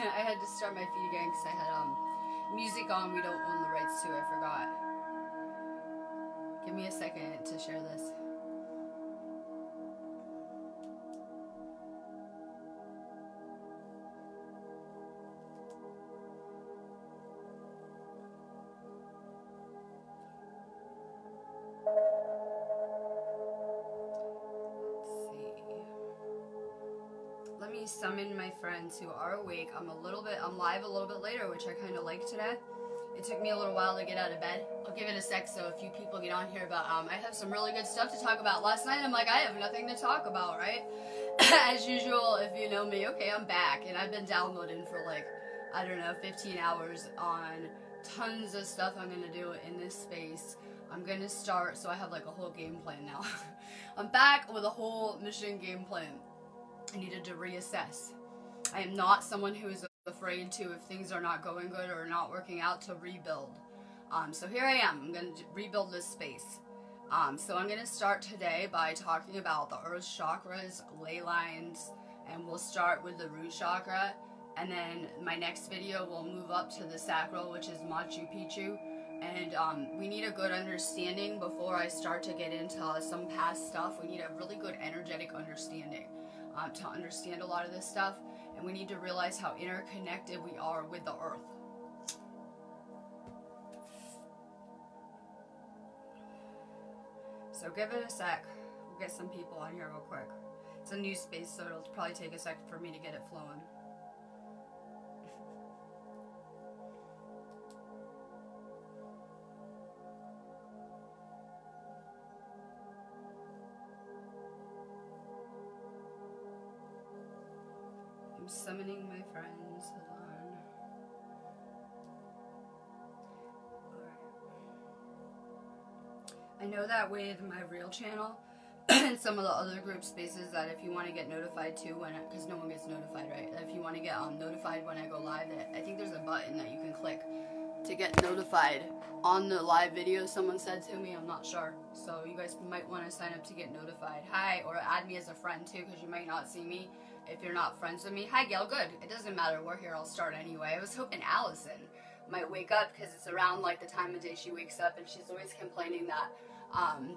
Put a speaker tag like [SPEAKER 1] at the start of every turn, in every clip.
[SPEAKER 1] I had to start my feed again because I had music on we don't own the rights to. I forgot. Give me a second to share this. Let me summon my friends who are awake. I'm live a little bit later, which I kind of like today. It took me a little while to get out of bed. I'll give it a sec so a few people get on here, but I have some really good stuff to talk about. Last night I'm like, I have nothing to talk about, right? As usual, if you know me, okay, I'm back, and I've been downloading for like, I don't know, 15 hours on tons of stuff I'm gonna do in this space. I'm gonna start, so I have like a whole game plan now. I'm back with a whole mission game plan. I needed to reassess. I am not someone who is afraid to, if things are not going good or not working out, to rebuild. So here I am. I'm going to rebuild this space. So I'm going to start today by talking about the Earth chakras, ley lines, and we'll start with the root chakra. And then my next video will move up to the sacral, which is Mt.Shasta. And we need a good understanding before I start to get into some past stuff. We need a really good energetic understanding. To understand a lot of this stuff, and we need to realize how interconnected we are with the earth. So give it a sec. We'll get some people on here real quick. It's a new space, so it'll probably take a sec for me to get it flowing. I'm summoning my friends. Hold on. Alright. I know that with my real channel and some of the other group spaces, that if you want to get notified too, because no one gets notified, right? If you want to get notified when I go live, I think there's a button that you can click to get notified on the live video. Someone said to me, I'm not sure. So you guys might want to sign up to get notified. Hi, or add me as a friend too, because you might not see me if you're not friends with me. Hi Gail, good. It doesn't matter, we're here, I'll start anyway. I was hoping Allison might wake up, because it's around like the time of day she wakes up, and she's always complaining that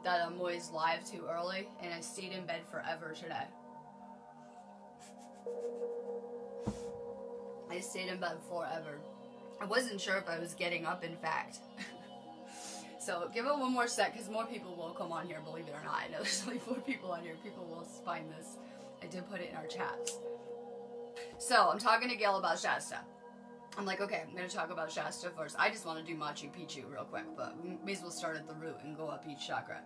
[SPEAKER 1] that I'm always live too early, and I stayed in bed forever today. I stayed in bed forever. I wasn't sure if I was getting up, in fact. So give it one more sec, because more people will come on here, believe it or not. I know there's only 4 people on here. People will find this. I did put it in our chats. So I'm talking to Gail about Shasta. I'm like, okay, I'm going to talk about Shasta first. I just want to do Mt.Shasta real quick, but we may as well start at the root and go up each chakra.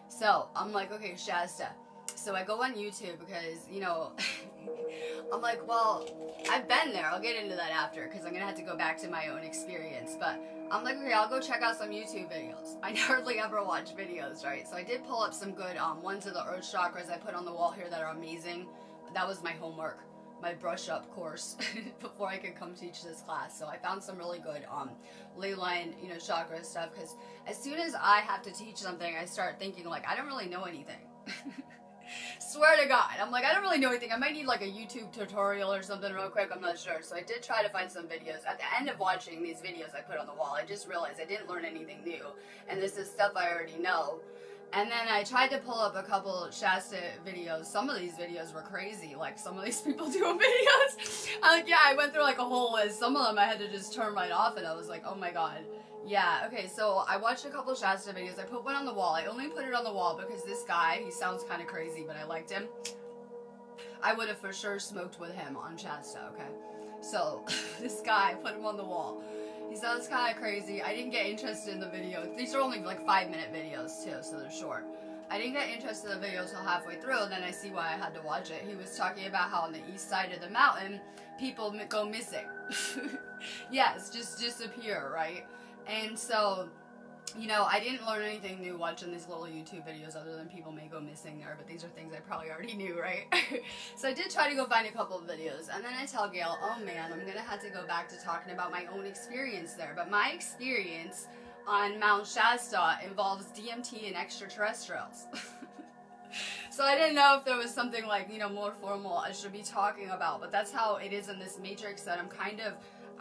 [SPEAKER 1] So I'm like, okay, Shasta. So I go on YouTube because, you know, I'm like, well, I've been there. I'll get into that after, because I'm going to have to go back to my own experience. But I'm like, okay, I'll go check out some YouTube videos. I hardly ever watch videos, right? So I did pull up some good ones of the Earth chakras I put on the wall here that are amazing. That was my homework, my brush up course before I could come teach this class. So I found some really good ley line, you know, chakra stuff, because as soon as I have to teach something, I start thinking like, I don't really know anything. Swear to God, I'm like, I don't really know anything. I might need like a YouTube tutorial or something real quick, I'm not sure. So I did try to find some videos. At the end of watching these videos I put on the wall, I just realized I didn't learn anything new, and this is stuff I already know. And then I tried to pull up a couple Shasta videos. Some of these videos were crazy, like some of these people doing videos. Yeah, I went through like a whole list. Some of them I had to just turn right off, and I was like, oh my God. Yeah, okay, so I watched a couple Shasta videos. I put one on the wall. I only put it on the wall because this guy, he sounds kind of crazy, but I liked him. I would have for sure smoked with him on Shasta, okay? So, this guy, I put him on the wall. He sounds kind of crazy. I didn't get interested in the video. These are only like 5-minute videos too, so they're short. I didn't get interested in the video until halfway through, and then I see why I had to watch it. He was talking about how on the east side of the mountain, people go missing. Yes, just disappear, right? And so, you know, I didn't learn anything new watching these little YouTube videos other than people may go missing there, but these are things I probably already knew, right? So I did try to go find a couple of videos, and then I tell Gail, oh man, I'm going to have to go back to talking about my own experience there. But my experience on Mt.Shasta involves DMT and extraterrestrials. So I didn't know if there was something like, you know, more formal I should be talking about, but that's how it is in this matrix that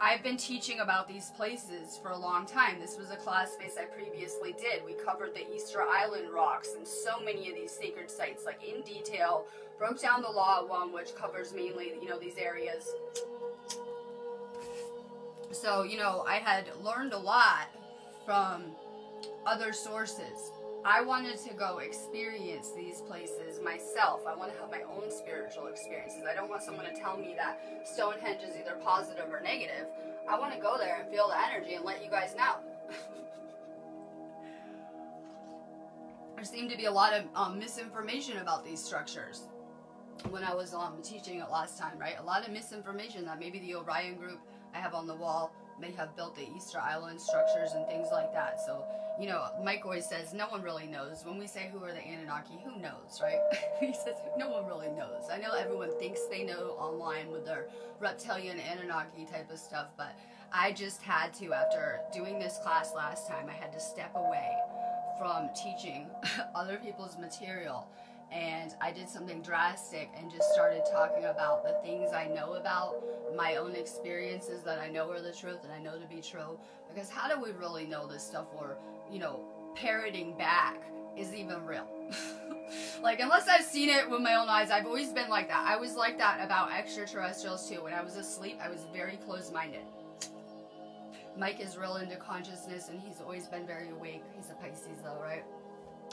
[SPEAKER 1] I've been teaching about these places for a long time. This was a class space I previously did. We covered the Easter Island rocks and so many of these sacred sites, like in detail, broke down the Law of One, which covers mainly, you know, these areas. So, you know, I had learned a lot from other sources. I wanted to go experience these places myself. I want to have my own spiritual experiences. I don't want someone to tell me that Stonehenge is either positive or negative. I want to go there and feel the energy and let you guys know. There seemed to be a lot of misinformation about these structures when I was teaching it last time, right? A lot of misinformation that maybe the Orion group I have on the wall may have built the Easter Island structures and things like that. So, you know, Mike always says, no one really knows. When we say who are the Anunnaki, who knows, right? He says, no one really knows. I know everyone thinks they know online with their reptilian Anunnaki type of stuff, but I just had to, after doing this class last time, I had to step away from teaching other people's material. And I did something drastic and just started talking about the things I know about, my own experiences that I know are the truth and I know to be true. Because how do we really know this stuff we're, you know, parroting back is even real? Like, unless I've seen it with my own eyes, I've always been like that. I was like that about extraterrestrials too. When I was asleep, I was very closed-minded. Mike is real into consciousness and he's always been very awake. He's a Pisces though, right?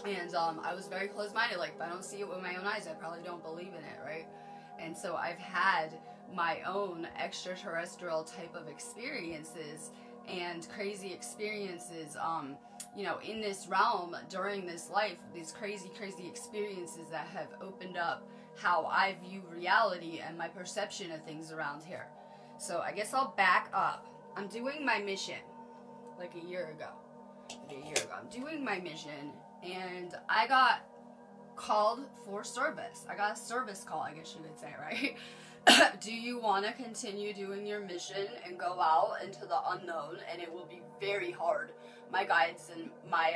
[SPEAKER 1] And I was very closed-minded. Like, if I don't see it with my own eyes, I probably don't believe in it, right? And so I've had my own extraterrestrial type of experiences and crazy experiences, you know, in this realm during this life, these crazy, crazy experiences that have opened up how I view reality and my perception of things around here. So I guess I'll back up. I'm doing my mission like a year ago. I'm doing my mission. And I got called for service. I got a service call, I guess you would say, right? Do you want to continue doing your mission and go out into the unknown? And it will be very hard. My guides and my,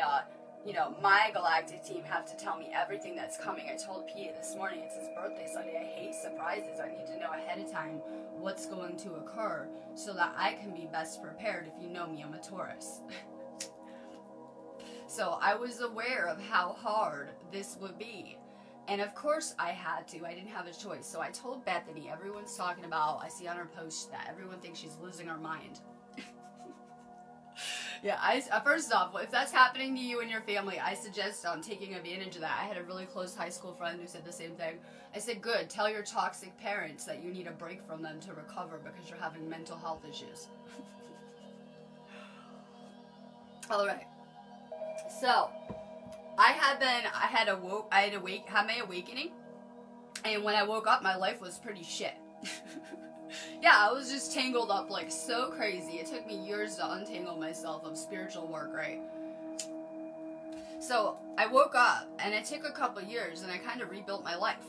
[SPEAKER 1] you know, my galactic team have to tell me everything that's coming. I told Pete this morning, it's his birthday Sunday. I hate surprises. I need to know ahead of time what's going to occur so that I can be best prepared. If you know me, I'm a Taurus. So I was aware of how hard this would be. And of course I had to. I didn't have a choice. So I told Bethany, everyone's talking about, I see on her post that everyone thinks she's losing her mind. Yeah, first off, if that's happening to you and your family, I suggest taking advantage of that. I had a really close high school friend who said the same thing. I said, good, tell your toxic parents that you need a break from them to recover because you're having mental health issues. All right. So, I had my awakening, and when I woke up, my life was pretty shit. Yeah, I was just tangled up like so crazy. It took me years to untangle myself of spiritual work, right? So, I woke up, and it took a couple years, and I kind of rebuilt my life.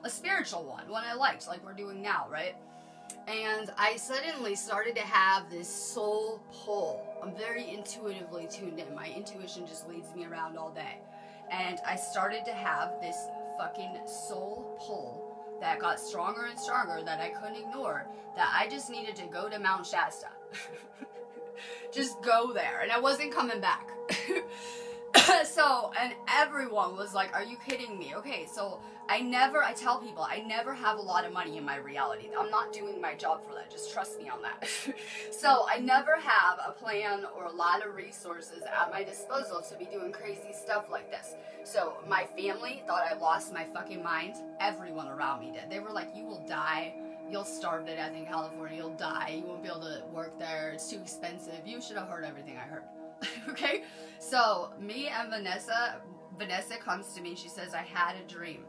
[SPEAKER 1] A spiritual one I liked, like we're doing now, right? And I suddenly started to have this soul pull. I'm very intuitively tuned in. My intuition just leads me around all day. And I started to have this fucking soul pull that got stronger and stronger that I couldn't ignore, that I just needed to go to Mt.Shasta. Just go there. And I wasn't coming back. So, and everyone was like, are you kidding me? Okay, so I tell people, I never have a lot of money in my reality. I'm not doing my job for that. Just trust me on that. So I never have a plan or a lot of resources at my disposal to be doing crazy stuff like this. So my family thought I lost my fucking mind. Everyone around me did. They were like, you will die. You'll starve to death in California. You'll die. You won't be able to work there. It's too expensive. You should have heard everything I heard. Okay? So me and Vanessa comes to me and she says, I had a dream.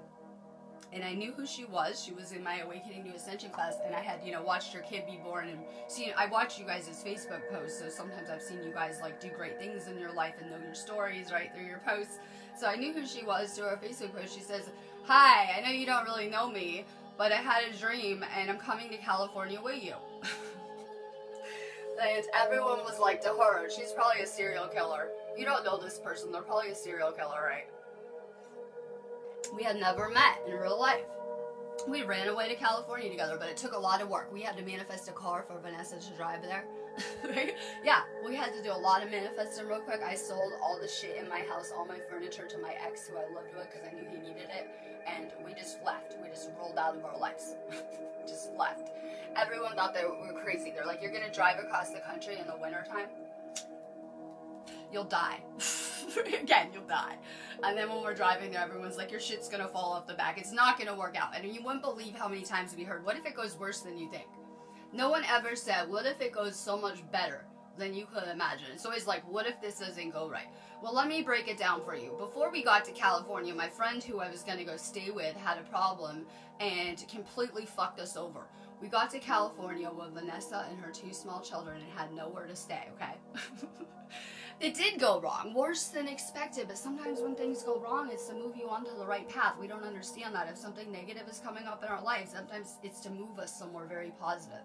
[SPEAKER 1] And I knew who she was. She was in my Awakening to Ascension class, and I had, you know, watched her kid be born and seen. I watch you guys' Facebook posts, so sometimes I've seen you guys like do great things in your life and know your stories right through your posts. So I knew who she was through her Facebook post. She says, "Hi, I know you don't really know me, but I had a dream, and I'm coming to California with you." And everyone was like to her, she's probably a serial killer. You don't know this person, they're probably a serial killer, right? We had never met in real life. We ran away to California together, but it took a lot of work. We had to manifest a car for Vanessa to drive there. Right? Yeah, we had to do a lot of manifesting real quick. I sold all the shit in my house, all my furniture to my ex who I lived with because I knew he needed it. And we just left. We just rolled out of our lives. Just left. Everyone thought that we were crazy. They're like, you're going to drive across the country in the wintertime? You'll die. Again, you'll die. And then when we're driving there, everyone's like, your shit's gonna fall off the back. It's not gonna work out. And you wouldn't believe how many times we heard, what if it goes worse than you think? No one ever said, what if it goes so much better than you could imagine? It's always like, what if this doesn't go right? Well, let me break it down for you. Before we got to California, my friend who I was gonna go stay with had a problem and completely fucked us over. We got to California with Vanessa and her 2 small children and had nowhere to stay, okay? It did go wrong, worse than expected, but sometimes when things go wrong, it's to move you onto the right path. We don't understand that. If something negative is coming up in our lives, sometimes it's to move us somewhere very positive.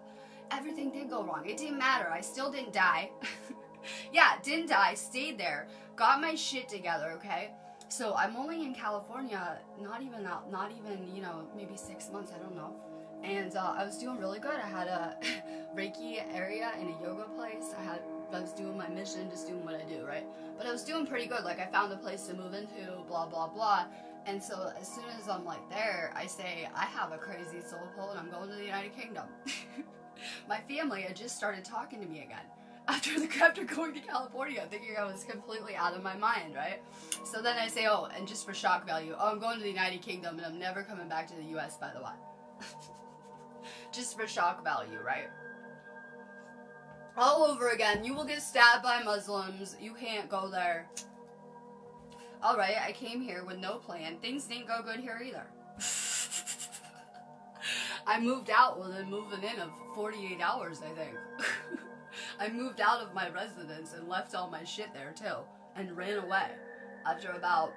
[SPEAKER 1] Everything did go wrong. It didn't matter. I still didn't die. Yeah, didn't die, stayed there, got my shit together, okay? So I'm only in California, not even, you know, maybe 6 months, I don't know. And I was doing really good. I had a Reiki area in a yoga place. I was doing my mission, just doing what I do, right? But I was doing pretty good. Like, I found a place to move into, blah, blah, blah. And so as soon as I'm like there, I say, I have a crazy soul pull and I'm going to the United Kingdom. My family had just started talking to me again. After going to California, thinking I was completely out of my mind, right? So then I say, oh, and just for shock value, oh, I'm going to the United Kingdom and I'm never coming back to the US, by the way. Just for shock value, right? All over again. You will get stabbed by Muslims. You can't go there. Alright, I came here with no plan. Things didn't go good here either. I moved out within moving in of 48 hours, I think. I moved out of my residence and left all my shit there too. And ran away after about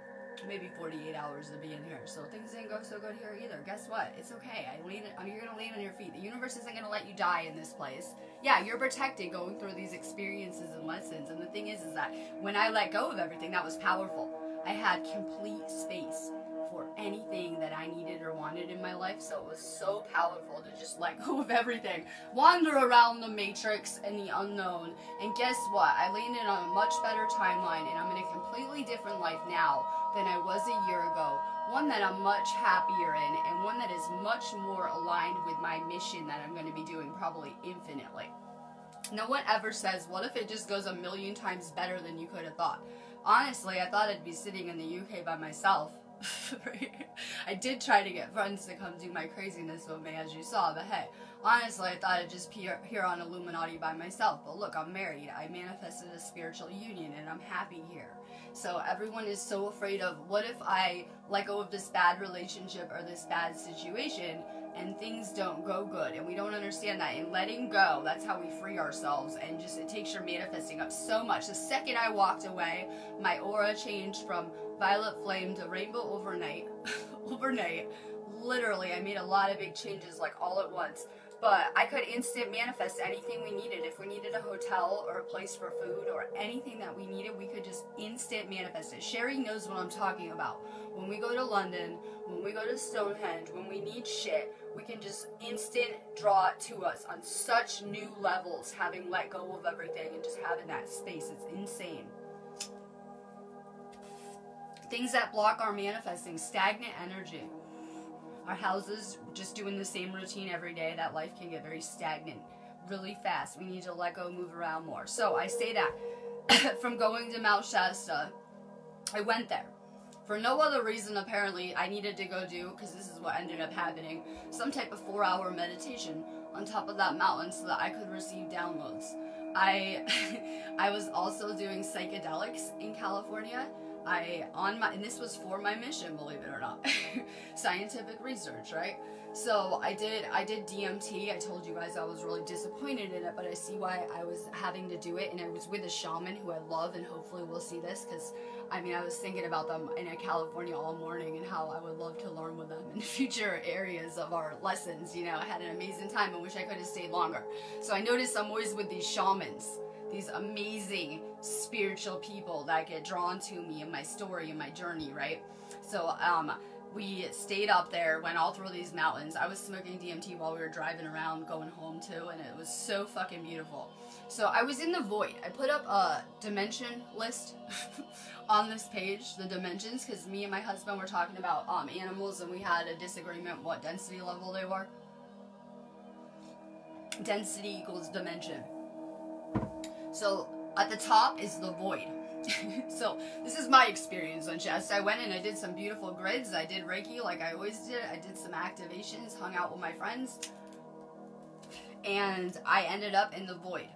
[SPEAKER 1] maybe 48 hours of being here. So things didn't go so good here either. Guess what? It's okay. You're gonna land on your feet. The universe isn't gonna let you die in this place. Yeah, you're protected going through these experiences and lessons. And the thing is that when I let go of everything, that was powerful. I had complete space for anything that I needed or wanted in my life. So it was so powerful to just let go of everything. Wander around the matrix and the unknown. And guess what? I landed on a much better timeline and I'm in a completely different life now than I was a year ago. One that I'm much happier in and one that is much more aligned with my mission that I'm going to be doing probably infinitely. No one ever says, what if it just goes a million times better than you could have thought? Honestly, I thought I'd be sitting in the UK by myself. I did try to get friends to come do my craziness with me, as you saw, but hey, honestly, I thought I'd just be here on Illuminati by myself. But look, I'm married. I manifested a spiritual union, and I'm happy here. So everyone is so afraid of, what if I let go of this bad relationship or this bad situation and things don't go good? And we don't understand that. In letting go, that's how we free ourselves. And just, it takes your manifesting up so much. The second I walked away, my aura changed from violet flame to rainbow overnight. Overnight. Literally, I made a lot of big changes, like all at once. But I could instant manifest anything we needed. If we needed a hotel or a place for food or anything that we needed, we could just instant manifest it. Sherry knows what I'm talking about. When we go to London, when we go to Stonehenge, when we need shit, we can just instant draw it to us on such new levels, having let go of everything and just having that space. It's insane. Things that block our manifesting, stagnant energy. Our houses, just doing the same routine every day, that life can get very stagnant really fast. We need to let go, move around more. So I say that from going to Mt.Shasta, I went there. For no other reason, apparently, I needed to go do, because this is what ended up happening, some type of 4-hour meditation on top of that mountain so that I could receive downloads. I was also doing psychedelics in California. And this was for my mission, believe it or not. Scientific research, right? So I did DMT. I told you guys I was really disappointed in it, but I see why I was having to do it. And I was with a shaman who I love, and hopefully we'll see this, because I mean, I was thinking about them in California all morning and how I would love to learn with them in future areas of our lessons. You know, I had an amazing time. I wish I could have stayed longer. So I noticed I'm always with these shamans, these amazing spiritual people that get drawn to me in my story and my journey, right? So We stayed up there, went all through these mountains. I was smoking DMT while we were driving around, going home too, and it was so fucking beautiful. So I was in the void. I put up a dimension list on this page, the dimensions, because me and my husband were talking about animals, and we had a disagreement what density level they were. Density equals dimension. So at the top is the void. So this is my experience on Shasta. I went and I did some beautiful grids. I did Reiki like I always did. I did some activations, hung out with my friends, and I ended up in the void.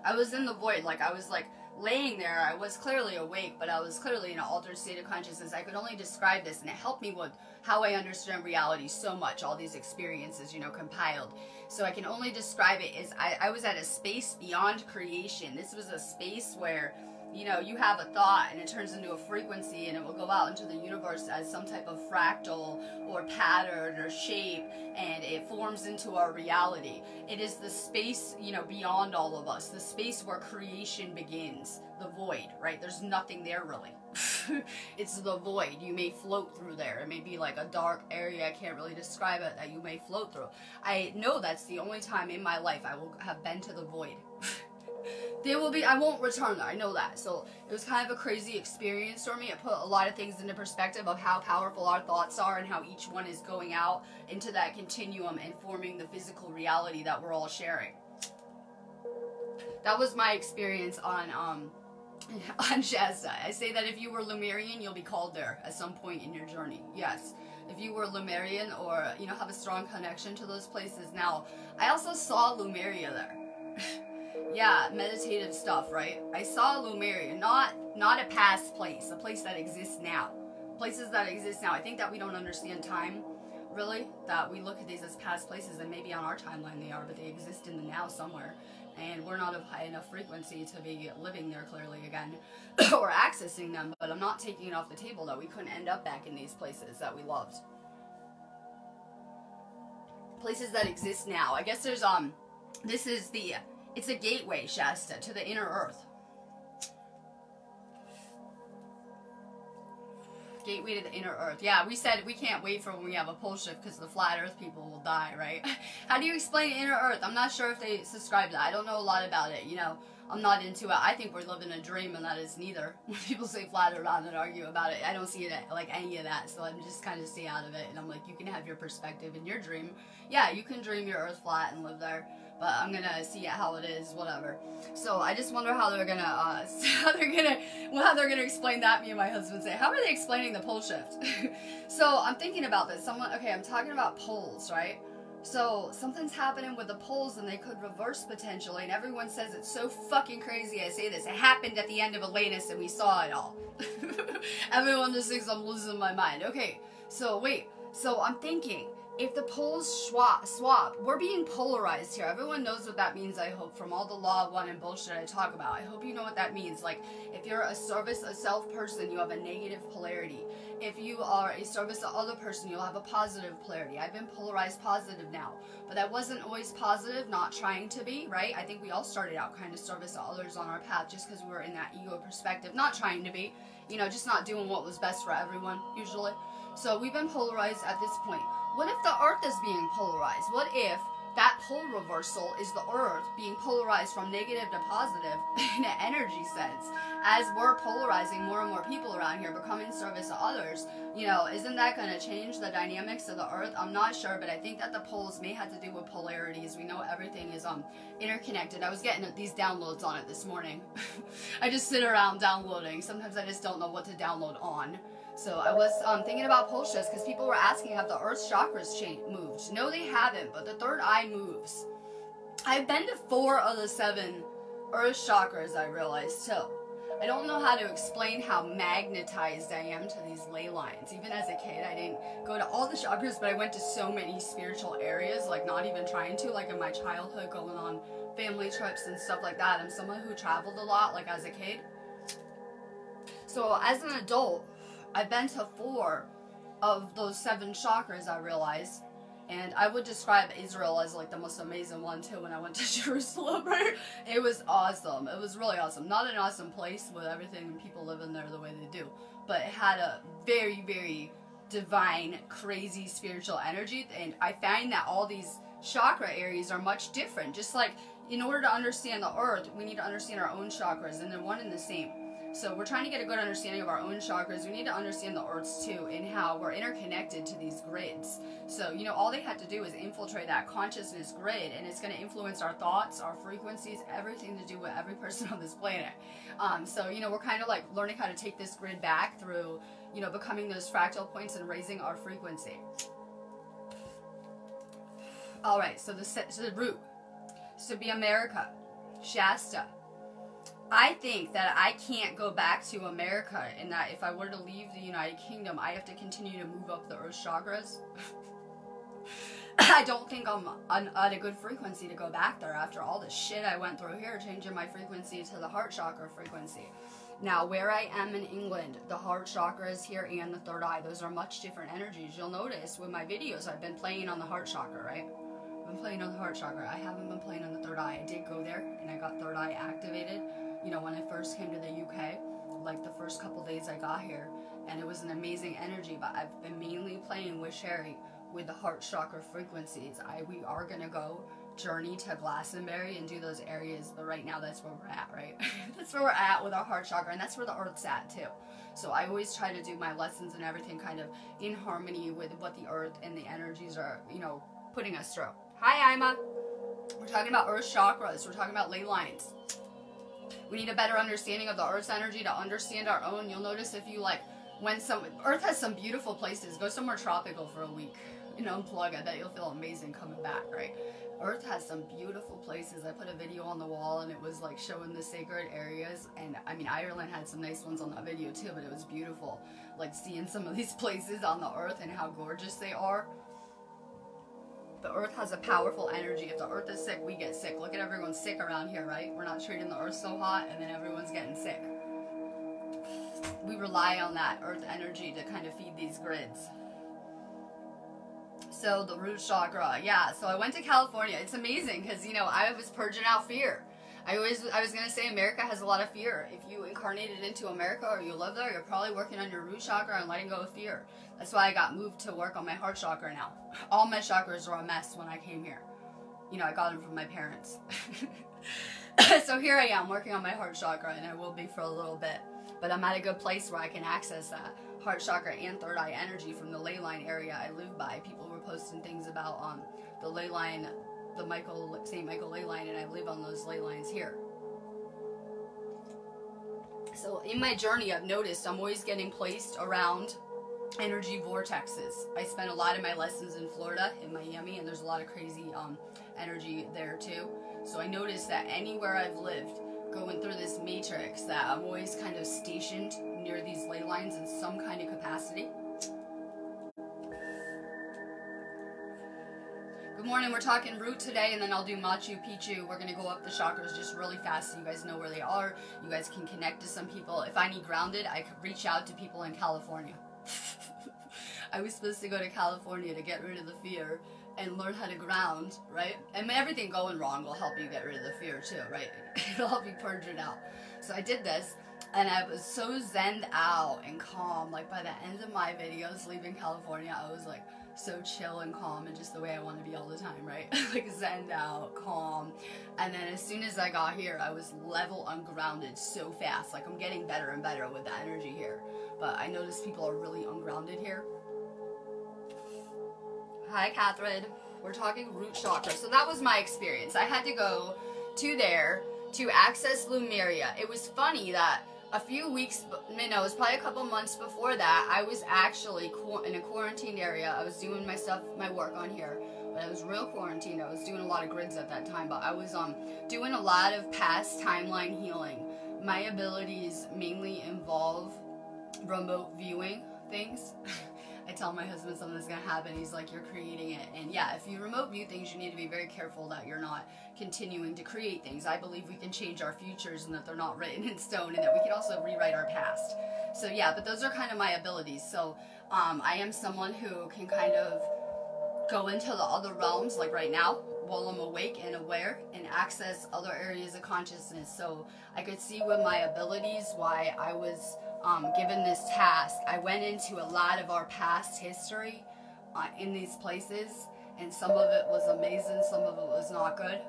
[SPEAKER 1] I was in the void, like I was like laying there. I was clearly awake, but I was clearly in an altered state of consciousness. I could only describe this, and it helped me with how I understand reality so much, all these experiences, you know, compiled. So I can only describe it as I was at a space beyond creation. This was a space where, you know, you have a thought and it turns into a frequency and it will go out into the universe as some type of fractal or pattern or shape, and it forms into our reality. It is the space, you know, beyond all of us, the space where creation begins, the void, right? There's nothing there really. It's the void. You may float through there. It may be like a dark area, I can't really describe it, that you may float through. I know that's the only time in my life I will have been to the void. There will be, I won't return there, I know that. So it was kind of a crazy experience for me. It put a lot of things into perspective of how powerful our thoughts are and how each one is going out into that continuum and forming the physical reality that we're all sharing. That was my experience on Shasta. I say that if you were Lemurian, you'll be called there at some point in your journey. Yes. If you were Lemurian or, you know, have a strong connection to those places. Now, I also saw Lemuria there. Yeah, meditative stuff, right? I saw Lemuria, not a past place, a place that exists now. Places that exist now. I think that we don't understand time, really, that we look at these as past places, and maybe on our timeline they are, but they exist in the now somewhere, and we're not of high enough frequency to be living there clearly again, or accessing them, but I'm not taking it off the table that we couldn't end up back in these places that we loved. Places that exist now. I guess there's, this is the... It's a gateway, Shasta, to the inner earth. Gateway to the inner earth. Yeah, we said we can't wait for when we have a pole shift because the flat earth people will die, right? How do you explain inner earth? I'm not sure if they subscribe to that. I don't know a lot about it, you know. I'm not into it. I think we're living a dream, and that is neither. When people say flat around and argue about it, I don't see it like any of that, so I'm just kind of stay out of it, and I'm like, you can have your perspective in your dream. Yeah, you can dream your earth flat and live there, but I'm gonna see it how it is, whatever. So I just wonder how they're gonna, how they're gonna explain that. Me and my husband say, how are they explaining the pole shift? So I'm thinking about this. Okay, I'm talking about poles, right? So something's happening with the poles and they could reverse potentially, and everyone says it's so fucking crazy I say this. It happened at the end of Atlantis and we saw it all. Everyone just thinks I'm losing my mind. Okay, so wait. So I'm thinking, if the poles swap, we're being polarized here. Everyone knows what that means, I hope, from all the law of one and bullshit I talk about. I hope you know what that means. Like, if you're a service, a self person, you have a negative polarity. If you are a service to other person, you'll have a positive polarity. I've been polarized positive now, but I wasn't always positive, not trying to be, right? I think we all started out kind of service to others on our path just because we were in that ego perspective, not trying to be, you know, just not doing what was best for everyone, usually. So we've been polarized at this point. What if the earth is being polarized? What if that pole reversal is the earth being polarized from negative to positive in an energy sense? As we're polarizing more and more people around here, becoming service to others, you know, isn't that going to change the dynamics of the earth? I'm not sure, but I think that the poles may have to do with polarities. We know everything is interconnected. I was getting these downloads on it this morning. I just sit around downloading. Sometimes I just don't know what to download on. So I was thinking about pole shifts because people were asking, have the earth's chakras moved? No, they haven't, but the third eye moves. I've been to 4 of the 7 earth chakras, I realized, too. I don't know how to explain how magnetized I am to these ley lines. Even as a kid, I didn't go to all the chakras, but I went to so many spiritual areas, like not even trying to, like in my childhood, going on family trips and stuff like that. I'm someone who traveled a lot, like as a kid. So as an adult, I've been to 4 of those 7 chakras, I realized. And I would describe Israel as like the most amazing one too when I went to Jerusalem. It was awesome. It was really awesome. Not an awesome place with everything and people living there the way they do. But it had a very, very divine, crazy spiritual energy. And I find that all these chakra areas are much different. Just like in order to understand the earth, we need to understand our own chakras, and they're one and the same. So we're trying to get a good understanding of our own chakras. We need to understand the earth's too, and how we're interconnected to these grids. So, you know, all they had to do is infiltrate that consciousness grid, and it's going to influence our thoughts, our frequencies, everything to do with every person on this planet. So, you know, we're kind of like learning how to take this grid back through, you know, becoming those fractal points and raising our frequency. All right, so the root. So be America, Shasta. I think that I can't go back to America, and that if I were to leave the United Kingdom, I have to continue to move up the earth chakras. I don't think I'm at a good frequency to go back there after all the shit I went through here, changing my frequency to the heart chakra frequency. Now, where I am in England, the heart chakra is here and the third eye. Those are much different energies. You'll notice with my videos, I've been playing on the heart chakra, right? I've been playing on the heart chakra. I haven't been playing on the third eye. I did go there, and I got third eye activated. You know, when I first came to the UK, like the first couple days I got here, and it was an amazing energy, but I've been mainly playing with Sherry with the heart chakra frequencies. We are going to go journey to Glastonbury and do those areas, but right now that's where we're at, right? That's where we're at with our heart chakra, and that's where the earth's at too. So I always try to do my lessons and everything kind of in harmony with what the earth and the energies are, you know, putting us through. Hi, Ima. We're talking about earth chakras. We're talking about ley lines. We need a better understanding of the earth's energy to understand our own. You'll notice if you like, when earth has some beautiful places, go somewhere tropical for a week, you know, unplug. I bet you'll feel amazing coming back, right? Earth has some beautiful places. I put a video on the wall, and it was like showing the sacred areas, and I mean, Ireland had some nice ones on that video too, but it was beautiful, like seeing some of these places on the earth and how gorgeous they are. The earth has a powerful energy. If the earth is sick, we get sick. Look at everyone sick around here, right? We're not treating the earth so hot, and then everyone's getting sick. We rely on that earth energy to kind of feed these grids. So the root chakra, yeah. So I went to California. It's amazing because, you know, I was purging out fear. I was going to say America has a lot of fear. If you incarnated into America or you live there, you're probably working on your root chakra and letting go of fear. That's why I got moved to work on my heart chakra now. All my chakras were a mess when I came here. You know, I got them from my parents. So here I am working on my heart chakra, and I will be for a little bit. But I'm at a good place where I can access that heart chakra and third eye energy from the ley line area I live by. People were posting things about the ley line, the St. Michael ley line, and I live on those ley lines here. So in my journey, I've noticed I'm always getting placed around energy vortexes. I spent a lot of my lessons in Florida, in Miami, and there's a lot of crazy energy there too. So I noticed that anywhere I've lived, going through this matrix, that I'm always kind of stationed near these ley lines in some kind of capacity. Good morning, we're talking root today, and then I'll do Machu Picchu. We're going to go up the chakras just really fast so you guys know where they are. You guys can connect to some people. If I need grounded, I could reach out to people in California. I was supposed to go to California to get rid of the fear and learn how to ground, right? And everything going wrong will help you get rid of the fear too, right? It'll help you purge it out. So I did this, and I was so zened out and calm. Like by the end of my videos leaving California, I was like so chill and calm and just the way I want to be all the time, right? Like zened out, calm. And then as soon as I got here, I was level ungrounded so fast. Like I'm getting better and better with the energy here. But I noticed people are really ungrounded here. Hi, Catherine. We're talking root chakra. So that was my experience. I had to go to there to access Lemuria. It was funny that a few weeks, no, it was probably a couple months before that, I was actually in a quarantined area. I was doing my stuff, my work on here, but I was real quarantined. I was doing a lot of grids at that time, but I was doing a lot of past timeline healing. My abilities mainly involve remote viewing things. I tell my husband something's gonna happen, he's like, you're creating it. And yeah, if you remote view things, you need to be very careful that you're not continuing to create things. I believe we can change our futures and that they're not written in stone, and that we can also rewrite our past. So yeah, but those are kind of my abilities. So I am someone who can kind of go into the other realms, like right now, while I'm awake and aware and access other areas of consciousness. So I could see with my abilities why I was given this task. I went into a lot of our past history in these places, and some of it was amazing, some of it was not good.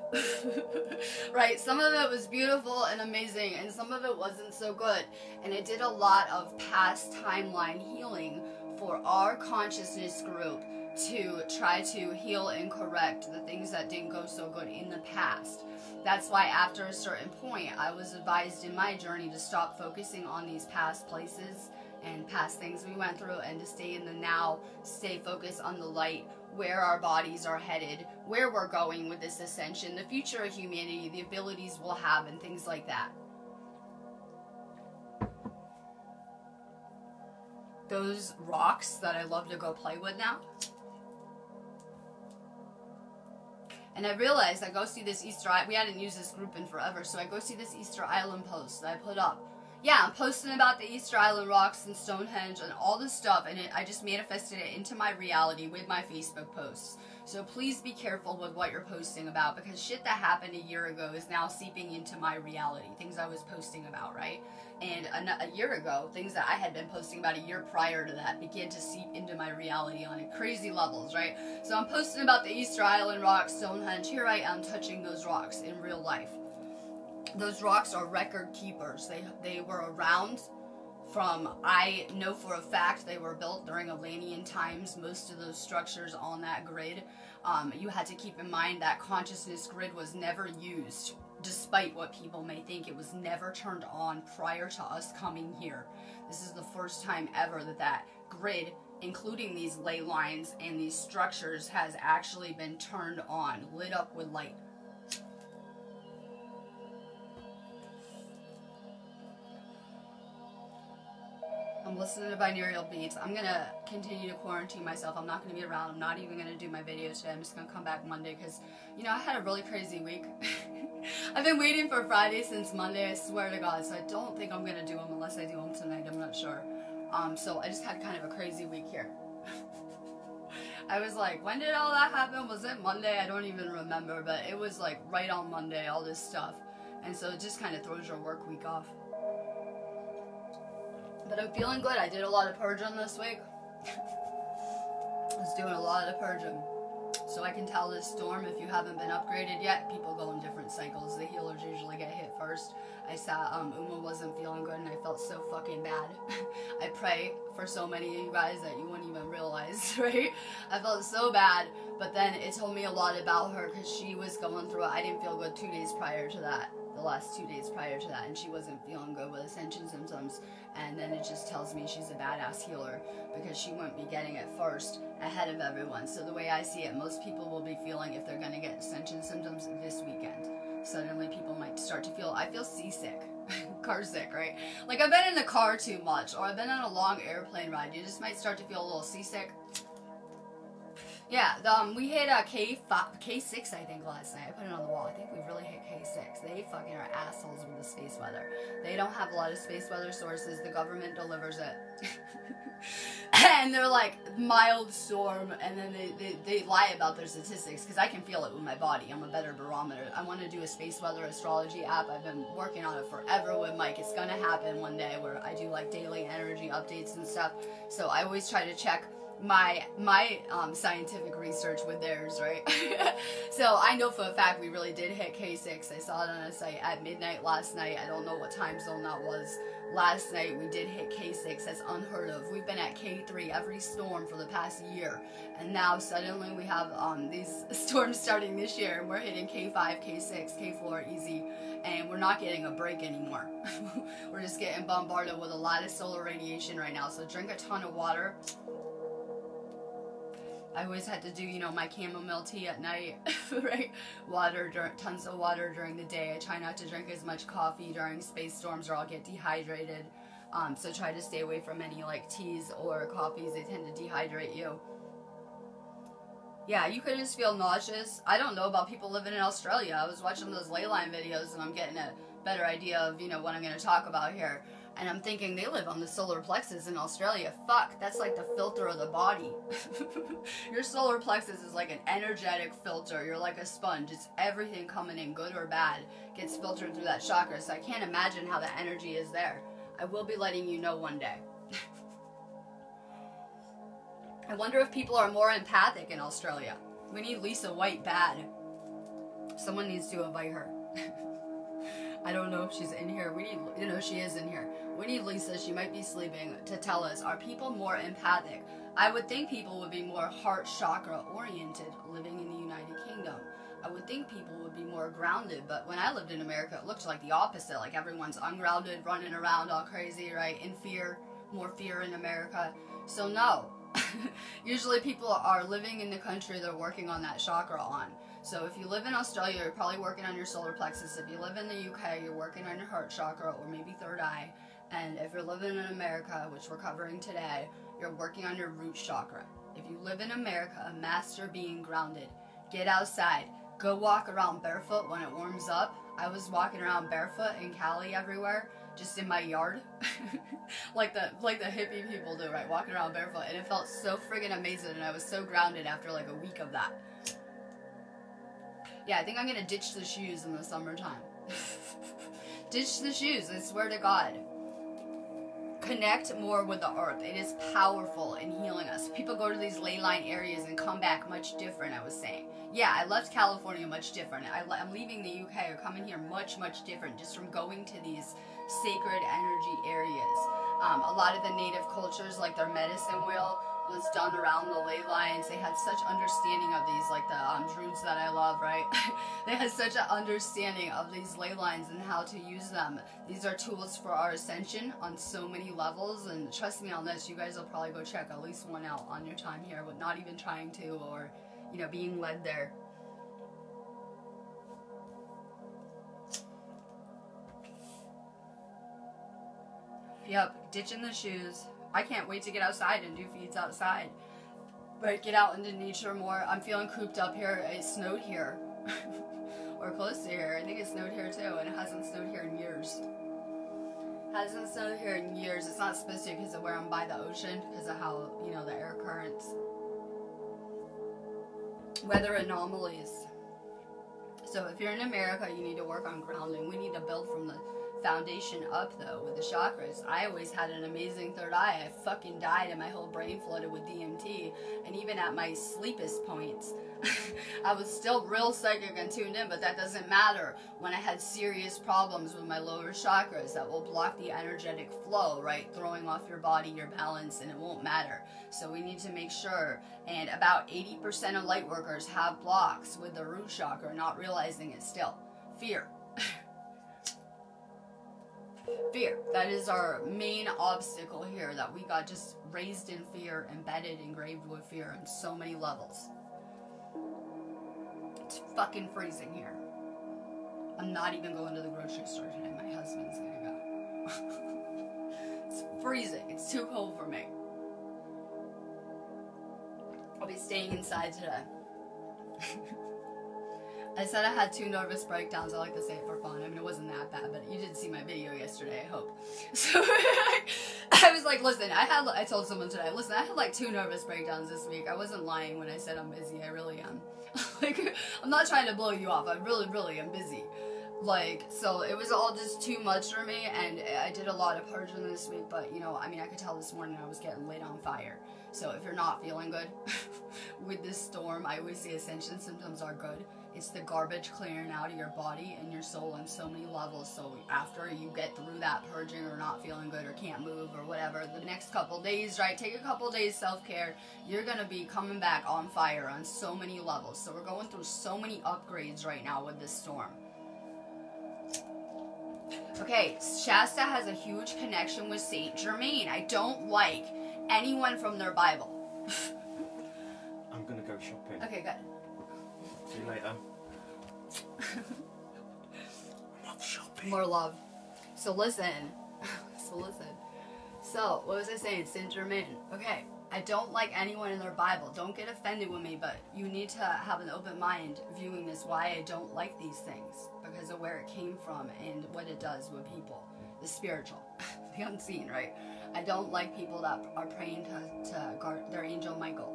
[SPEAKER 1] Right? Some of it was beautiful and amazing, and some of it wasn't so good. And it did a lot of past timeline healing for our consciousness group to try to heal and correct the things that didn't go so good in the past. That's why after a certain point, I was advised in my journey to stop focusing on these past places and past things we went through, and to stay in the now, stay focused on the light, where our bodies are headed, where we're going with this ascension, the future of humanity, the abilities we'll have, and things like that. Those rocks that I love to go play with now. And I realized I go see this Easter Island. We hadn't used this group in forever, so I go see this Easter Island post that I put up. Yeah, I'm posting about the Easter Island rocks and Stonehenge and all this stuff, and I just manifested it into my reality with my Facebook posts. So please be careful with what you're posting about, because shit that happened a year ago is now seeping into my reality. Things I was posting about, right? And a year ago, things that I had been posting about a year prior to that began to seep into my reality on crazy levels, right? So I'm posting about the Easter Island rocks, Stonehenge. Here I am touching those rocks in real life. Those rocks are record keepers. They were around from, I know for a fact they were built during Atlantean times. Most of those structures on that grid, you had to keep in mind that consciousness grid was never used. Despite what people may think, it was never turned on prior to us coming here. This is the first time ever that grid, including these ley lines and these structures, has actually been turned on, lit up with light. I'm listening to binaural beats. I'm going to continue to quarantine myself. I'm not going to be around. I'm not even going to do my videos today. I'm just going to come back Monday because, you know, I had a really crazy week. I've been waiting for Friday since Monday, I swear to God. So I don't think I'm going to do them unless I do them tonight. I'm not sure. So I just had kind of a crazy week here. I was like, when did all that happen? Was it Monday? I don't even remember. But it was like right on Monday, all this stuff. And so it just kind of throws your work week off. But I'm feeling good. I did a lot of purging this week. I was doing a lot of purging. So I can tell this storm, if you haven't been upgraded yet, people go in different cycles. The healers usually get hit first. I saw Uma wasn't feeling good and I felt so fucking bad. I pray for so many of you guys that you wouldn't even realize, right? I felt so bad, but then it told me a lot about her because she was going through it. I didn't feel good 2 days prior to that. The last 2 days prior to that, and she wasn't feeling good with ascension symptoms, and then it just tells me she's a badass healer because she wouldn't be getting it first ahead of everyone. So the way I see it, most people will be feeling, if they're going to get ascension symptoms, this weekend. Suddenly people might start to feel, I feel seasick, car sick, right? Like I've been in the car too much, or I've been on a long airplane ride. You just might start to feel a little seasick. Yeah, we hit K6, I think, last night. I put it on the wall. I think we really hit K6. They fucking are assholes with the space weather. They don't have a lot of space weather sources. The government delivers it. And they're like, mild storm, and then they lie about their statistics, because I can feel it with my body. I'm a better barometer. I want to do a space weather astrology app. I've been working on it forever with Mike. It's going to happen one day where I do like daily energy updates and stuff. So I always try to check my scientific research with theirs, right? So I know for a fact we really did hit K6. I saw it on a site at midnight last night. I don't know what time zone that was. Last night we did hit K6. That's unheard of. We've been at K3 every storm for the past year, and now suddenly we have these storms starting this year, and we're hitting K5, K6, K4 easy, and we're not getting a break anymore. We're just getting bombarded with a lot of solar radiation right now. So drink a ton of water. I always had to do, you know, my chamomile tea at night, right? Tons of water during the day. I try not to drink as much coffee during space storms or I'll get dehydrated. So try to stay away from any like teas or coffees. They tend to dehydrate you. Yeah, you could just feel nauseous. I don't know about people living in Australia. I was watching those ley line videos and I'm getting a better idea of, you know, what I'm going to talk about here. And I'm thinking they live on the solar plexus in Australia. Fuck, that's like the filter of the body. Your solar plexus is like an energetic filter. You're like a sponge. It's everything coming in, good or bad, gets filtered through that chakra. So I can't imagine how the energy is there. I will be letting you know one day. I wonder if people are more empathic in Australia. We need Lisa White bad. Someone needs to invite her. I don't know if she's in here. We need, you know, she is in here. We need Lisa, she might be sleeping, to tell us, are people more empathic? I would think people would be more heart chakra oriented living in the United Kingdom. I would think people would be more grounded, but when I lived in America, it looked like the opposite. Like everyone's ungrounded, running around all crazy, right? In fear, more fear in America. So no. Usually people are living in the country they're working on that chakra on. So if you live in Australia, you're probably working on your solar plexus. If you live in the UK, you're working on your heart chakra or maybe third eye. And if you're living in America, which we're covering today, you're working on your root chakra. If you live in America, master being grounded. Get outside. Go walk around barefoot when it warms up. I was walking around barefoot in Cali everywhere, just in my yard. like the hippie people do, right? Walking around barefoot. And it felt so friggin' amazing, and I was so grounded after like a week of that. Yeah, I think I'm gonna ditch the shoes in the summertime. Ditch the shoes, I swear to God. Connect more with the earth. It is powerful in healing us. People go to these ley line areas and come back much different, I was saying. Yeah, I left California much different. I'm leaving the UK or coming here much, much different just from going to these sacred energy areas. A lot of the native cultures, like their medicine wheel was done around the ley lines. They had such understanding of these, like the Druids that I love, right? They had such an understanding of these ley lines and how to use them. These are tools for our ascension on so many levels, and trust me on this, you guys will probably go check at least one out on your time here, with not even trying to, or, you know, being led there. Yep, ditching the shoes. I can't wait to get outside and do feeds outside. Right, get out into nature more. I'm feeling cooped up here. It snowed here. Or close to here. I think it snowed here too, and it hasn't snowed here in years. Hasn't snowed here in years. It's not supposed to because of where I'm by the ocean, because of how, you know, the air currents. Weather anomalies. So if you're in America, you need to work on grounding. We need to build from the foundation up, though, with the chakras. I always had an amazing third eye. I fucking died and my whole brain flooded with DMT, and even at my sleepest points I was still real psychic and tuned in, but that doesn't matter when I had serious problems with my lower chakras that will block the energetic flow, right? Throwing off your body, your balance, and it won't matter. So we need to make sure, and about 80% of light workers have blocks with the root chakra, not realizing it still. Fear. Fear. That is our main obstacle here, that we got just raised in fear, embedded, engraved with fear on so many levels. It's fucking freezing here. I'm not even going to the grocery store today. My husband's gonna go. It's freezing. It's too cold for me. I'll be staying inside today. I said I had 2 nervous breakdowns. I like to say it for fun. I mean, it wasn't that bad, but you did see my video yesterday, I hope. So I was like, listen, I told someone today, listen, I had like 2 nervous breakdowns this week. I wasn't lying when I said I'm busy. I really am. Like, I'm not trying to blow you off. I really, really am busy. Like, so it was all just too much for me, and I did a lot of purging this week, but, you know, I mean, I could tell this morning I was getting lit on fire. So if you're not feeling good with this storm, I always say ascension symptoms are good. It's the garbage clearing out of your body and your soul on so many levels. So after you get through that purging or not feeling good or can't move or whatever, the next couple days, right, take a couple days self-care, you're going to be coming back on fire on so many levels. So we're going through so many upgrades right now with this storm. Okay, Shasta has a huge connection with Saint Germain. I don't like anyone from their Bible.
[SPEAKER 2] I'm going to go shopping.
[SPEAKER 1] Okay, good.
[SPEAKER 2] See you later. Love shopping.
[SPEAKER 1] More love. So listen. So, what was I saying? Saint Germain. Okay. I don't like anyone in their Bible. Don't get offended with me, but you need to have an open mind viewing this, why I don't like these things, because of where it came from and what it does with people. The spiritual. the unseen, right? I don't like people that are praying to guard their angel Michael.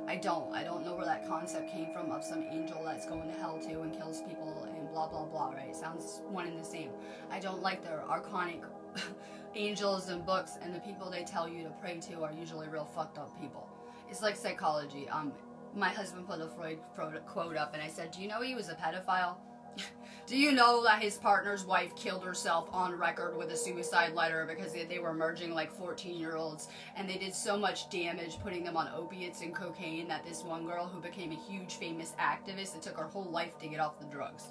[SPEAKER 1] I don't know where that concept came from of some angel that's going to hell too and kills people and blah blah blah, right? It sounds one and the same. I don't like their archonic angels and books, and the people they tell you to pray to are usually real fucked up people. It's like psychology. My husband put a Freud quote up, and I said, do you know he was a pedophile? Do you know that his partner's wife killed herself on record with a suicide letter because they were merging like 14-year-olds, and they did so much damage putting them on opiates and cocaine that this one girl who became a huge famous activist, it took her whole life to get off the drugs.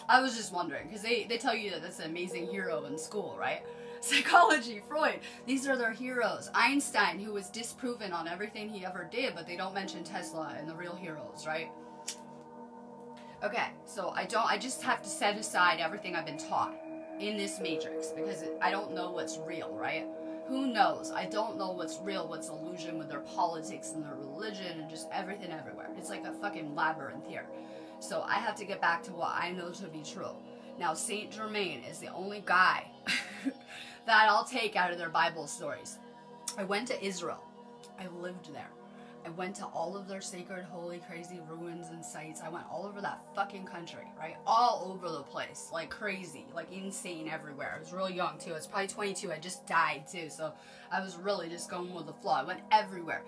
[SPEAKER 1] I was just wondering, because they tell you that that's an amazing hero in school, right? Psychology, Freud, these are their heroes. Einstein, who was disproven on everything he ever did, but they don't mention Tesla and the real heroes, right? Okay, so I just have to set aside everything I've been taught in this matrix, because I don't know what's real, right? Who knows? I don't know what's real, what's illusion with their politics and their religion and just everything everywhere. It's like a fucking labyrinth here. So I have to get back to what I know to be true. Now, Saint Germain is the only guy that I'll take out of their Bible stories. I went to Israel. I lived there. I went to all of their sacred, holy, crazy ruins and sites. I went all over that fucking country, right? All over the place, like crazy, like insane everywhere. I was real young too. I was probably 22. I just died too, so I was really just going with the flow. I went everywhere.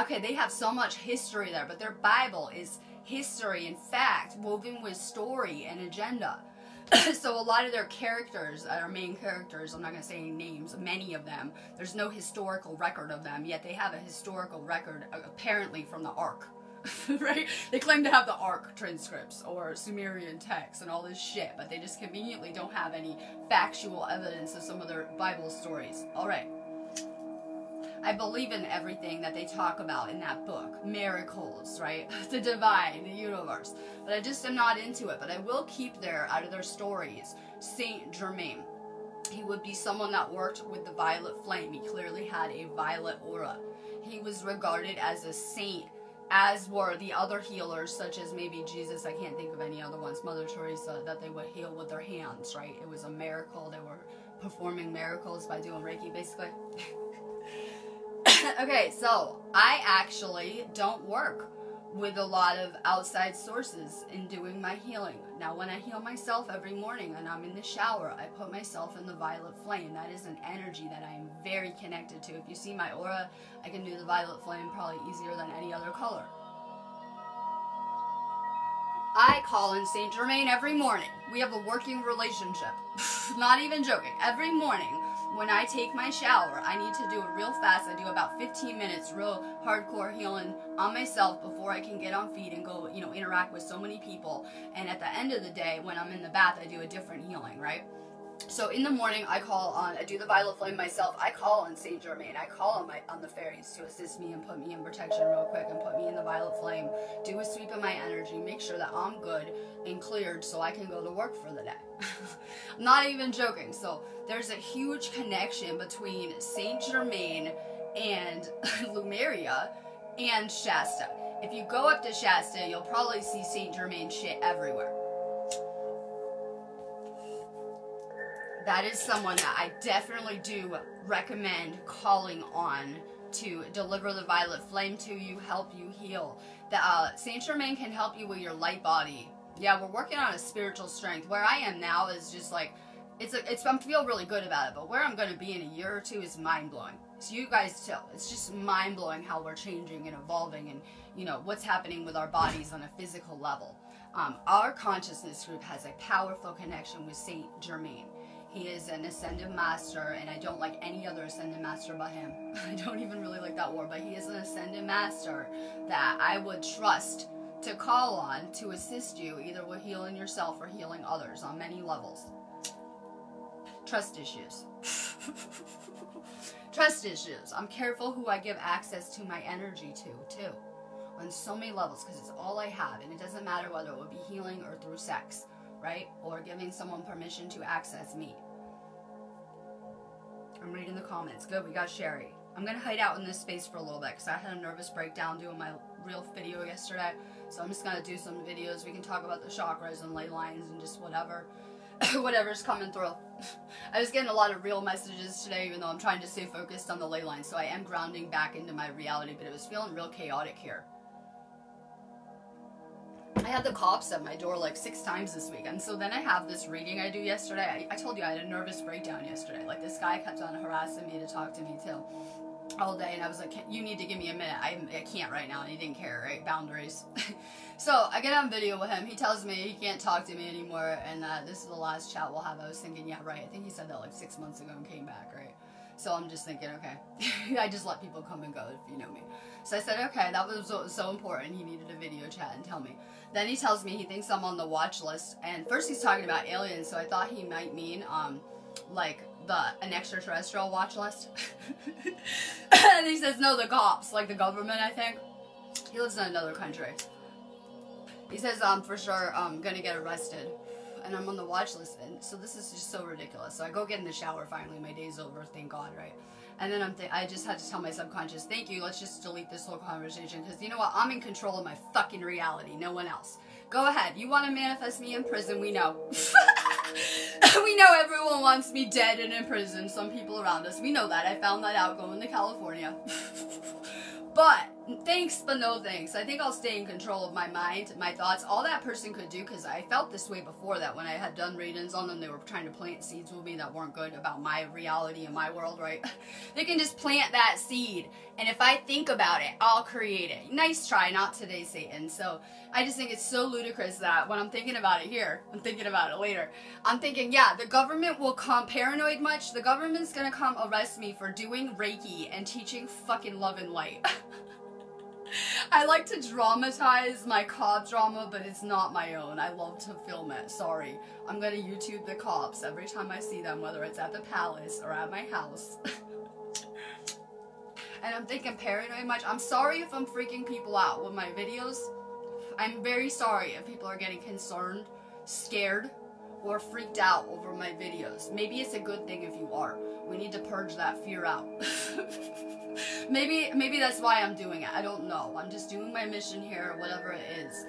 [SPEAKER 1] Okay, they have so much history there, but their Bible is history and fact woven with story and agenda. So a lot of their characters, our main characters, I'm not going to say any names, many of them, there's no historical record of them, yet they have a historical record apparently from the Ark, right? They claim to have the Ark transcripts or Sumerian texts and all this shit, but they just conveniently don't have any factual evidence of some of their Bible stories. All right. I believe in everything that they talk about in that book. Miracles, right? The divine, the universe. But I just am not into it. But I will keep there, out of their stories, Saint Germain. He would be someone that worked with the violet flame. He clearly had a violet aura. He was regarded as a saint, as were the other healers, such as maybe Jesus. I can't think of any other ones. Mother Teresa, that they would heal with their hands, right? It was a miracle. They were performing miracles by doing Reiki, basically. Okay, so I actually don't work with a lot of outside sources in doing my healing. Now, when I heal myself every morning and I'm in the shower, I put myself in the violet flame. That is an energy that I am very connected to. If you see my aura, I can do the violet flame probably easier than any other color. I call in Saint Germain every morning. We have a working relationship. Not even joking. Every morning, when I take my shower, I need to do it real fast. I do about 15 minutes, real hardcore healing on myself before I can get on feet and go, interact with so many people. And at the end of the day, when I'm in the bath, I do a different healing, right? So in the morning, I do the violet flame myself. I call on Saint Germain. I call on the fairies to assist me and put me in protection real quick and put me in the violet flame. Do a sweep of my energy. Make sure that I'm good and cleared so I can go to work for the day. I'm not even joking. So there's a huge connection between Saint Germain and Lemuria and Shasta. If you go up to Shasta, you'll probably see Saint Germain shit everywhere. That is someone that I definitely do recommend calling on to deliver the violet flame to you, help you heal. Saint Germain can help you with your light body. Yeah, we're working on a spiritual strength. Where I am now is just like, I feel really good about it, but where I'm going to be in a year or two is mind-blowing. So you guys too, it's just mind-blowing how we're changing and evolving and, what's happening with our bodies on a physical level. Our consciousness group has a powerful connection with Saint Germain. He is an ascended master, and I don't like any other ascended master but him. I don't even really like that word, but he is an ascended master that I would trust to call on to assist you either with healing yourself or healing others on many levels. Trust issues. Trust issues. I'm careful who I give access to my energy to, too. On so many levels, because it's all I have, and it doesn't matter whether it would be healing or through sex, right? Or giving someone permission to access me. I'm reading the comments. Good, we got Sherry. I'm going to hide out in this space for a little bit because I had a nervous breakdown doing my real video yesterday, so I'm just gonna do some videos. We can talk about the chakras and ley lines and just whatever. Whatever's coming through. I was getting a lot of real messages today, even though I'm trying to stay focused on the ley lines, so I am grounding back into my reality, but it was feeling real chaotic here. I had the cops at my door like 6 times this week, and so then I have this reading I do yesterday. I told you I had a nervous breakdown yesterday. Like, this guy kept on harassing me to talk to me too all day, and I was like, you need to give me a minute. I can't right now, and he didn't care, right? Boundaries. So I get on video with him. He tells me he can't talk to me anymore, and this is the last chat we'll have. I was thinking, yeah, right. I think he said that like 6 months ago and came back, right? So I'm just thinking, okay. I just let people come and go, if you know me. So I said, okay, that was so important. He needed a video chat and tell me. Then he tells me he thinks I'm on the watch list, and first he's talking about aliens, so I thought he might mean like an extraterrestrial watch list. And he says, no, the cops, like the government, I think. He lives in another country. He says I'm for sure gonna get arrested, and I'm on the watch list, and so this is just so ridiculous. So I go get in the shower finally, my day's over, thank God, right? And then I just had to tell my subconscious, thank you, let's just delete this whole conversation, because you know what, I'm in control of my fucking reality, no one else. Go ahead, you want to manifest me in prison, we know. We know everyone wants me dead and in prison, some people around us, we know that, I found that out going to California. But, thanks, but no thanks. I think I'll stay in control of my mind, my thoughts. All that person could do, because I felt this way before that when I had done readings on them, they were trying to plant seeds with me that weren't good about my reality and my world, right? They can just plant that seed, and if I think about it, I'll create it. Nice try, not today, Satan. So, I just think it's so ludicrous that when I'm thinking about it here, I'm thinking about it later, I'm thinking, yeah, the government will come, paranoid much? The government's gonna come arrest me for doing Reiki and teaching fucking love and light. I like to dramatize my cop drama, but it's not my own. I love to film it. Sorry. I'm gonna YouTube the cops every time I see them, whether it's at the palace or at my house. And I'm thinking paranoid much. I'm sorry if I'm freaking people out with my videos. I'm very sorry if people are getting concerned, scared, or freaked out over my videos. Maybe it's a good thing if you are. We need to purge that fear out. Maybe that's why I'm doing it. I don't know. I'm just doing my mission here, whatever it is.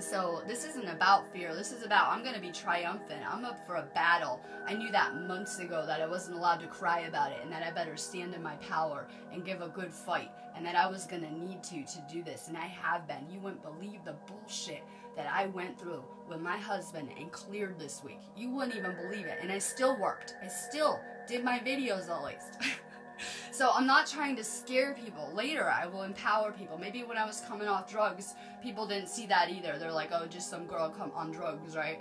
[SPEAKER 1] So this isn't about fear. This is about I'm going to be triumphant. I'm up for a battle. I knew that months ago that I wasn't allowed to cry about it and that I better stand in my power and give a good fight and that I was going to need to do this. And I have been. You wouldn't believe the bullshit that I went through with my husband and cleared this week. You wouldn't even believe it. And I still worked. I still did my videos at least. So I'm not trying to scare people. Later, I will empower people. Maybe when I was coming off drugs, people didn't see that either. They're like, oh, just some girl come on drugs, right?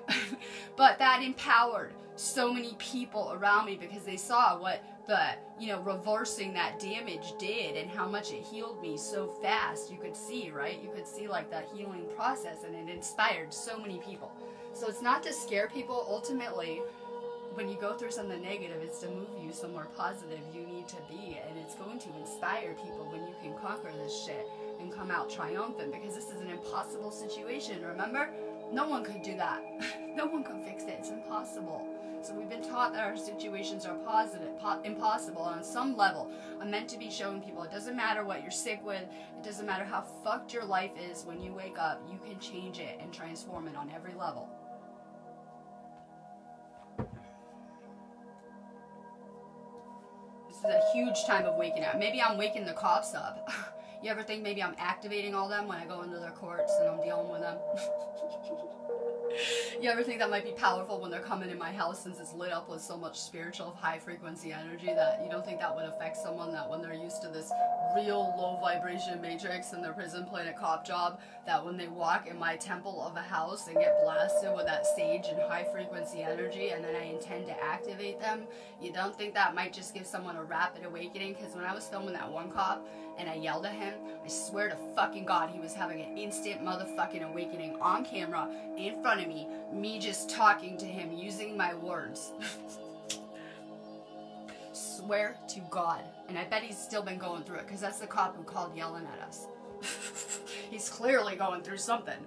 [SPEAKER 1] But that empowered so many people around me because they saw what the, reversing that damage did and how much it healed me so fast. You could see, right? You could see like that healing process, and it inspired so many people. So it's not to scare people. Ultimately, when you go through something negative, it's to move you somewhere positive you need to be, and it's going to inspire people when you can conquer this shit and come out triumphant, because this is an impossible situation, remember? No one could do that. No one could fix it. It's impossible. So we've been taught that our situations are impossible, and on some level, I'm meant to be showing people it doesn't matter what you're sick with, it doesn't matter how fucked your life is, when you wake up, you can change it and transform it on every level. This is a huge time of waking up. Maybe I'm waking the cops up. You ever think maybe I'm activating all them when I go into their courts and I'm dealing with them? You ever think that might be powerful when they're coming in my house, since it's lit up with so much spiritual high frequency energy, that you don't think that would affect someone, that when they're used to this real low vibration matrix in their prison planet cop job, that when they walk in my temple of a house and get blasted with that sage and high frequency energy, and then I intend to activate them, you don't think that might just give someone a rapid awakening? Because when I was filming that one cop and I yelled at him, I swear to fucking God, he was having an instant motherfucking awakening on camera in front of me just talking to him, using my words. Swear to God. And I bet he's still been going through it, because that's the cop who called yelling at us. He's clearly going through something.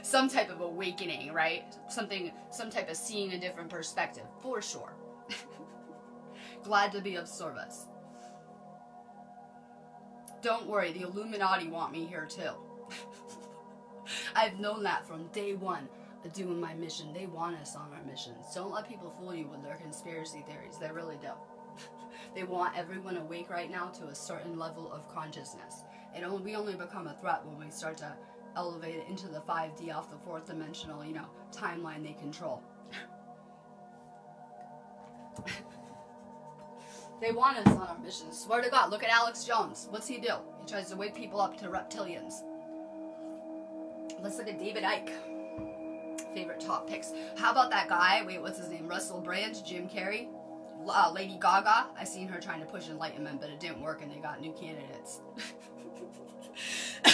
[SPEAKER 1] Some type of awakening, right? Some type of seeing a different perspective, for sure. Glad to be of service. Don't worry, the Illuminati want me here too. I've known that from day one of doing my mission. They want us on our missions. Don't let people fool you with their conspiracy theories. They really do. They want everyone awake right now to a certain level of consciousness. We only become a threat when we start to elevate it into the 5D off the 4th dimensional, you know, timeline they control. They want us on our missions. Swear to God, look at Alex Jones. What's he do? He tries to wake people up to reptilians. Let's look at David Icke. Favorite top picks. How about that guy? Wait, what's his name? Russell Brand, Jim Carrey, Lady Gaga. I seen her trying to push enlightenment, but it didn't work, and they got new candidates.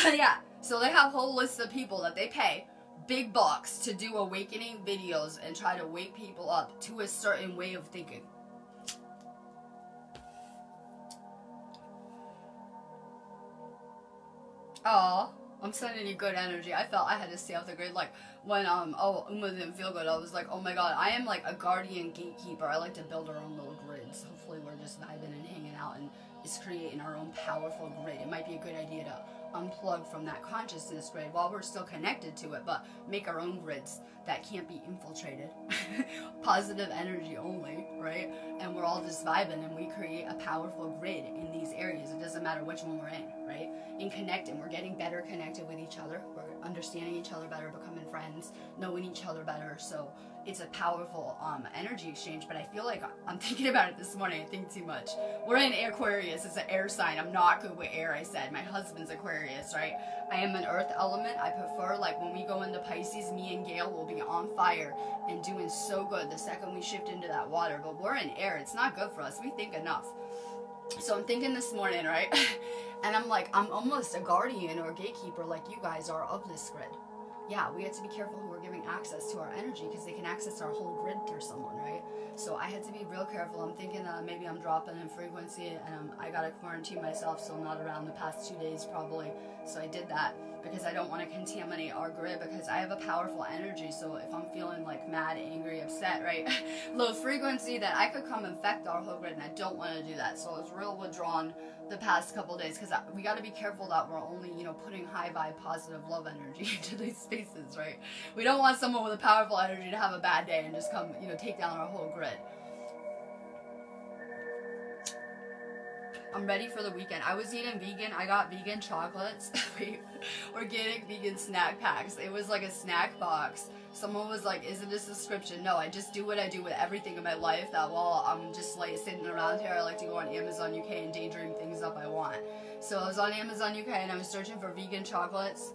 [SPEAKER 1] Yeah, so they have a whole list of people that they pay big bucks to do awakening videos and try to wake people up to a certain way of thinking. Oh, I'm sending you good energy. I felt I had to stay off the grid. Like, when, Uma didn't feel good, I was like, oh my god, I am like a guardian gatekeeper. I like to build our own little grids. Hopefully we're just vibing and hanging out and just creating our own powerful grid. It might be a good idea to unplug from that consciousness grid while we're still connected to it, but make our own grids that can't be infiltrated. Positive energy only, right? And we're all just vibing, and we create a powerful grid in these areas. It doesn't matter which one we're in, right? In connecting, we're getting better connected with each other. We're understanding each other better, becoming friends, knowing each other better. So it's a powerful energy exchange. But I feel like I'm thinking about it this morning. I think too much. We're in Aquarius. It's an air sign. I'm not good with air, I said. My husband's Aquarius, right? I am an earth element. I prefer, like, when we go into Pisces, me and Gail will be on fire and doing so good the second we shift into that water. But we're in air. It's not good for us. We think enough. So I'm thinking this morning, right? And I'm like, I'm almost a guardian or a gatekeeper like you guys are of this grid. Yeah, we have to be careful who we're giving access to our energy, because they can access our whole grid through someone, right? So I had to be real careful. I'm thinking that maybe I'm dropping in frequency, and I gotta quarantine myself, so I'm not around the past 2 days probably. So I did that because I don't want to contaminate our grid, because I have a powerful energy. So if I'm feeling like mad, angry, upset, right, low frequency, then I could come infect our whole grid, and I don't want to do that. So I was real withdrawn the past couple days, because we got to be careful that we're only, you know, putting high vibe, positive love energy into these spaces, right? We don't want someone with a powerful energy to have a bad day and just come, you know, take down our whole grid. I'm ready for the weekend. I was eating vegan. I got vegan chocolates. Wait, organic vegan snack packs. It was like a snack box. Someone was like, is it a subscription? No, I just do what I do with everything in my life, that while I'm just like sitting around here, I like to go on Amazon UK and daydream things up I want. So I was on Amazon UK and I was searching for vegan chocolates,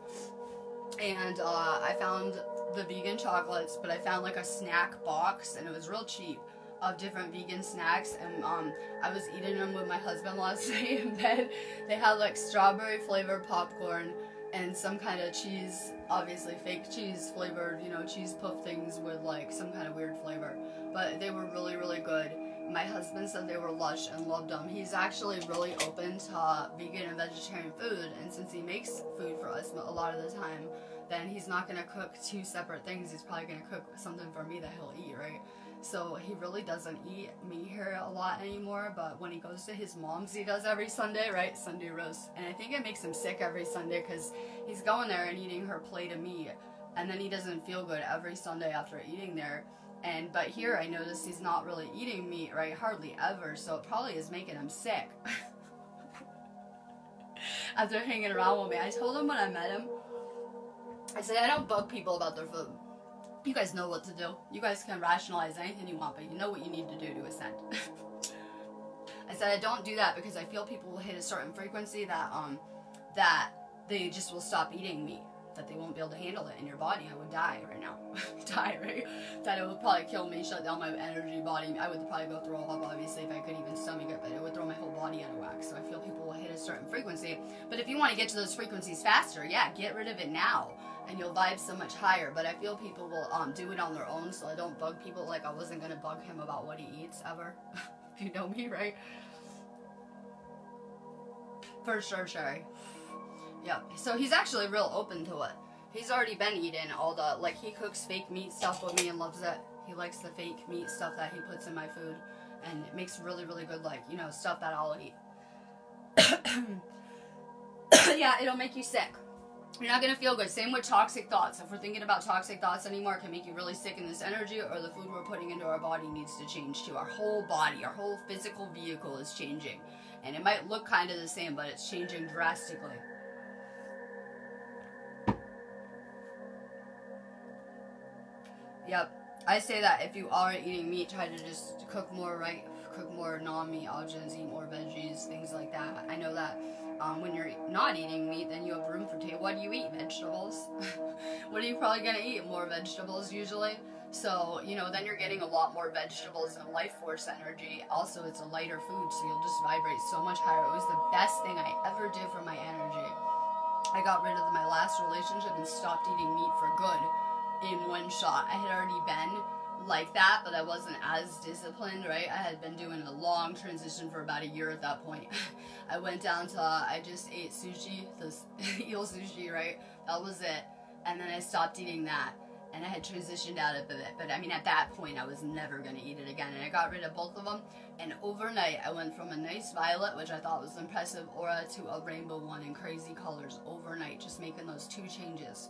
[SPEAKER 1] and I found the vegan chocolates, but I found like a snack box, and it was real cheap, of different vegan snacks, and I was eating them with my husband last night in bed. They had like strawberry flavored popcorn and some kind of cheese, obviously fake cheese flavored, you know, cheese puff things with like some kind of weird flavor, but they were really, really good. My husband said they were lush and loved them. He's actually really open to vegan and vegetarian food, and since he makes food for us a lot of the time, then he's not going to cook two separate things. He's probably going to cook something for me that he'll eat, right? So he really doesn't eat meat here a lot anymore, but when he goes to his mom's, he does every Sunday, right? Sunday roast. And I think it makes him sick every Sunday, because he's going there and eating her plate of meat, and then he doesn't feel good every Sunday after eating there. But here I noticed he's not really eating meat, right? Hardly ever, so it probably is making him sick. After hanging around with me, I told him when I met him, I said, I don't bug people about their food. You guys know what to do. You guys can rationalize anything you want, but you know what you need to do to ascend. I said I don't do that because I feel people will hit a certain frequency that they just will stop eating meat, that they won't be able to handle it in your body. I would die right now. Die, right? That it would probably kill me, shut down my energy body. I would probably go throw up, obviously, if I could even stomach it, but it would throw my whole body out of whack. So I feel people will hit a certain frequency. But if you want to get to those frequencies faster, yeah, get rid of it now, and you'll vibe so much higher. But I feel people will do it on their own, so I don't bug people. Like, I wasn't going to bug him about what he eats, ever. If you know me, right? For sure, Sherry. Yeah, so he's actually real open to it. He's already been eating all the, like, he cooks fake meat stuff with me and loves it. He likes the fake meat stuff that he puts in my food, and it makes really, really good, like, you know, stuff that I'll eat. Yeah, it'll make you sick. You're not going to feel good. Same with toxic thoughts. If we're thinking about toxic thoughts anymore, it can make you really sick in this energy, or the food we're putting into our body needs to change too. Our whole body, our whole physical vehicle is changing. And it might look kind of the same, but it's changing drastically. Yep. I say that if you are eating meat, try to just cook more, right? Cook more non-meat options, eat more veggies, things like that. I know that when you're not eating meat, then you have room for taste. What do you eat? Vegetables? What are you probably going to eat? More vegetables usually. So, you know, then you're getting a lot more vegetables and life force energy. Also, it's a lighter food, so you'll just vibrate so much higher. It was the best thing I ever did for my energy. I got rid of my last relationship and stopped eating meat for good in one shot. I had already been like that, but I wasn't as disciplined, right? I had been doing a long transition for about a year at that point. I went down to, I just ate sushi, this eel sushi, right? That was it. And then I stopped eating that. And I had transitioned out of it. But I mean, at that point, I was never going to eat it again. And I got rid of both of them. And overnight, I went from a nice violet, which I thought was impressive aura, to a rainbow one in crazy colors overnight. Just making those 2 changes.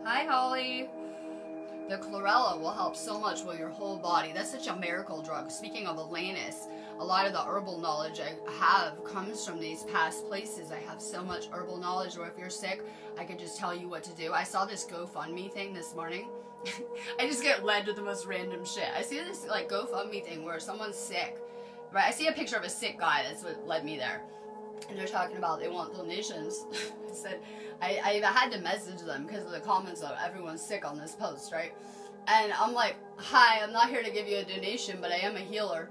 [SPEAKER 1] Hi, Holly. The chlorella will help so much with your whole body. That's such a miracle drug. Speaking of Atlantis, a lot of the herbal knowledge I have comes from these past places. I have so much herbal knowledge where if you're sick, I could just tell you what to do. I saw this GoFundMe thing this morning. I just get led to the most random shit. I see this like GoFundMe thing where someone's sick, right? I see a picture of a sick guy. That's what led me there. And they're talking about they want donations. I said, I had to message them because of the comments of everyone's sick on this post, right? And I'm like, hi, I'm not here to give you a donation, but I am a healer.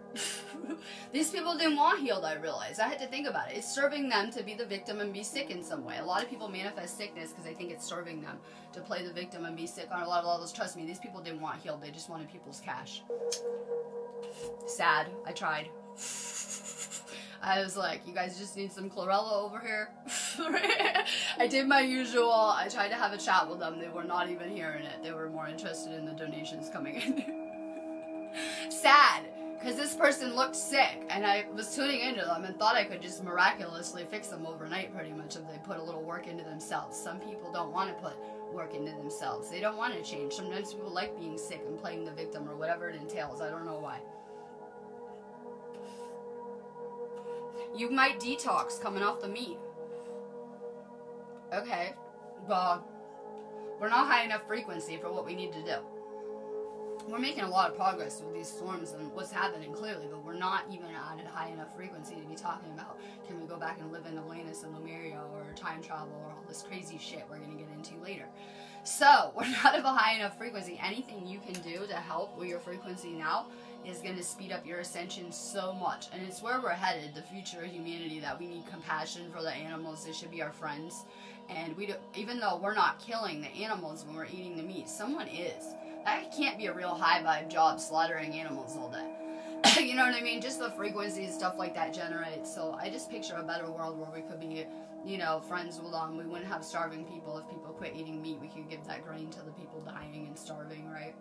[SPEAKER 1] These people didn't want healed, I realized. I had to think about it. It's serving them to be the victim and be sick in some way. A lot of people manifest sickness because they think it's serving them to play the victim and be sick on a lot of levels. Trust me, these people didn't want healed. They just wanted people's cash. Sad. I tried. I was like, you guys just need some chlorella over here. I did my usual. I tried to have a chat with them. They were not even hearing it. They were more interested in the donations coming in. Sad, because this person looked sick, and I was tuning into them and thought I could just miraculously fix them overnight, pretty much, if they put a little work into themselves. Some people don't want to put work into themselves. They don't want to change. Sometimes people like being sick and playing the victim or whatever it entails. I don't know why. You might detox coming off the meat. Okay, well, we're not high enough frequency for what we need to do. We're making a lot of progress with these storms and what's happening clearly, but we're not even at a high enough frequency to be talking about, can we go back and live in Atlantis and Lemuria or time travel or all this crazy shit we're going to get into later. So, we're not of a high enough frequency. Anything you can do to help with your frequency now is going to speed up your ascension so much. And it's where we're headed, the future of humanity, that we need compassion for the animals. They should be our friends. And we do, even though we're not killing the animals when we're eating the meat, someone is. That can't be a real high vibe job, slaughtering animals all day. You know what I mean? Just the frequency and stuff like that generates. So I just picture a better world where we could be, you know, friends with them. We wouldn't have starving people. If people quit eating meat, we could give that grain to the people dying and starving, right?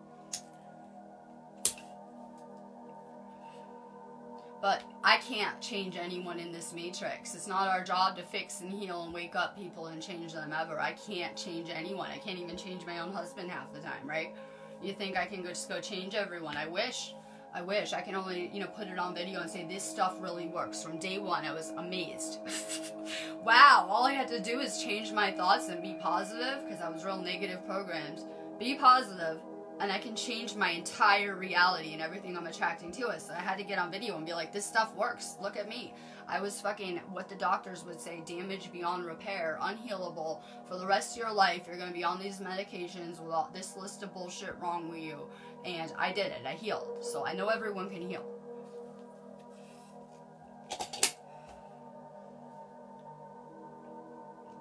[SPEAKER 1] But I can't change anyone in this matrix. It's not our job to fix and heal and wake up people and change them ever. I can't change anyone. I can't even change my own husband half the time, right? You think I can just go change everyone? I wish. I can only, you know, put it on video and say this stuff really works. From day one, I was amazed. Wow, all I had to do is change my thoughts and be positive, because I was real negative programmed. Be positive. And I can change my entire reality and everything I'm attracting to us. So I had to get on video and be like, this stuff works. Look at me. I was fucking, what the doctors would say, damaged beyond repair, unhealable. For the rest of your life, you're going to be on these medications with all this list of bullshit wrong with you. And I did it. I healed. So I know everyone can heal.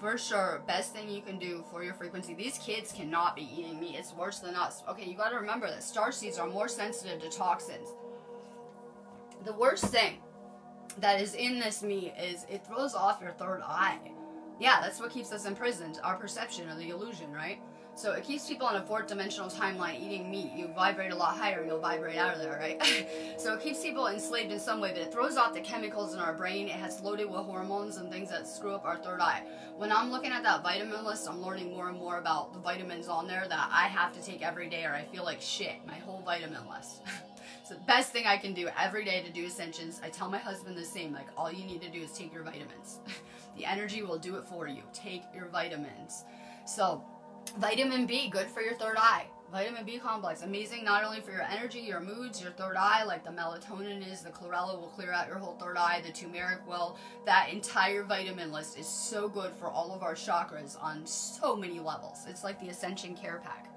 [SPEAKER 1] For sure, best thing you can do for your frequency. These kids cannot be eating meat. It's worse than us. Okay, you gotta remember that starseeds are more sensitive to toxins. The worst thing that is in this meat is it throws off your third eye. Yeah, that's what keeps us imprisoned, our perception or the illusion, right? So it keeps people on a fourth dimensional timeline eating meat. You vibrate a lot higher, you'll vibrate out of there, right? So it keeps people enslaved in some way, but it throws off the chemicals in our brain. It has loaded with hormones and things that screw up our third eye. When I'm looking at that vitamin list, I'm learning more and more about the vitamins on there that I have to take every day or I feel like shit. My whole vitamin list. So the best thing I can do every day to do ascensions, I tell my husband the same, like, all you need to do is take your vitamins. The energy will do it for you. Take your vitamins. So vitamin B, good for your third eye. Vitamin B complex, amazing not only for your energy, your moods, your third eye, like the melatonin is, the chlorella will clear out your whole third eye, the turmeric will. That entire vitamin list is so good for all of our chakras on so many levels. It's like the Ascension Care Pack.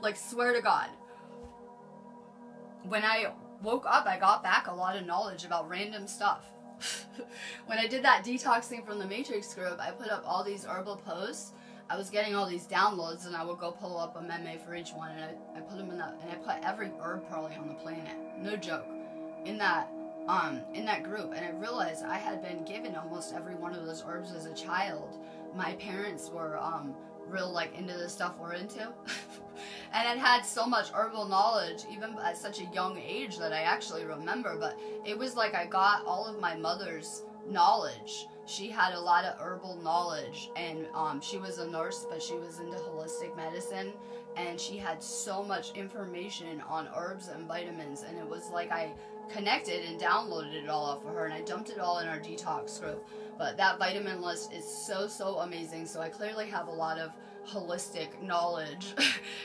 [SPEAKER 1] Like, swear to God. When I woke up, I got back a lot of knowledge about random stuff. When I did that detoxing from the Matrix group, I put up all these herbal posts. I was getting all these downloads, and I would go pull up a meme for each one, and I put them in that, and I put every herb probably on the planet, no joke, in that group. And I realized I had been given almost every one of those herbs as a child. My parents were real like into the stuff we're into, and I'd had so much herbal knowledge even at such a young age that I actually remember. But it was like I got all of my mother's knowledge. She had a lot of herbal knowledge, and she was a nurse, but she was into holistic medicine, and she had so much information on herbs and vitamins, and it was like I connected and downloaded it all off of her, and I dumped it all in our detox group. But that vitamin list is so amazing. So I clearly have a lot of holistic knowledge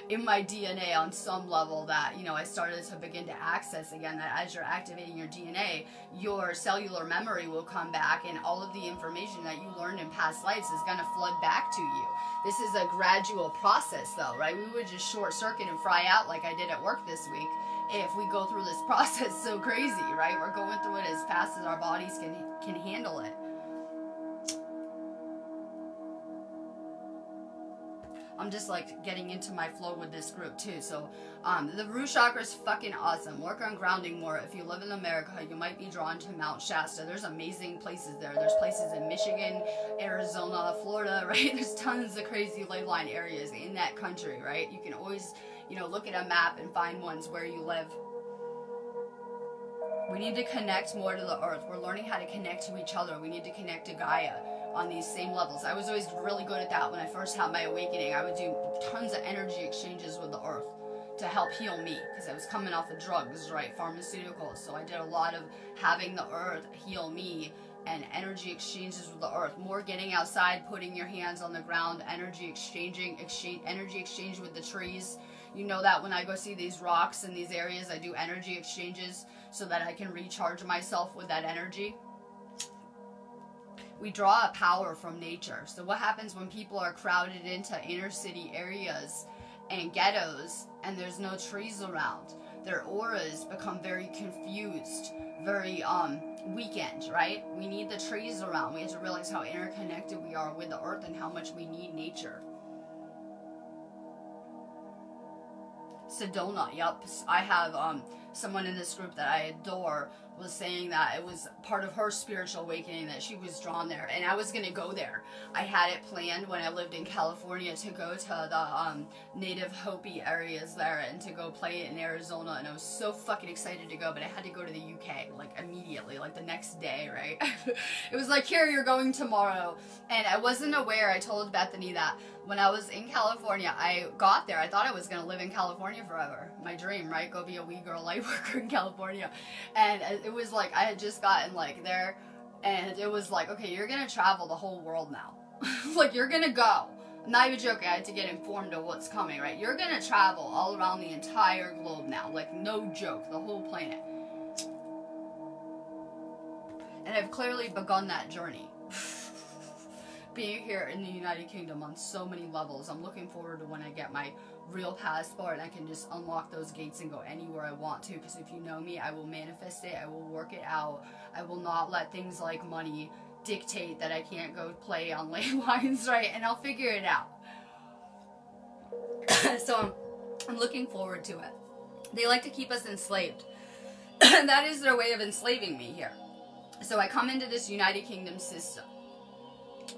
[SPEAKER 1] in my DNA on some level that, you know, I started to begin to access again. That as you're activating your DNA, your cellular memory will come back, and all of the information that you learned in past lives is going to flood back to you. This is a gradual process though, right? We would just short circuit and fry out like I did at work this week if we go through this process so crazy, right? We're going through it as fast as our bodies can handle it. I'm just like getting into my flow with this group too. So the root chakra is fucking awesome. Work on grounding more. If you live in America, you might be drawn to Mt.Shasta. There's amazing places there. There's places in Michigan, Arizona, Florida, right? There's tons of crazy ley line areas in that country, right? You can always, you know, look at a map and find ones where you live. We need to connect more to the earth. We're learning how to connect to each other. We need to connect to Gaia on these same levels. I was always really good at that when I first had my awakening. I would do tons of energy exchanges with the earth to help heal me, because I was coming off of drugs, right? Pharmaceuticals. So I did a lot of having the earth heal me and energy exchanges with the earth. More getting outside, putting your hands on the ground, energy exchange with the trees. You know that when I go see these rocks in these areas, I do energy exchanges so that I can recharge myself with that energy. We draw a power from nature. So what happens when people are crowded into inner city areas and ghettos and there's no trees around? Their auras become very confused, very weakened, right? We need the trees around. We have to realize how interconnected we are with the earth and how much we need nature. Sedona, yep. I have someone in this group that I adore was saying that it was part of her spiritual awakening that she was drawn there, and I was gonna go there. I had it planned when I lived in California to go to the native Hopi areas there and to go play it in Arizona, and I was so fucking excited to go, but I had to go to the UK like immediately, like the next day, right? It was like, here, you're going tomorrow, and I wasn't aware. I told Bethany that when I was in California, I got there, I thought I was gonna live in California forever. My dream, right? Go be a wee girl light worker in California. And it was like, I had just gotten like there, and it was like, okay, you're gonna travel the whole world now. Like, you're gonna go. I'm not even joking, I had to get informed of what's coming, right? You're gonna travel all around the entire globe now. Like, no joke, the whole planet. And I've clearly begun that journey. Being here in the United Kingdom on so many levels. I'm looking forward to when I get my real passport and I can just unlock those gates and go anywhere I want to, because if you know me, I will manifest it, I will work it out. I will not let things like money dictate that I can't go play on ley lines, right? And I'll figure it out. So I'm looking forward to it. They like to keep us enslaved. That is their way of enslaving me here. So I come into this United Kingdom system.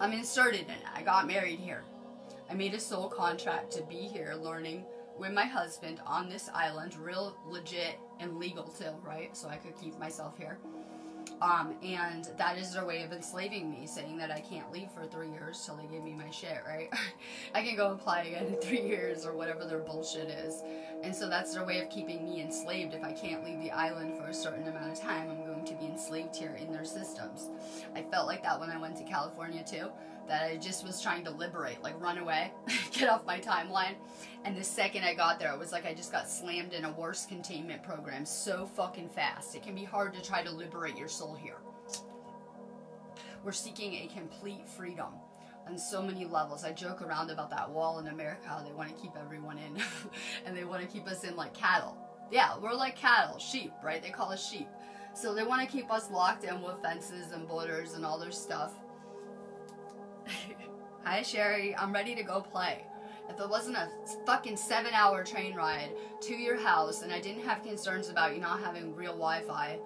[SPEAKER 1] I'm inserted in it. I got married here. I made a soul contract to be here learning with my husband on this island, real legit and legal too, right? So I could keep myself here. And that is their way of enslaving me, saying that I can't leave for 3 years till they give me my shit, right? I can go apply again in 3 years or whatever their bullshit is. And so that's their way of keeping me enslaved. If I can't leave the island for a certain amount of time, I'm going to be enslaved here in their systems. I felt like that when I went to California too, that I just was trying to liberate, like run away, get off my timeline. And the second I got there, it was like I just got slammed in a worse containment program so fucking fast. It can be hard to try to liberate your soul here. We're seeking a complete freedom on so many levels. I joke around about that wall in America, how they want to keep everyone in. And they want to keep us in like cattle. Yeah, we're like cattle, sheep, right? They call us sheep. So they want to keep us locked in with fences and borders and all their stuff. Hi Sherry, I'm ready to go play. If it wasn't a fucking 7-hour train ride to your house and I didn't have concerns about you not having real Wi-Fi,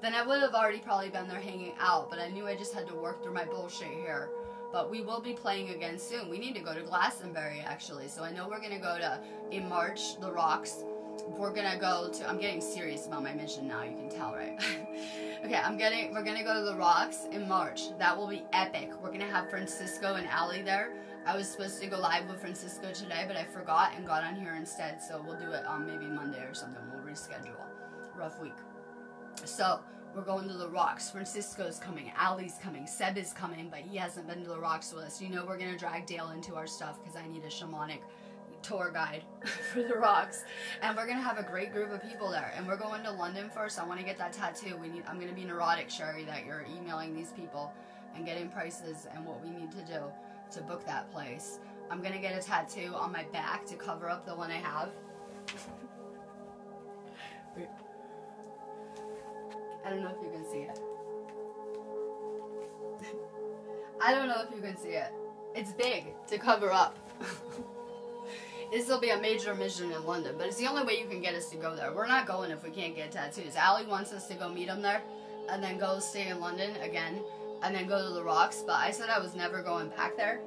[SPEAKER 1] then I would have already probably been there hanging out, but I knew I just had to work through my bullshit here. But we will be playing again soon. We need to go to Glastonbury actually, so I know we're gonna go to, in March, the Rocks. We're gonna go to, I'm getting serious about my mission now, you can tell, right? Okay, we're gonna go to the Rocks in March. That will be epic. We're gonna have Francisco and Allie there. I was supposed to go live with Francisco today, but I forgot and got on here instead, so we'll do it on maybe Monday or something. We'll reschedule. Rough week. So, we're going to the Rocks. Francisco's coming, Allie's coming, Seb is coming, but he hasn't been to the Rocks with us. You know we're gonna drag Dale into our stuff because I need a shamanic tour guide for the Rocks, and we're gonna have a great group of people there. And we're going to London first. I want to get that tattoo. I'm gonna be neurotic, Sherry, that you're emailing these people and getting prices and what we need to do to book that place. I'm gonna get a tattoo on my back to cover up the one I have. Wait. I don't know if you can see it. I don't know if you can see it. It's big to cover up. This will be a major mission in London, but it's the only way you can get us to go there. We're not going if we can't get tattoos. Allie wants us to go meet him there, and then go stay in London again, and then go to the Rocks, but I said I was never going back there.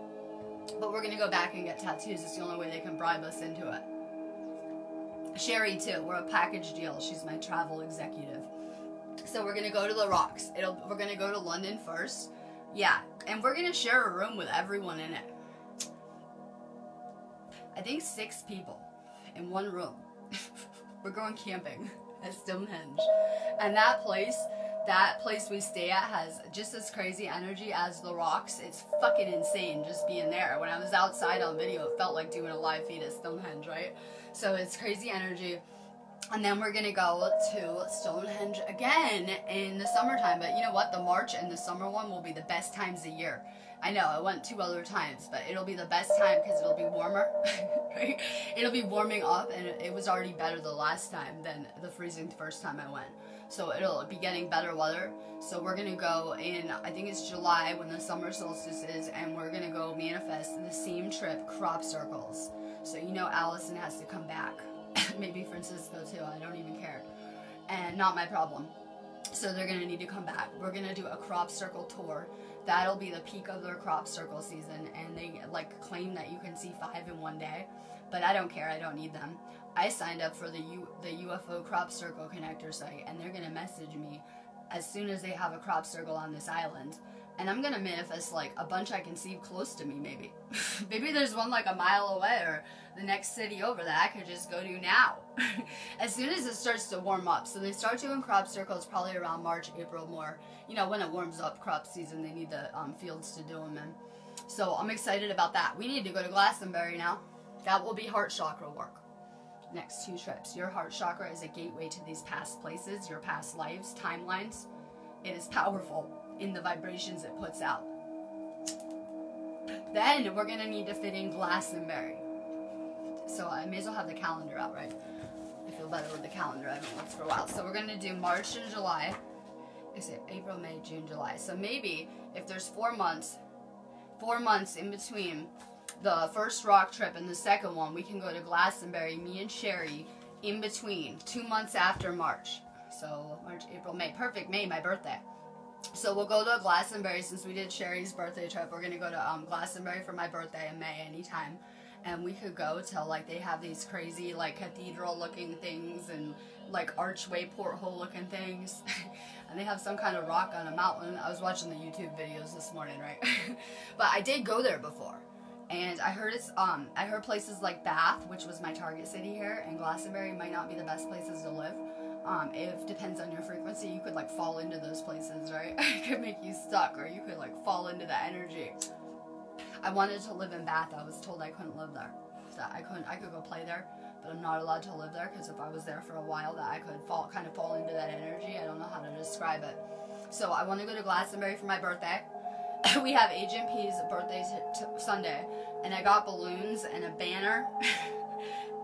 [SPEAKER 1] But we're going to go back and get tattoos. It's the only way they can bribe us into it. Sherry, too. We're a package deal. She's my travel executive. So we're going to go to the Rocks. We're going to go to London first. Yeah, and we're going to share a room with everyone in it. I think 6 people in one room. We're going camping at Stonehenge. And that place we stay at has just as crazy energy as the Rocks. It's fucking insane just being there. When I was outside on video, it felt like doing a live feed at Stonehenge, right? So it's crazy energy. And then we're gonna go to Stonehenge again in the summertime. But you know what? The March and the summer one will be the best times a year. I know, I went 2 other times, but it'll be the best time because it'll be warmer, right? It'll be warming up, and it was already better the last time than the freezing first time I went. So it'll be getting better weather. So we're gonna go in, I think it's July when the summer solstice is, and we're gonna go manifest the same trip, crop circles. So you know Allison has to come back. Maybe Francisco too, I don't even care. And not my problem. So they're gonna need to come back. We're gonna do a crop circle tour. That'll be the peak of their crop circle season, and they like claim that you can see 5 in one day, but I don't care, I don't need them. I signed up for the UFO crop circle connector site, and they're gonna message me as soon as they have a crop circle on this island. And I'm gonna manifest like a bunch I can see close to me, maybe. Maybe there's one like a mile away or the next city over that I could just go to now. As soon as it starts to warm up. So they start doing crop circles probably around March, April more. You know, when it warms up crop season, they need the fields to do them in. So I'm excited about that. We need to go to Glastonbury now. That will be heart chakra work. Next 2 trips. Your heart chakra is a gateway to these past places, your past lives, timelines. It is powerful in the vibrations it puts out. Then we're going to need to fit in Glastonbury. So I may as well have the calendar out, right? I feel better with the calendar. I haven't looked for a while. So we're going to do March and July. Except April, May, June, July. So maybe if there's 4 months in between the first rock trip and the second one, we can go to Glastonbury, me and Sherry, in between, 2 months after March. So March, April, May. Perfect. May, my birthday. So we'll go to Glastonbury since we did Sherry's birthday trip. We're gonna go to Glastonbury for my birthday in May anytime, and we could go to like they have these crazy like cathedral looking things and like archway porthole looking things, and they have some kind of rock on a mountain. I was watching the YouTube videos this morning, right? But I did go there before. And I heard I heard places like Bath, which was my target city here, and Glastonbury might not be the best places to live. It depends on your frequency. You could like fall into those places, right? It could make you stuck, or you could like fall into that energy. I wanted to live in Bath. I was told I couldn't live there. So I could go play there, but I'm not allowed to live there because if I was there for a while, that I could kind of fall into that energy. I don't know how to describe it. So I want to go to Glastonbury for my birthday. We have Agent P's birthday Sunday, and I got balloons and a banner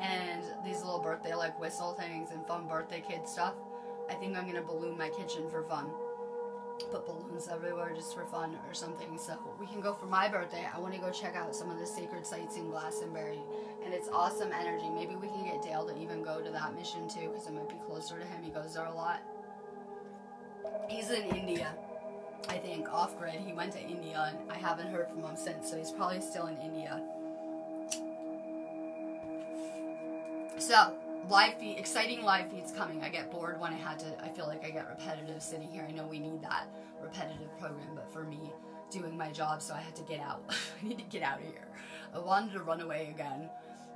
[SPEAKER 1] and these little birthday like whistle things and fun birthday kid stuff. I think I'm gonna balloon my kitchen for fun. Put balloons everywhere just for fun or something. So we can go for my birthday. I want to go check out some of the sacred sites in Glastonbury, and it's awesome energy. Maybe we can get Dale to even go to that mission too, because it might be closer to him. He goes there a lot. He's in India, I think, off-grid. He went to India, and I haven't heard from him since, so he's probably still in India. So, live feed, exciting live feeds coming. I get bored when I feel like I get repetitive sitting here. I know we need that repetitive program, but for me, doing my job, so I had to get out. I need to get out of here. I wanted to run away again,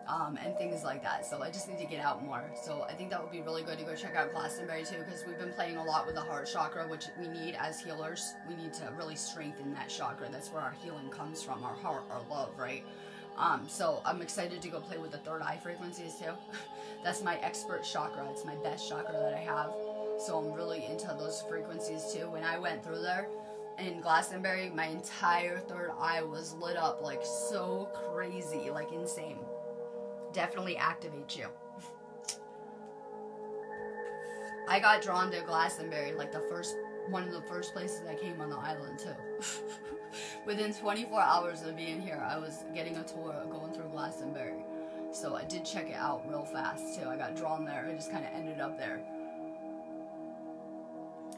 [SPEAKER 1] and things like that, so I just need to get out more. So I think that would be really good to go check out Glastonbury too, because we've been playing a lot with the heart chakra, which we need as healers. We need to really strengthen that chakra. That's where our healing comes from, our heart, our love, right? So I'm excited to go play with the third eye frequencies too. That's my expert chakra. It's my best chakra that I have. So I'm really into those frequencies too. When I went through there in Glastonbury, my entire third eye was lit up like so crazy, like insane. Definitely activates you. I got drawn to Glastonbury, like one of the first places I came on the island too. Within 24 hours of being here, I was getting a tour going through Glastonbury. So I did check it out real fast too. I got drawn there. I just kind of ended up there.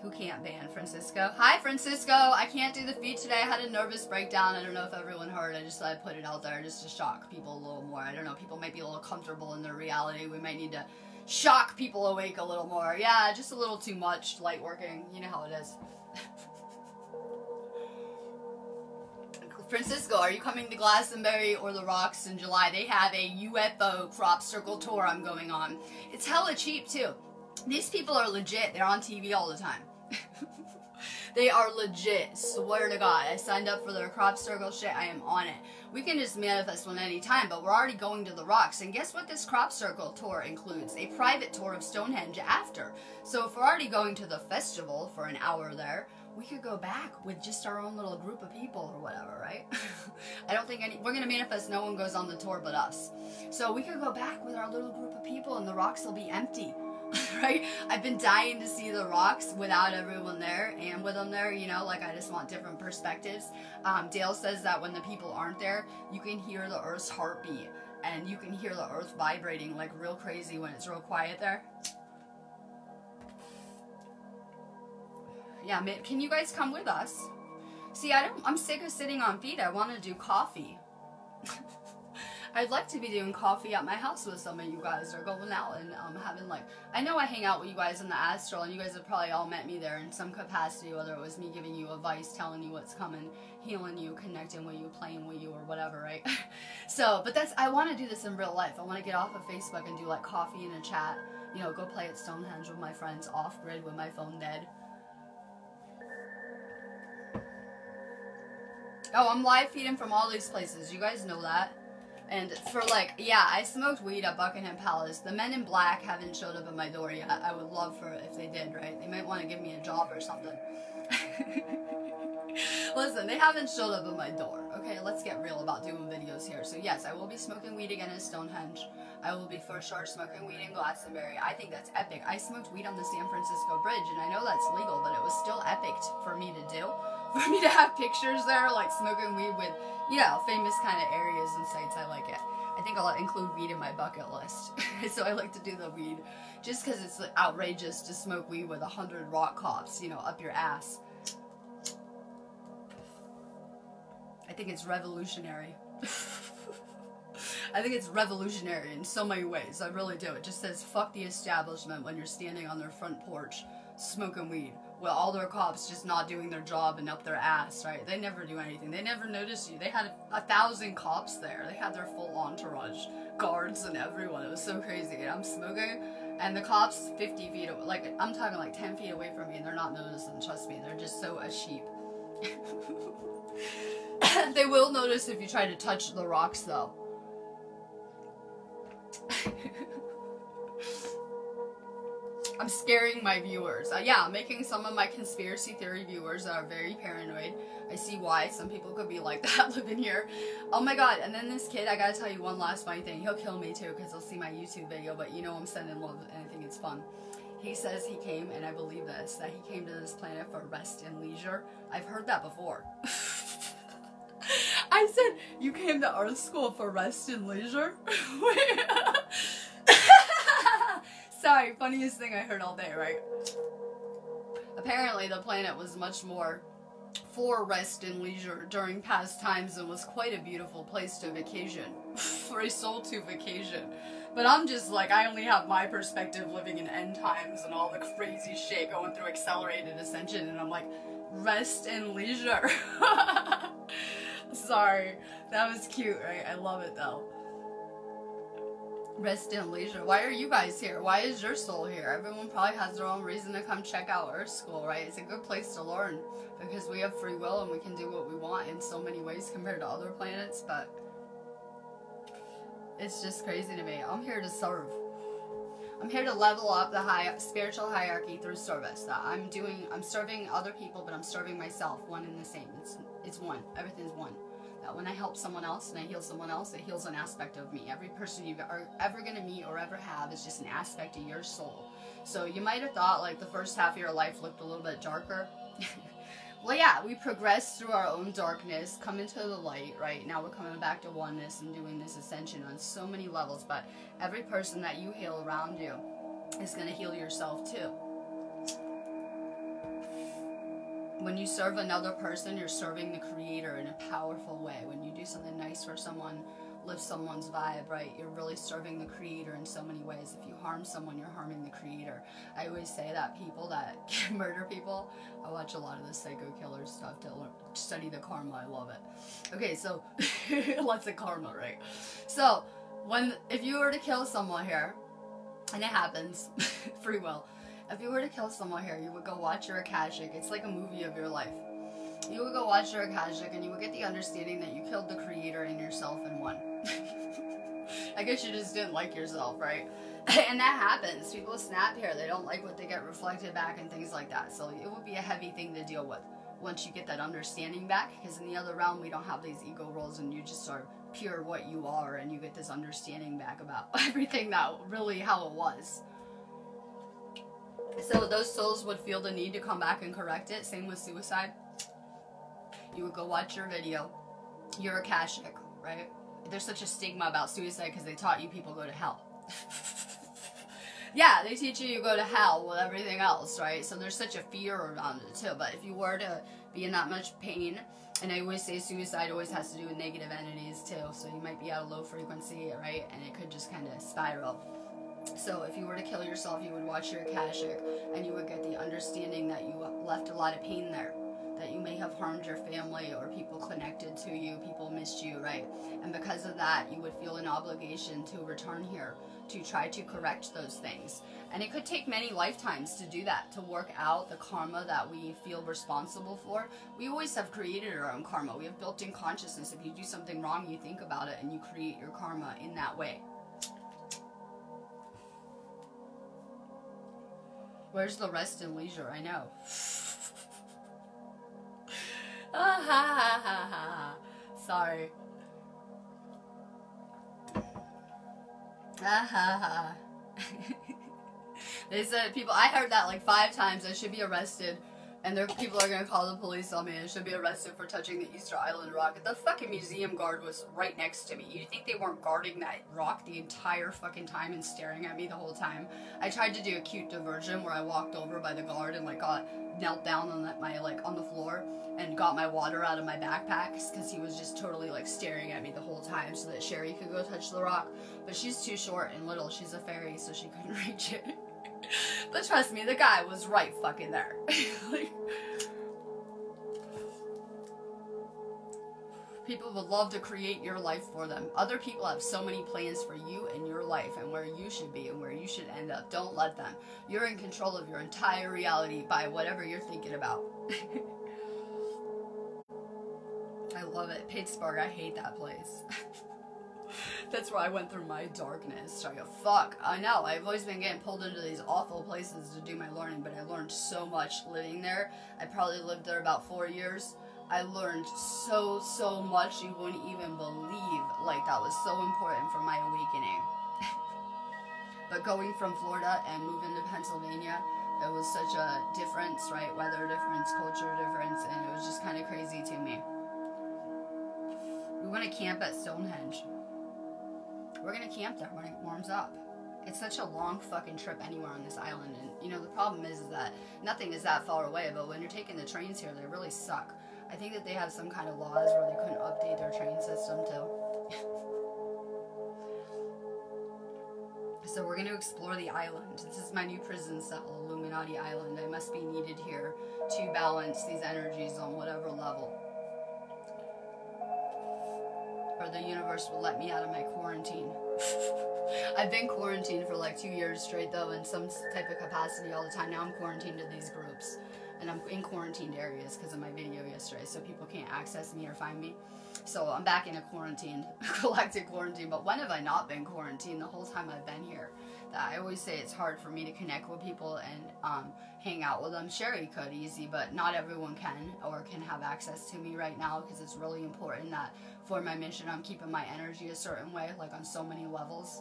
[SPEAKER 1] Who can't ban? Francisco. Hi, Francisco. I can't do the feed today. I had a nervous breakdown. I don't know if everyone heard. I just thought I'd put it out there just to shock people a little more. I don't know. People might be a little comfortable in their reality. We might need to shock people awake a little more. Yeah, just a little too much light working. You know how it is. Francisco, are you coming to Glastonbury or the Rocks in July? They have a UFO crop circle tour I'm going on. It's hella cheap too. These people are legit. They're on TV all the time. They are legit. Swear to God. I signed up for their crop circle shit. I am on it. We can just manifest one any time, but we're already going to the Rocks. And guess what this crop circle tour includes? A private tour of Stonehenge after. So if we're already going to the festival for an hour there, we could go back with just our own little group of people or whatever, right? I don't think we're going to manifest no one goes on the tour but us. So we could go back with our little group of people and the Rocks will be empty. Right? I've been dying to see the Rocks without everyone there and with them there, you know, like I just want different perspectives. Dale says that when the people aren't there, you can hear the Earth's heartbeat and you can hear the Earth vibrating like real crazy when it's real quiet there. Yeah, can you guys come with us? See, I'm sick of sitting on feet. I want to do coffee. I'd like to be doing coffee at my house with some of you guys, or going out and having like, I know I hang out with you guys in the astral, and you guys have probably all met me there in some capacity, whether it was me giving you advice, telling you what's coming, healing you, connecting with you, playing with you, or whatever, right? So, but I want to do this in real life. I want to get off of Facebook and do like coffee and a chat, you know, go play at Stonehenge with my friends off-grid with my phone dead. Oh, I'm live feeding from all these places. You guys know that. And for like, yeah, I smoked weed at Buckingham Palace. The men in black haven't showed up at my door yet. I would love for if they did, right? They might want to give me a job or something. Listen, they haven't showed up at my door. Okay, let's get real about doing videos here. So yes, I will be smoking weed again in Stonehenge. I will be for sure smoking weed in Glastonbury. I think that's epic. I smoked weed on the San Francisco Bridge, and I know that's legal, but it was still epic for me to do. For me to have pictures there, like smoking weed with, you know, famous kind of areas and sites, I like it. I think I'll include weed in my bucket list. So I like to do the weed, just because it's like outrageous to smoke weed with 100 rock cops, you know, up your ass. think it's revolutionary. I think it's revolutionary in so many ways. I really do. It just says, fuck the establishment when you're standing on their front porch smoking weed. Well, all their cops just not doing their job and up their ass, right? They never do anything. They never notice you. They had 1,000 cops there. They had their full entourage, guards and everyone. It was so crazy. And I'm smoking, and the cops 50 feet, like, I'm talking like 10 feet away from me, and they're not noticing. Trust me, they're just so a sheep. They will notice if you try to touch the rocks, though. I'm scaring my viewers. Yeah, I'm making some of my conspiracy theory viewers that are very paranoid. I see why. Some people could be like that living here. Oh my god, and then this kid, I gotta tell you one last funny thing. He'll kill me too because he'll see my YouTube video, but you know I'm sending love and I think it's fun. He says he came, and I believe this, that he came to this planet for rest and leisure. I've heard that before. I said, you came to art school for rest and leisure? Sorry, funniest thing I heard all day, right? Apparently the planet was much more for rest and leisure during past times and was quite a beautiful place to vacation. For a soul to vacation. But I'm just like, I only have my perspective living in end times and all the crazy shit going through accelerated ascension, and I'm like, rest and leisure. Sorry, that was cute, right? I love it though. Rest and leisure. Why are you guys here? Why is your soul here? Everyone probably has their own reason to come check out Earth School, right? It's a good place to learn because we have free will and we can do what we want in so many ways compared to other planets, but it's just crazy to me. I'm here to serve. I'm here to level up the spiritual hierarchy through service. That I'm serving other people, but I'm serving myself, one and the same. It's one. Everything's one. That when I help someone else and I heal someone else, it heals an aspect of me. Every person you are ever going to meet or ever have is just an aspect of your soul. So you might have thought like the first half of your life looked a little bit darker. Well, yeah, we progress through our own darkness, come into the light, right? Now we're coming back to oneness and doing this ascension on so many levels. But every person that you heal around you is going to heal yourself too. When you serve another person, you're serving the Creator in a powerful way. When you do something nice for someone, lift someone's vibe, right? You're really serving the Creator in so many ways. If you harm someone, you're harming the Creator. I always say that people that murder people, I watch a lot of the psycho killer stuff to study the karma. I love it. Okay, so lots of karma, right? So if you were to kill someone here, and it happens, free will. If you were to kill someone here, you would go watch your Akashic. It's like a movie of your life. You would go watch your Akashic and you would get the understanding that you killed the Creator and yourself in one. I guess you just didn't like yourself, right? And that happens. People snap here. They don't like what they get reflected back and things like that. So it would be a heavy thing to deal with once you get that understanding back. Because in the other realm, we don't have these ego roles and you just are pure what you are. And you get this understanding back about everything that really how it was. So those souls would feel the need to come back and correct it. Same with suicide. You would go watch your video. You're Akashic, right? There's such a stigma about suicide because they taught you people go to hell. Yeah, they teach you go to hell with everything else, right? So there's such a fear around it too. But if you were to be in that much pain, and I always say suicide always has to do with negative entities too. So you might be at a low frequency, right? And it could just kind of spiral. So if you were to kill yourself, you would watch your Akashic and you would get the understanding that you left a lot of pain there. That you may have harmed your family or people connected to you, people missed you, right? And because of that, you would feel an obligation to return here to try to correct those things. And it could take many lifetimes to do that, to work out the karma that we feel responsible for. We always have created our own karma. We have built-in consciousness. If you do something wrong, you think about it and you create your karma in that way. Where's the rest and leisure? I know. Ah, ha, ha, ha, ha. Sorry. Ah, ha, ha. They said people, I heard that like 5 times. I should be arrested And people are gonna call the police on me and should be arrested for touching the Easter Island rock. The fucking museum guard was right next to me. You think they weren't guarding that rock the entire fucking time and staring at me the whole time? I tried to do a cute diversion where I walked over by the guard and like knelt down on on the floor and got my water out of my backpacks because he was just totally like staring at me the whole time so that Sherry could go touch the rock. But she's too short and little. She's a fairy, so she couldn't reach it. But trust me, the guy was right fucking there. Like, people would love to create your life for them. Other people have so many plans for you and your life and where you should be and where you should end up. Don't let them. You're in control of your entire reality by whatever you're thinking about. I love it. Pittsburgh, I hate that place. That's where I went through my darkness. I go, fuck, I know, I've always been getting pulled into these awful places to do my learning, but I learned so much living there. I probably lived there about 4 years. I learned so much you wouldn't even believe. Like, that was so important for my awakening. But going from Florida and moving to Pennsylvania, it was such a difference, right? Weather difference, culture difference, and it was just kind of crazy to me. We want to camp at Stonehenge. We're gonna camp there when it warms up. It's such a long fucking trip anywhere on this island, and you know the problem is that nothing is that far away, but when you're taking the trains here, they really suck. I think that they have some kind of laws where they couldn't update their train system too. So we're gonna explore the island. This is my new prison cell, Illuminati Island. I must be needed here to balance these energies on whatever level. Or the universe will let me out of my quarantine. I've been quarantined for like 2 years straight though, in some type of capacity all the time. Now I'm quarantined to these groups. And I'm in quarantined areas because of my video yesterday, so people can't access me or find me. So I'm back in a quarantined, collective quarantine. But when have I not been quarantined the whole time I've been here? That I always say it's hard for me to connect with people and hang out with them. Sherry could easy, but not everyone can or can have access to me right now because it's really important that for my mission I'm keeping my energy a certain way, like on so many levels.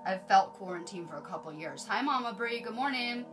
[SPEAKER 1] I've felt quarantined for a couple years. Hi Mama Bree, good morning.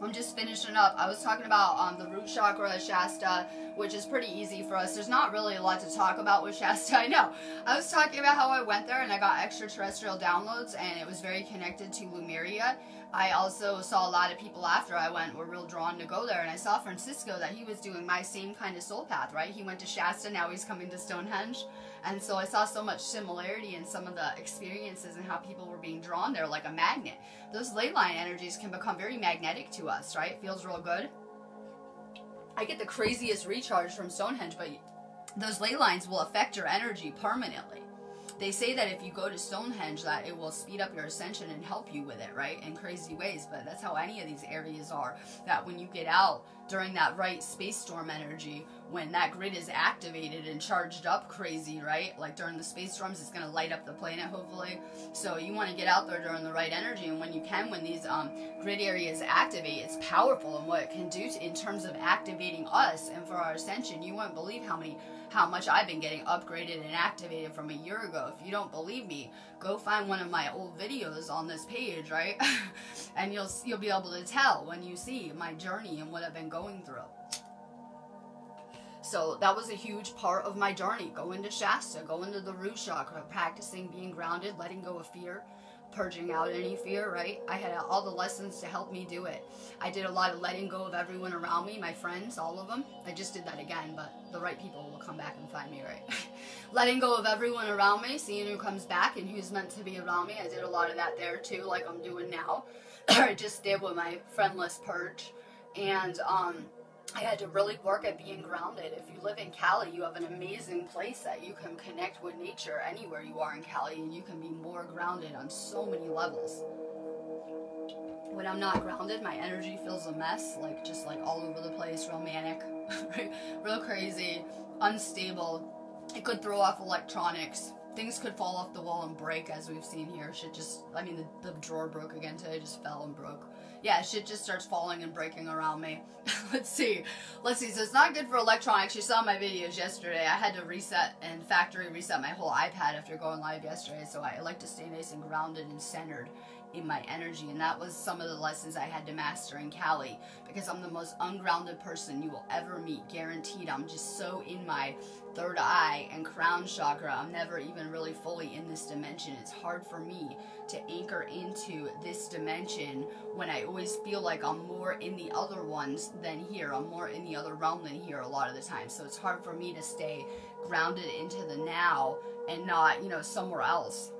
[SPEAKER 1] I'm just finishing up. I was talking about the root chakra, Shasta, which is pretty easy for us. There's not really a lot to talk about with Shasta, I know. I was talking about how I went there and I got extraterrestrial downloads and it was very connected to Lemuria. I also saw a lot of people after I went were real drawn to go there, and I saw Francisco that he was doing my same kind of soul path, right? He went to Shasta, now he's coming to Stonehenge. And so I saw so much similarity in some of the experiences and how people were being drawn there like a magnet. Those ley line energies can become very magnetic to us, right? It feels real good. I get the craziest recharge from Stonehenge, but those ley lines will affect your energy permanently. They say that if you go to Stonehenge that it will speed up your ascension and help you with it, right? In crazy ways, but that's how any of these areas are. That when you get out during that right space storm energy, when that grid is activated and charged up crazy, right? Like during the space storms, it's going to light up the planet, hopefully. So you want to get out there during the right energy, and when you can, when these grid areas activate, it's powerful. And what it can do in terms of activating us and for our ascension, you won't believe how much I've been getting upgraded and activated from a year ago. If you don't believe me, go find one of my old videos on this page, right? And you'll be able to tell when you see my journey and what I've been going through. So that was a huge part of my journey, going to Shasta, going to the root chakra, practicing being grounded, letting go of fear, purging out any fear, right? I had all the lessons to help me do it. I did a lot of letting go of everyone around me, my friends, all of them. I just did that again, but the right people will come back and find me, right? Letting go of everyone around me, seeing who comes back and who's meant to be around me. I did a lot of that there too, like I'm doing now. I just did with my friendless purge. And I had to really work at being grounded. If you live in Cali, you have an amazing place that you can connect with nature anywhere you are in Cali, and you can be more grounded on so many levels. When I'm not grounded, my energy feels a mess, like just like all over the place, real manic, real crazy, unstable. It could throw off electronics. things could fall off the wall and break, as we've seen here. Shit just, I mean, the drawer broke again today, just fell and broke. Yeah, shit just starts falling and breaking around me. Let's see. So it's not good for electronics. You saw my videos yesterday. I had to reset and factory reset my whole iPad after going live yesterday, so I like to stay nice and grounded and centered in my energy, and that was some of the lessons I had to master in Cali, because I'm the most ungrounded person you will ever meet, guaranteed. I'm just so in my third eye and crown chakra. I'm never even really fully in this dimension. It's hard for me to anchor into this dimension when I always feel like I'm more in the other ones than here. I'm more in the other realm than here a lot of the time. So it's hard for me to stay grounded into the now and not, you know, somewhere else.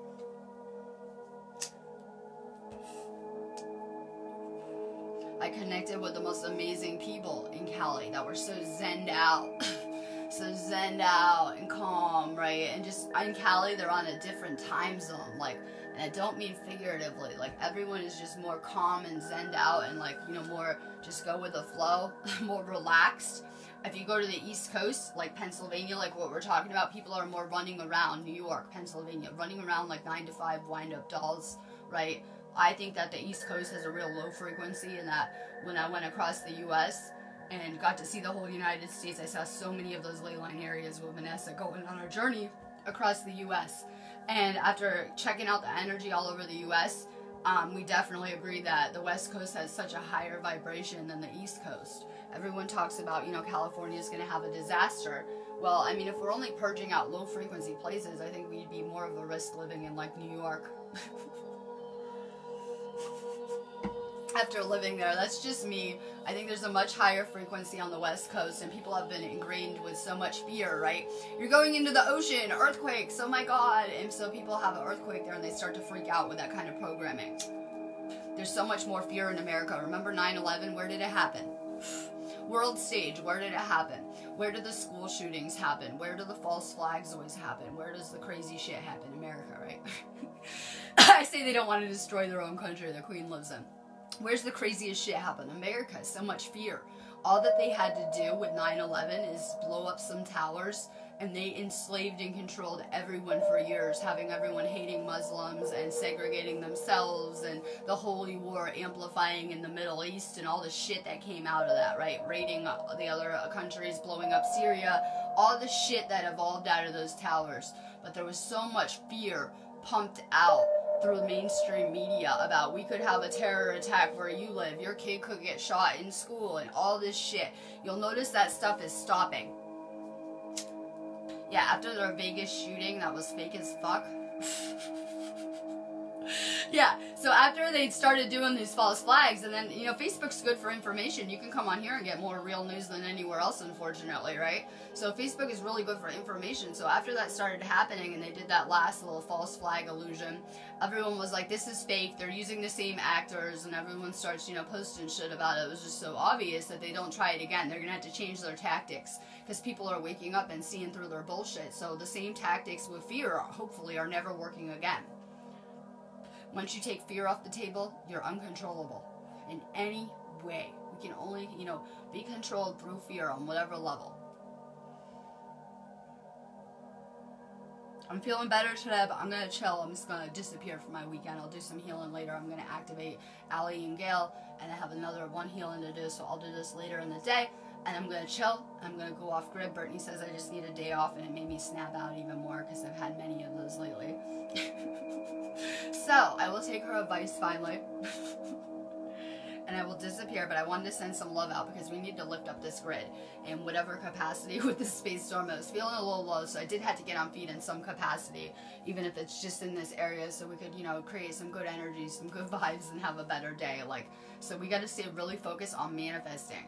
[SPEAKER 1] I connected with the most amazing people in Cali that were so zenned out. So zenned out and calm, right? And just in Cali, they're on a different time zone, like, and I don't mean figuratively, like everyone is just more calm and zenned out and like, you know, more just go with the flow, more relaxed. If you go to the East Coast, like Pennsylvania, like what we're talking about, people are more running around, New York, Pennsylvania, running around like 9 to 5 wind-up dolls, right? I think that the East Coast has a real low frequency, and that when I went across the U.S., and got to see the whole United States, I saw so many of those ley line areas with Vanessa going on our journey across the U.S. And after checking out the energy all over the U.S., we definitely agree that the West Coast has such a higher vibration than the East Coast. Everyone talks about, you know, California is going to have a disaster. Well, I mean, if we're only purging out low frequency places, I think we'd be more of a risk living in like New York. After living there, that's just me. I think there's a much higher frequency on the West Coast, and people have been ingrained with so much fear, right? You're going into the ocean, earthquakes, oh my god. And so people have an earthquake there and they start to freak out with that kind of programming. There's so much more fear in America. Remember 9/11? Where did it happen? World stage, where did it happen? Where do the school shootings happen? Where do the false flags always happen? Where does the crazy shit happen? America, right? I say they don't want to destroy their own country the Queen lives in. Where's the craziest shit happen? America, so much fear. All that they had to do with 9/11 is blow up some towers, and they enslaved and controlled everyone for years, having everyone hating Muslims and segregating themselves, and the Holy War amplifying in the Middle East, and all the shit that came out of that, right? Raiding the other countries, blowing up Syria, all the shit that evolved out of those towers. But there was so much fear pumped out through mainstream media about we could have a terror attack where you live, your kid could get shot in school, and all this shit. You'll notice that stuff is stopping. Yeah, after their Vegas shooting that was fake as fuck. Yeah, so after they started doing these false flags, and then, you know, Facebook's good for information. You can come on here and get more real news than anywhere else, unfortunately, right? So Facebook is really good for information. So after that started happening and they did that last little false flag illusion, everyone was like, this is fake, they're using the same actors, and everyone starts, you know, posting shit about it. It was just so obvious that they don't try it again. They're going to have to change their tactics because people are waking up and seeing through their bullshit. So the same tactics with fear, hopefully, are never working again. Once you take fear off the table, you're uncontrollable in any way. We can only, you know, be controlled through fear on whatever level. I'm feeling better today, but I'm going to chill. I'm just going to disappear for my weekend. I'll do some healing later. I'm going to activate Allie and Gail, and I have another one healing to do, so I'll do this later in the day. And I'm going to chill. I'm going to go off grid. Brittany says I just need a day off, and it made me snap out even more because I've had many of those lately. So, I will take her advice finally. And I will disappear, but I wanted to send some love out because we need to lift up this grid in whatever capacity with the space storm. I was feeling a little low, so I did have to get on feet in some capacity, even if it's just in this area, so we could, you know, create some good energy, some good vibes, and have a better day. Like, so we got to stay really focused on manifesting.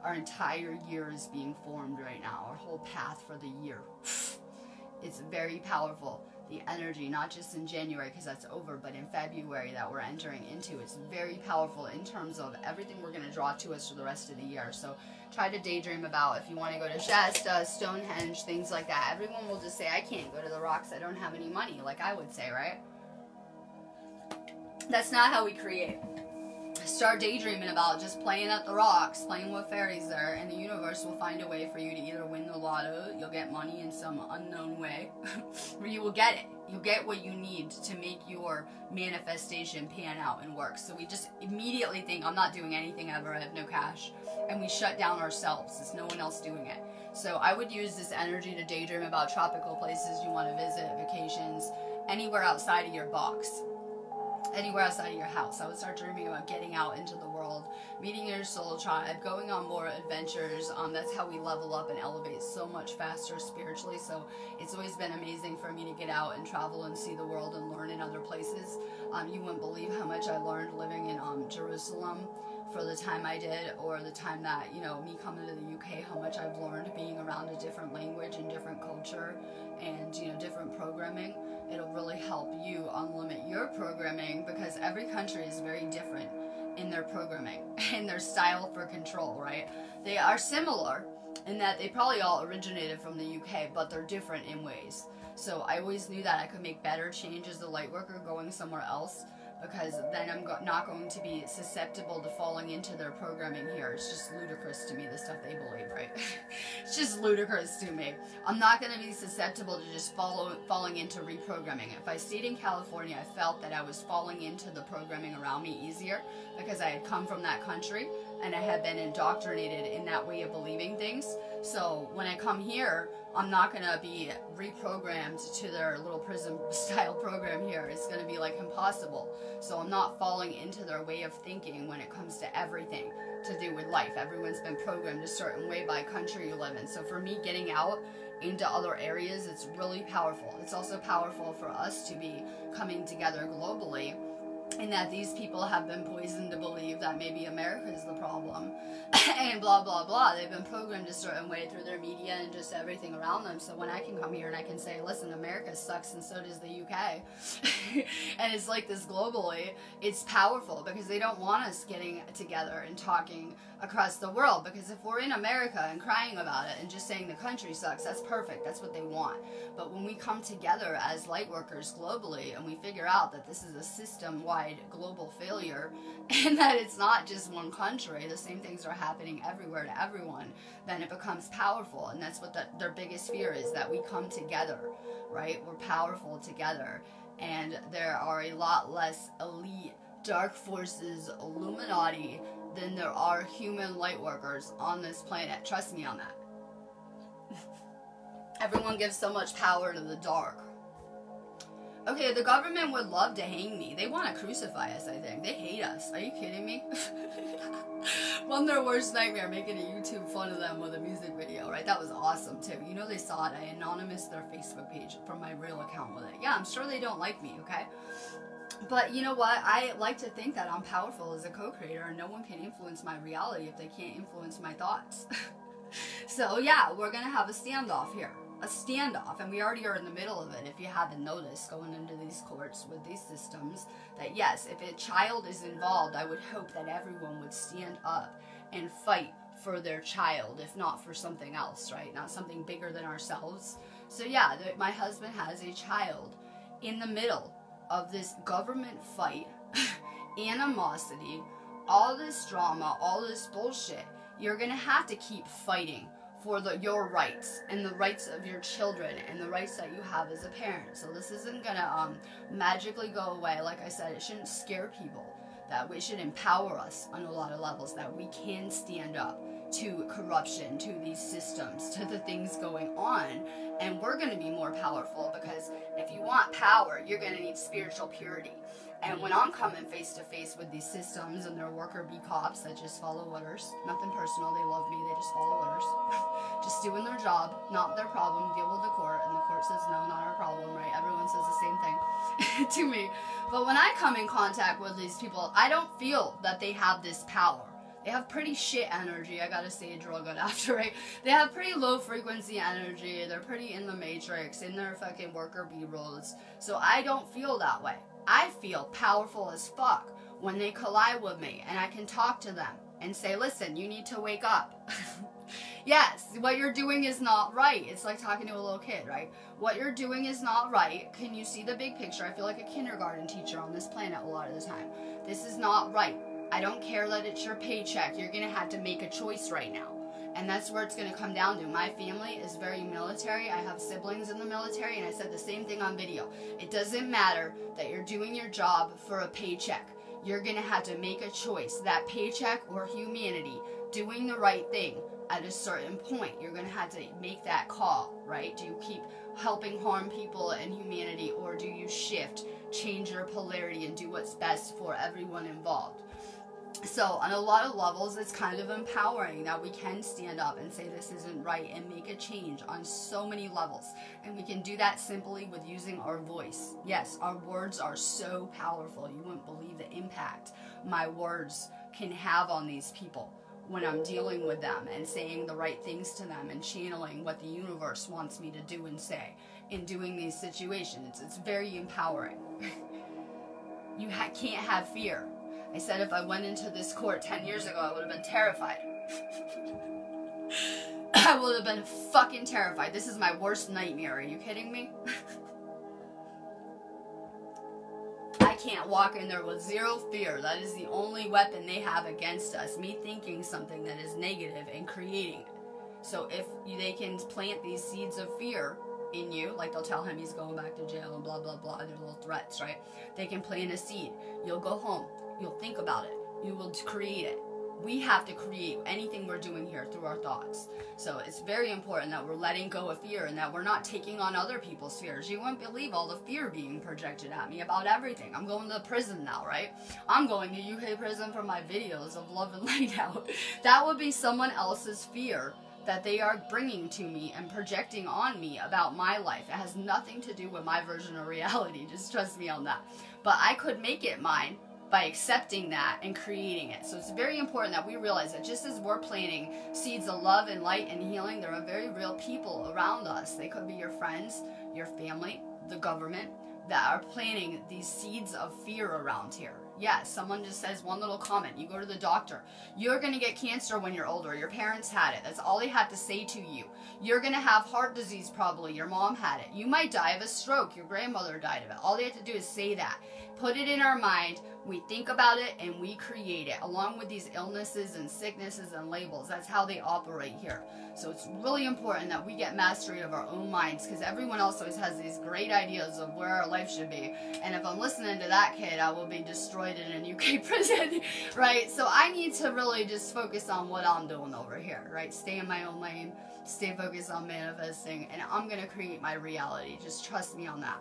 [SPEAKER 1] Our entire year is being formed right now, our whole path for the year. It's very powerful. The energy, not just in January because that's over, but in February that we're entering into, it's very powerful in terms of everything we're going to draw to us for the rest of the year. So try to daydream about if you want to go to Shasta, Stonehenge, things like that. Everyone will just say, I can't go to the rocks, I don't have any money, like I would say, right? That's not how we create. start daydreaming about just playing at the rocks, playing with fairies there, and the universe will find a way for you to either win the lotto, you'll get money in some unknown way, or you will get it. You'll get what you need to make your manifestation pan out and work. So we just immediately think, I'm not doing anything ever, I have no cash. And we shut down ourselves. There's no one else doing it. So I would use this energy to daydream about tropical places you want to visit, vacations, anywhere outside of your box. Anywhere outside of your house. I would start dreaming about getting out into the world, meeting your soul tribe, going on more adventures. That's how we level up and elevate so much faster spiritually. So it's always been amazing for me to get out and travel and see the world and learn in other places. You wouldn't believe how much I learned living in Jerusalem for the time I did, or the time that, you know, me coming to the UK, how much I've learned being around a different language and different culture and, you know, different programming. It'll really help you unlimit your programming, because every country is very different in their programming and their style for control, right? They are similar in that they probably all originated from the UK, but they're different in ways. So I always knew that I could make better change as a light worker going somewhere else, because then I'm not going to be susceptible to falling into their programming here. It's just ludicrous to me, the stuff they believe, right? It's just ludicrous to me. I'm not going to be susceptible to just falling into reprogramming. If I stayed in California, I felt that I was falling into the programming around me easier, because I had come from that country and I had been indoctrinated in that way of believing things. So when I come here, I'm not going to be reprogrammed to their little prison style program here. It's going to be like impossible. So I'm not falling into their way of thinking when it comes to everything to do with life. Everyone's been programmed a certain way by country you live in. So for me, getting out into other areas, it's really powerful. It's also powerful for us to be coming together globally, in that these people have been poisoned to believe that maybe America is the problem and blah blah blah. They've been programmed a certain way through their media and just everything around them. So when I can come here and I can say, listen, America sucks and so does the UK and it's like this globally, it's powerful, because they don't want us getting together and talking across the world. Because if we're in America and crying about it and just saying the country sucks, that's perfect, that's what they want. But when we come together as light workers globally and we figure out that this is a system-wide global failure and that it's not just one country, the same things are happening everywhere to everyone, then it becomes powerful. And that's what their biggest fear is, that we come together, right? We're powerful together, and there are a lot less elite dark forces, Illuminati, than there are human light workers on this planet. Trust me on that. Everyone gives so much power to the dark. Okay, the government would love to hang me. They want to crucify us, I think. They hate us. Are you kidding me? One their worst nightmare, making a YouTube fun of them with a music video, right? That was awesome, too. You know, they saw it. I anonymous their Facebook page from my real account with it. Yeah, I'm sure they don't like me, okay? But you know what? I like to think that I'm powerful as a co-creator, and no one can influence my reality if they can't influence my thoughts. So yeah, we're going to have a standoff here. A standoff, and we already are in the middle of it, if you haven't noticed, going into these courts with these systems, that yes, if a child is involved, I would hope that everyone would stand up and fight for their child, if not for something else, right? Not something bigger than ourselves. So yeah, my husband has a child in the middle of this government fight, animosity, all this drama, all this bullshit. You're gonna have to keep fighting for your rights and the rights of your children and the rights that you have as a parent. So this isn't gonna magically go away. Like I said, it shouldn't scare people. That we should empower us on a lot of levels, that we can stand up to corruption, to these systems, to the things going on, and we're going to be more powerful, because if you want power, you're going to need spiritual purity. And when I'm coming face to face with these systems and their worker bee cops that just follow orders, nothing personal, they love me, they just follow orders, just doing their job, not their problem, deal with the court, and the court says no, not our problem, right? Everyone says the same thing to me. But when I come in contact with these people, I don't feel that they have this power. They have pretty shit energy, I gotta say, drug it after, right? They have pretty low frequency energy, they're pretty in the matrix, in their fucking worker bee roles. So I don't feel that way. I feel powerful as fuck when they collide with me, and I can talk to them and say, listen, you need to wake up. Yes, what you're doing is not right. It's like talking to a little kid, right? What you're doing is not right. Can you see the big picture? I feel like a kindergarten teacher on this planet a lot of the time. This is not right. I don't care that it's your paycheck. You're going to have to make a choice right now. And that's where it's going to come down to. My family is very military. I have siblings in the military, and I said the same thing on video. It doesn't matter that you're doing your job for a paycheck. You're going to have to make a choice. That paycheck or humanity, doing the right thing at a certain point. You're going to have to make that call, right? Do you keep helping harm people and humanity, or do you shift, change your polarity, and do what's best for everyone involved? So on a lot of levels, it's kind of empowering that we can stand up and say this isn't right and make a change on so many levels. And we can do that simply with using our voice. Yes, our words are so powerful. You wouldn't believe the impact my words can have on these people when I'm dealing with them and saying the right things to them and channeling what the universe wants me to do and say in doing these situations. It's very empowering. You can't have fear. I said if I went into this court 10 years ago, I would have been terrified. I would have been fucking terrified. This is my worst nightmare. Are you kidding me? I can't walk in there with zero fear. That is the only weapon they have against us. Me thinking something that is negative and creating it. So if they can plant these seeds of fear in you, like they'll tell him he's going back to jail and blah, blah, blah, their little threats, right? They can plant a seed. You'll go home. You'll think about it. You will create it. We have to create anything we're doing here through our thoughts. So it's very important that we're letting go of fear and that we're not taking on other people's fears. You wouldn't believe all the fear being projected at me about everything. I'm going to prison now, right? I'm going to UK prison for my videos of love and light out. That would be someone else's fear that they are bringing to me and projecting on me about my life. It has nothing to do with my version of reality. Just trust me on that. But I could make it mine by accepting that and creating it. So it's very important that we realize that just as we're planting seeds of love and light and healing, there are very real people around us. They could be your friends, your family, the government, that are planting these seeds of fear around here. Yes, someone just says one little comment. You go to the doctor. You're going to get cancer when you're older. Your parents had it. That's all they had to say to you. You're going to have heart disease probably. Your mom had it. You might die of a stroke. Your grandmother died of it. All they have to do is say that. Put it in our mind. We think about it and we create it, along with these illnesses and sicknesses and labels. That's how they operate here. So it's really important that we get mastery of our own minds, because everyone else always has these great ideas of where our life should be. And if I'm listening to that kid, I will be destroyed in a UK prison, right? So I need to really just focus on what I'm doing over here, right? Stay in my own lane, stay focused on manifesting, and I'm going to create my reality. Just trust me on that.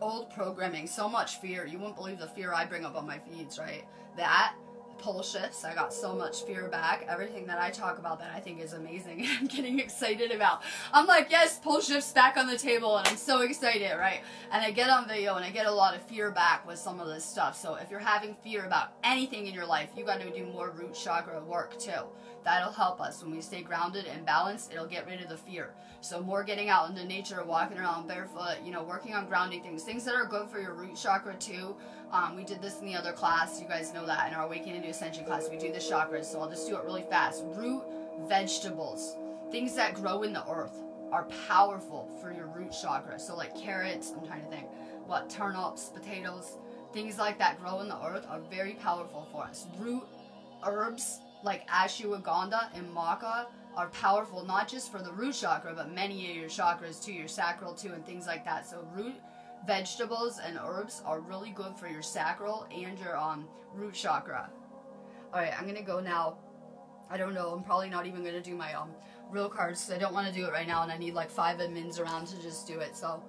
[SPEAKER 1] Old programming, so much fear. You wouldn't believe the fear I bring up on my feeds, right? That, pole shifts, I got so much fear back. Everything that I talk about that I think is amazing and I'm getting excited about. I'm like, yes, pole shifts back on the table, and I'm so excited, right? And I get on video and I get a lot of fear back with some of this stuff. So if you're having fear about anything in your life, you got to do more root chakra work too. That'll help us. When we stay grounded and balanced, it'll get rid of the fear. So more getting out into nature, walking around barefoot, you know, working on grounding things that are good for your root chakra too. We did this in the other class. You guys know that in our Awakening to Ascension class. We do the chakras, so I'll just do it really fast. Root vegetables, things that grow in the earth, are powerful for your root chakra. So like carrots, I'm trying to think, what, turnips, potatoes, things like that grow in the earth are very powerful for us. Root herbs like ashwagandha and maca are powerful not just for the root chakra, but many of your chakras too, your sacral too, and things like that. So root vegetables and herbs are really good for your sacral and your root chakra. Alright, I'm gonna go now. I don't know, I'm probably not even gonna do my real cards, because I don't want to do it right now, and I need like 5 admins around to just do it. So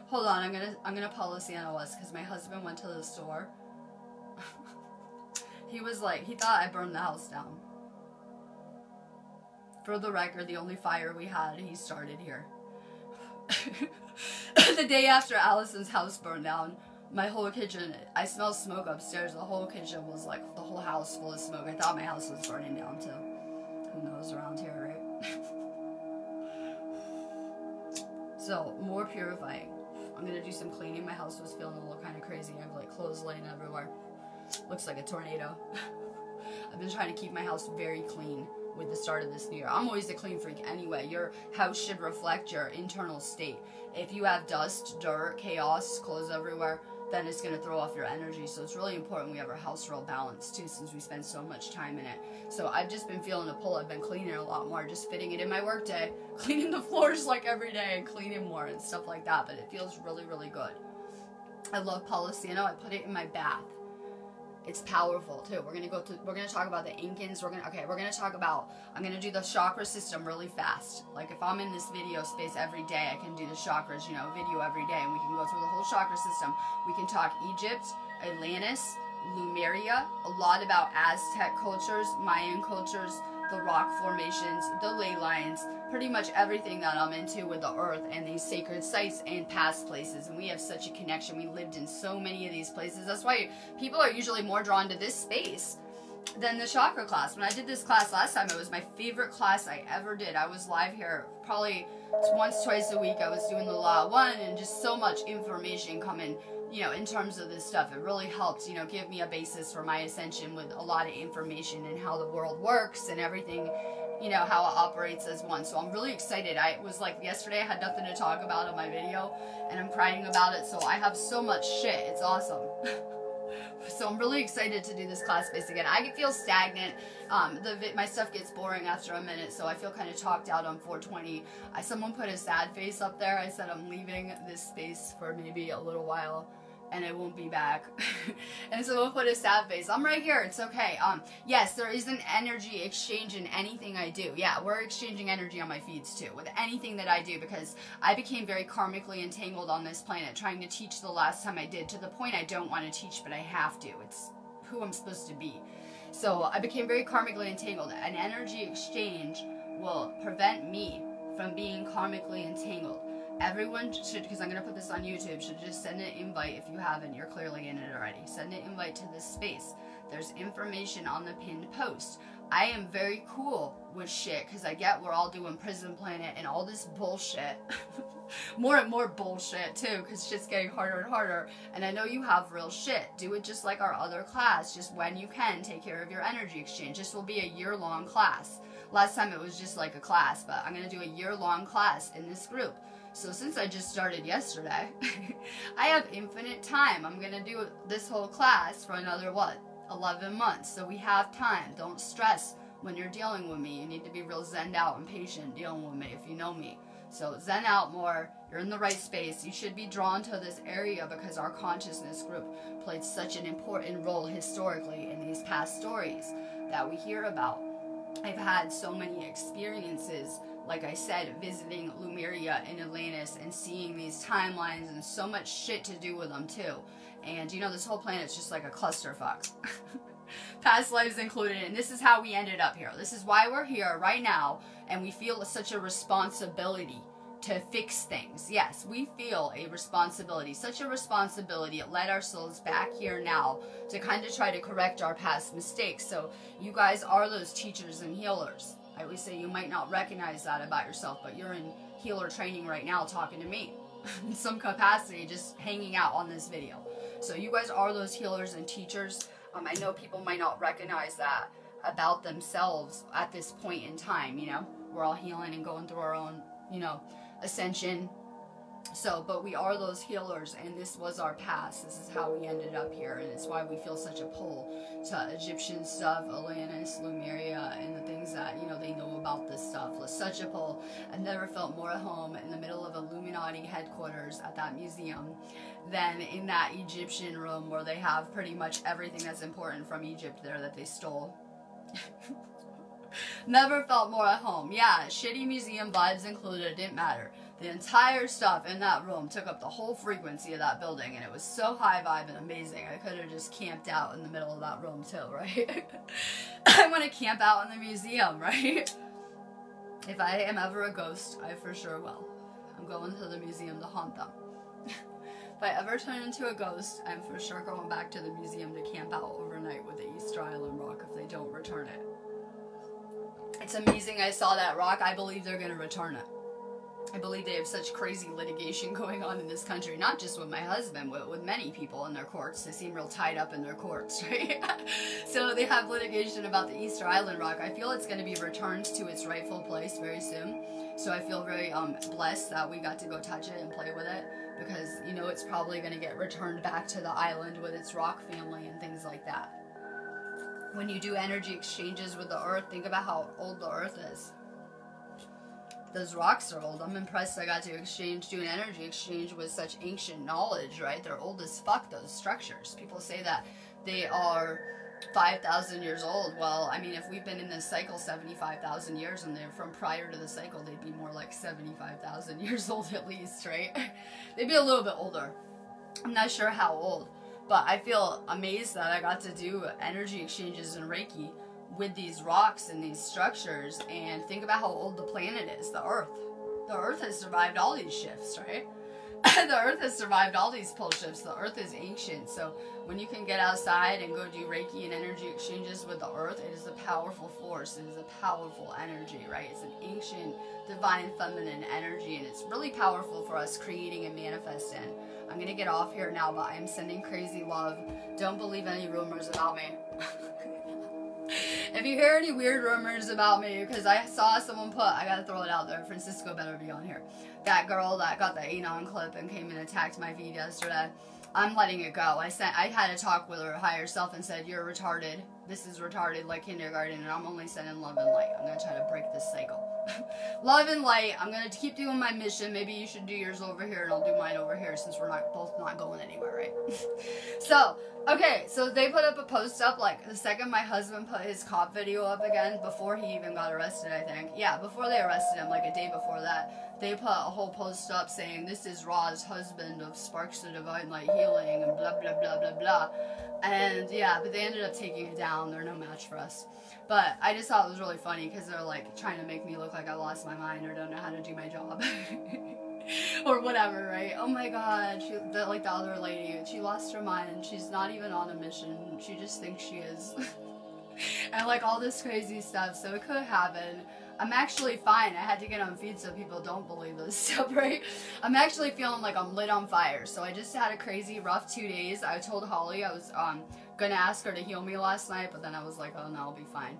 [SPEAKER 1] hold on, I'm gonna pull this analyst, because my husband went to the store. He was like, he thought I burned the house down. For the record, the only fire we had, he started here. The day after Allison's house burned down, my whole kitchen, I smelled smoke upstairs. The whole kitchen was like, the whole house full of smoke. I thought my house was burning down too. Who knows around here, right? So, more purifying. I'm gonna do some cleaning. My house was feeling a little kind of crazy. I have like clothes laying everywhere. Looks like a tornado. I've been trying to keep my house very clean, with the start of this new year. I'm always a clean freak anyway. Your house should reflect your internal state. If you have dust, dirt, chaos, clothes everywhere, then it's going to throw off your energy. So it's really important we have our house real balanced too, since we spend so much time in it. So I've just been feeling a pull. I've been cleaning a lot more, just fitting it in my work day, cleaning the floors like every day and cleaning more and stuff like that. But it feels really, really good. I love Policino. I put it in my bath. It's powerful too. We're gonna talk about the Incans. I'm gonna do the chakra system really fast. Like if I'm in this video space every day, I can do the chakras, you know, video every day, and we can go through the whole chakra system. We can talk Egypt, Atlantis, Lemuria, a lot about Aztec cultures, Mayan cultures, the rock formations, the ley lines, pretty much everything that I'm into with the earth and these sacred sites and past places. And we have such a connection. We lived in so many of these places. That's why people are usually more drawn to this space than the chakra class. When I did this class last time, it was my favorite class I ever did. I was live here probably once, twice a week. I was doing the Law 1 and just so much information coming, you know, in terms of this stuff. It really helped, you know, give me a basis for my ascension with a lot of information and how the world works and everything, you know, how it operates as one. So I'm really excited. I was like, yesterday I had nothing to talk about on my video and I'm crying about it. So I have so much shit. It's awesome. So I'm really excited to do this class space again. I feel stagnant. My stuff gets boring after a minute, so I feel kind of talked out on 420. Someone put a sad face up there. I said I'm leaving this space for maybe a little while, and I won't be back. And someone put a sad face. I'm right here. It's okay. Yes, there is an energy exchange in anything I do. Yeah, we're exchanging energy on my feeds too, with anything that I do, because I became very karmically entangled on this planet, trying to teach the last time I did, to the point I don't want to teach, but I have to. It's who I'm supposed to be. So I became very karmically entangled. An energy exchange will prevent me from being karmically entangled. Everyone should, because I'm going to put this on YouTube, should just send an invite if you haven't. You're clearly in it already. Send an invite to this space. There's information on the pinned post. I am very cool with shit, because I get we're all doing Prison Planet and all this bullshit. More and more bullshit too, because shit's getting harder and harder. And I know you have real shit. Do it just like our other class. Just when you can, take care of your energy exchange. This will be a year-long class. Last time it was just like a class, but I'm going to do a year-long class in this group. So since I just started yesterday, I have infinite time. I'm going to do this whole class for another, 11 months. So we have time. Don't stress when you're dealing with me. You need to be real zened out and patient dealing with me if you know me. So zen out more. You're in the right space. You should be drawn to this area because our consciousness group played such an important role historically in these past stories that we hear about. I've had so many experiences, like I said, visiting Lemuria and Atlantis and seeing these timelines and so much shit to do with them too. And you know, this whole planet's just like a clusterfuck. Past lives included, and this is how we ended up here. This is why we're here right now, and we feel such a responsibility to fix things. Yes, we feel a responsibility, such a responsibility. It led our souls back here now to kind of try to correct our past mistakes. So you guys are those teachers and healers. I always say you might not recognize that about yourself, but you're in healer training right now talking to me in some capacity, just hanging out on this video. So you guys are those healers and teachers. I know people might not recognize that about themselves at this point in time, you know. We're all healing and going through our own, you know, ascension. So, but we are those healers, and this was our past. This is how we ended up here, and it's why we feel such a pull to Egyptian stuff, Atlantis, Lemuria, and the things that, you know, they know about this stuff. It was such a pull. I've never felt more at home in the middle of Illuminati headquarters at that museum than in that Egyptian room where they have pretty much everything that's important from Egypt there that they stole. Never felt more at home. Yeah, shitty museum vibes included, it didn't matter. The entire stuff in that room took up the whole frequency of that building, and it was so high vibe and amazing. I could have just camped out in the middle of that room too, right? I want to camp out in the museum, right? If I am ever a ghost, I for sure will. I'm going to the museum to haunt them. If I ever turn into a ghost, I'm for sure going back to the museum to camp out overnight with the Easter Island rock if they don't return it. It's amazing I saw that rock. I believe they're going to return it. I believe they have such crazy litigation going on in this country, not just with my husband, but with many people in their courts. They seem real tied up in their courts, right? So they have litigation about the Easter Island rock. I feel it's going to be returned to its rightful place very soon. So I feel very blessed that we got to go touch it and play with it, because, you know, it's probably going to get returned back to the island with its rock family and things like that. When you do energy exchanges with the earth, think about how old the earth is. Those rocks are old. I'm impressed I got to do an energy exchange with such ancient knowledge, right? They're old as fuck, those structures. People say that they are 5,000 years old. Well, I mean, if we've been in this cycle 75,000 years and they're from prior to the cycle, they'd be more like 75,000 years old at least, right? They'd be a little bit older. I'm not sure how old, but I feel amazed that I got to do energy exchanges in Reiki with these rocks and these structures, and think about how old the planet is, the Earth. The Earth has survived all these shifts, right? The Earth has survived all these pole shifts. The Earth is ancient, so when you can get outside and go do Reiki and energy exchanges with the Earth, it is a powerful force. It is a powerful energy, right? It's an ancient, divine, feminine energy, and it's really powerful for us creating and manifesting. I'm going to get off here now, but I'm sending crazy love. Don't believe any rumors about me. If you hear any weird rumors about me, because I saw someone put, I gotta throw it out there, Francisco better be on here, that girl that got the Anon clip and came and attacked my feed yesterday, I'm letting it go. I had a talk with her higher self and said, you're retarded. This is retarded like kindergarten, and I'm only sending love and light. I'm gonna try to break this cycle. Love and light. I'm gonna keep doing my mission. Maybe you should do yours over here and I'll do mine over here, since we're both not going anywhere, right? So, okay, so they put up a post up, like, the second my husband put his cop video up again, before he even got arrested, I think. Yeah, before they arrested him, like a day before that, they put a whole post up saying, this is Ra's husband of Sparks of Divine Light Healing, and blah, blah, blah, blah, blah. And, yeah, but they ended up taking it down. They're no match for us. But I just thought it was really funny, because they're, like, trying to make me look like I lost my mind or don't know how to do my job. Or whatever, right? Oh my god, like the other lady, she lost her mind. She's not even on a mission. She just thinks she is. And like all this crazy stuff, so it could happen. I'm actually fine. I had to get on feed so people don't believe this stuff, right? I'm actually feeling like I'm lit on fire. So I just had a crazy rough 2 days. I told Holly I was gonna ask her to heal me last night, but then I was like, oh no, I'll be fine.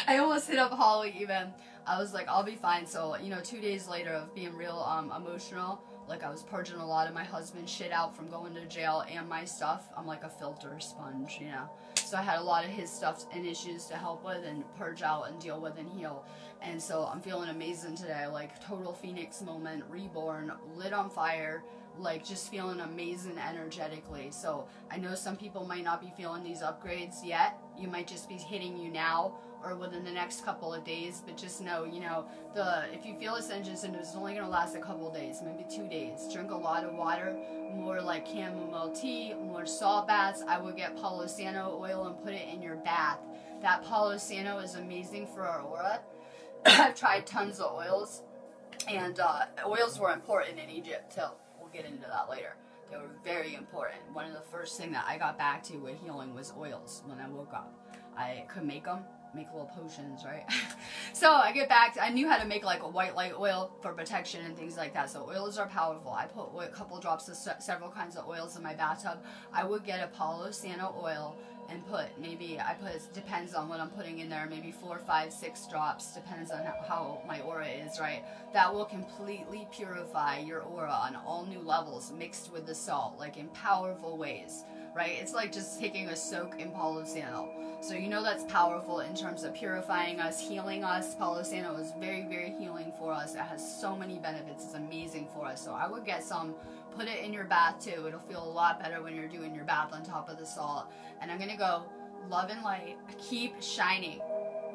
[SPEAKER 1] I almost hit up Holly even. I was like, I'll be fine. So, you know, 2 days later of being real emotional, like I was purging a lot of my husband's shit out from going to jail and my stuff. I'm like a filter sponge, you know. So I had a lot of his stuff and issues to help with and purge out and deal with and heal. And so I'm feeling amazing today, like total phoenix moment, reborn, lit on fire, like just feeling amazing energetically. So I know some people might not be feeling these upgrades yet. You might just be hitting you now or within the next couple of days, but just know, you know, if you feel ascension syndrome, it's only going to last a couple of days, maybe 2 days. Drink a lot of water, more like chamomile tea, more salt baths. I would get Palo Santo oil and put it in your bath. That Palo Santo is amazing for our aura. I've tried tons of oils, and oils were important in Egypt too. We'll get into that later. They were very important. One of the first things that I got back to with healing was oils when I woke up. I could make little potions, right? So I get back, I knew how to make like a white light oil for protection and things like that. So oils are powerful. I put a couple drops of several kinds of oils in my bathtub. I would get a Palo Santo oil and depends on what I'm putting in there, maybe 4, 5, 6 drops, depends on how my aura is, right? That will completely purify your aura on all new levels, mixed with the salt, like in powerful ways, right? It's like just taking a soak in Palo Santo. So you know that's powerful in terms of purifying us, healing us. Palo Santo is very, very healing for us. It has so many benefits. It's amazing for us. So I would get some, put it in your bath too. It'll feel a lot better when you're doing your bath on top of the salt. And I'm going to go love and light. Keep shining.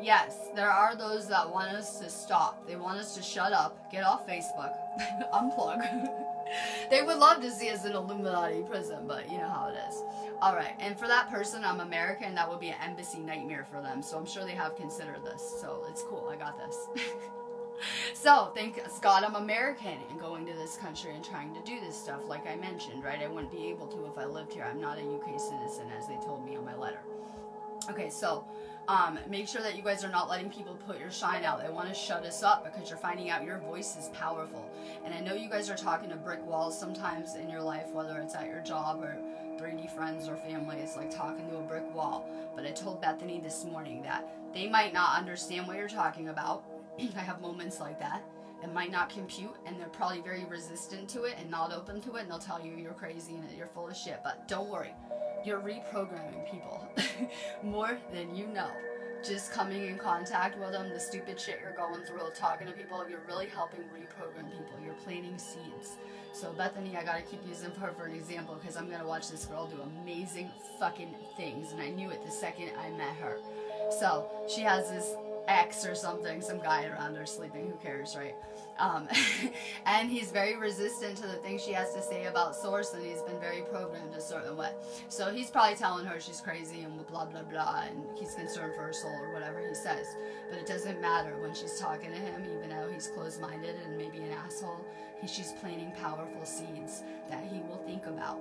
[SPEAKER 1] Yes, there are those that want us to stop. They want us to shut up, get off Facebook, unplug. They would love to see us in Illuminati prison, but you know how it is. Alright, and for that person, I'm American, that would be an embassy nightmare for them, so I'm sure they have considered this, so it's cool, I got this. So, thank God I'm American and going to this country and trying to do this stuff, like I mentioned, right? I wouldn't be able to if I lived here. I'm not a UK citizen, as they told me on my letter. Okay, so, Make sure that you guys are not letting people put your shine out. They want to shut us up because you're finding out your voice is powerful. And I know you guys are talking to brick walls sometimes in your life, whether it's at your job or 3D friends or family. It's like talking to a brick wall. But I told Bethany this morning that they might not understand what you're talking about. I have moments like that. It might not compute, and they're probably very resistant to it and not open to it, and they'll tell you you're crazy and you're full of shit. But don't worry. You're reprogramming people more than you know. Just coming in contact with them, the stupid shit you're going through, talking to people, you're really helping reprogram people. You're planting seeds. So Bethany, I gotta keep using her for an example because I'm gonna watch this girl do amazing fucking things, and I knew it the second I met her. So she has this ex or something, some guy around her sleeping, who cares, right? And he's very resistant to the things she has to say about source, and he's been very programmed a certain way. So he's probably telling her she's crazy and blah blah blah, and he's concerned for her soul or whatever he says. But it doesn't matter when she's talking to him, even though he's closed-minded and maybe an asshole. She's planting powerful seeds that he will think about.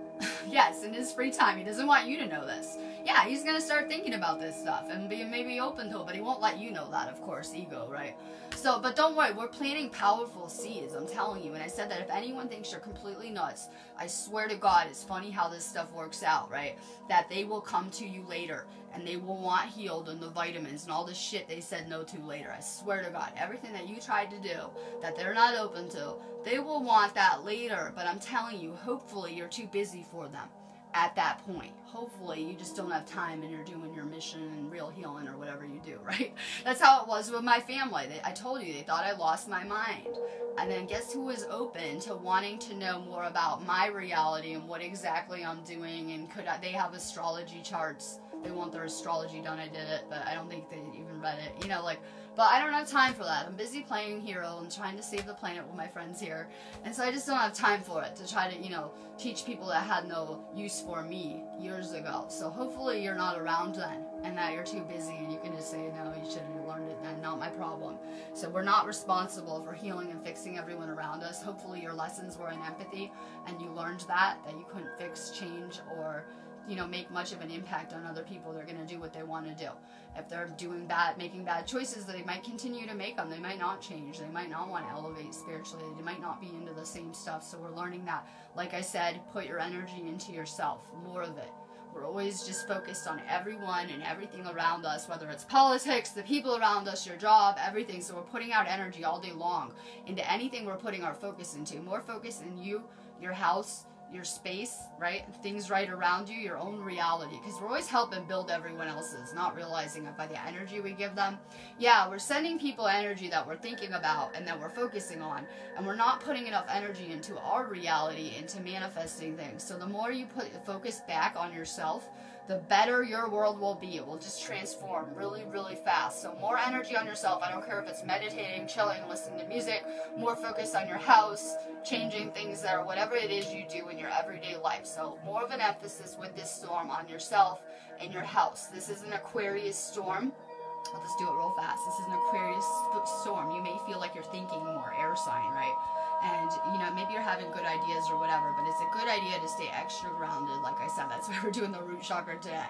[SPEAKER 1] Yes, in his free time. He doesn't want you to know this. Yeah, he's going to start thinking about this stuff and be maybe open to it, but he won't let you know that, of course, ego, right? So, but don't worry, we're planting powerful seeds, I'm telling you. And I said that if anyone thinks you're completely nuts, I swear to God, it's funny how this stuff works out, right? That they will come to you later and they will want healed and the vitamins and all the shit they said no to later. I swear to God, everything that you tried to do that they're not open to, they will want that later. But I'm telling you, hopefully you're too busy for them at that point. Hopefully you just don't have time and you're doing your mission and real healing or whatever you do, right? That's how it was with my family. I told you, they thought I lost my mind. And then guess who was open to wanting to know more about my reality and what exactly I'm doing, and they have astrology charts. They want their astrology done. I did it, but I don't think they even read it. You know, like, but I don't have time for that. I'm busy playing hero and trying to save the planet with my friends here. And so I just don't have time for it to try to, you know, teach people that had no use for me years ago. So hopefully you're not around then and that you're too busy and you can just say, no, you shouldn't have learned it then. Not my problem. So we're not responsible for healing and fixing everyone around us. Hopefully your lessons were in empathy and you learned that you couldn't fix, change, or you know, make much of an impact on other people. They're going to do what they want to do. If they're doing bad, making bad choices, they might continue to make them. They might not change. They might not want to elevate spiritually. They might not be into the same stuff. So we're learning that, like I said, put your energy into yourself, more of it. We're always just focused on everyone and everything around us, whether it's politics, the people around us, your job, everything. So we're putting out energy all day long into anything we're putting our focus into. More focus in you, your house, your space, right? Things right around you, your own reality. Because we're always helping build everyone else's, not realizing it by the energy we give them. Yeah, we're sending people energy that we're thinking about and that we're focusing on. And we're not putting enough energy into our reality, into manifesting things. So the more you put the focus back on yourself, the better your world will be. It will just transform really, really fast. So more energy on yourself. I don't care if it's meditating, chilling, listening to music, more focus on your house, changing things there, whatever it is you do in your everyday life. So more of an emphasis with this storm on yourself and your house. This is an Aquarius storm. I'll just do it real fast. This is an Aquarius storm. You may feel like you're thinking more, air sign, right? And, you know, maybe you're having good ideas or whatever, but it's a good idea to stay extra grounded. Like I said, that's why we're doing the root chakra today.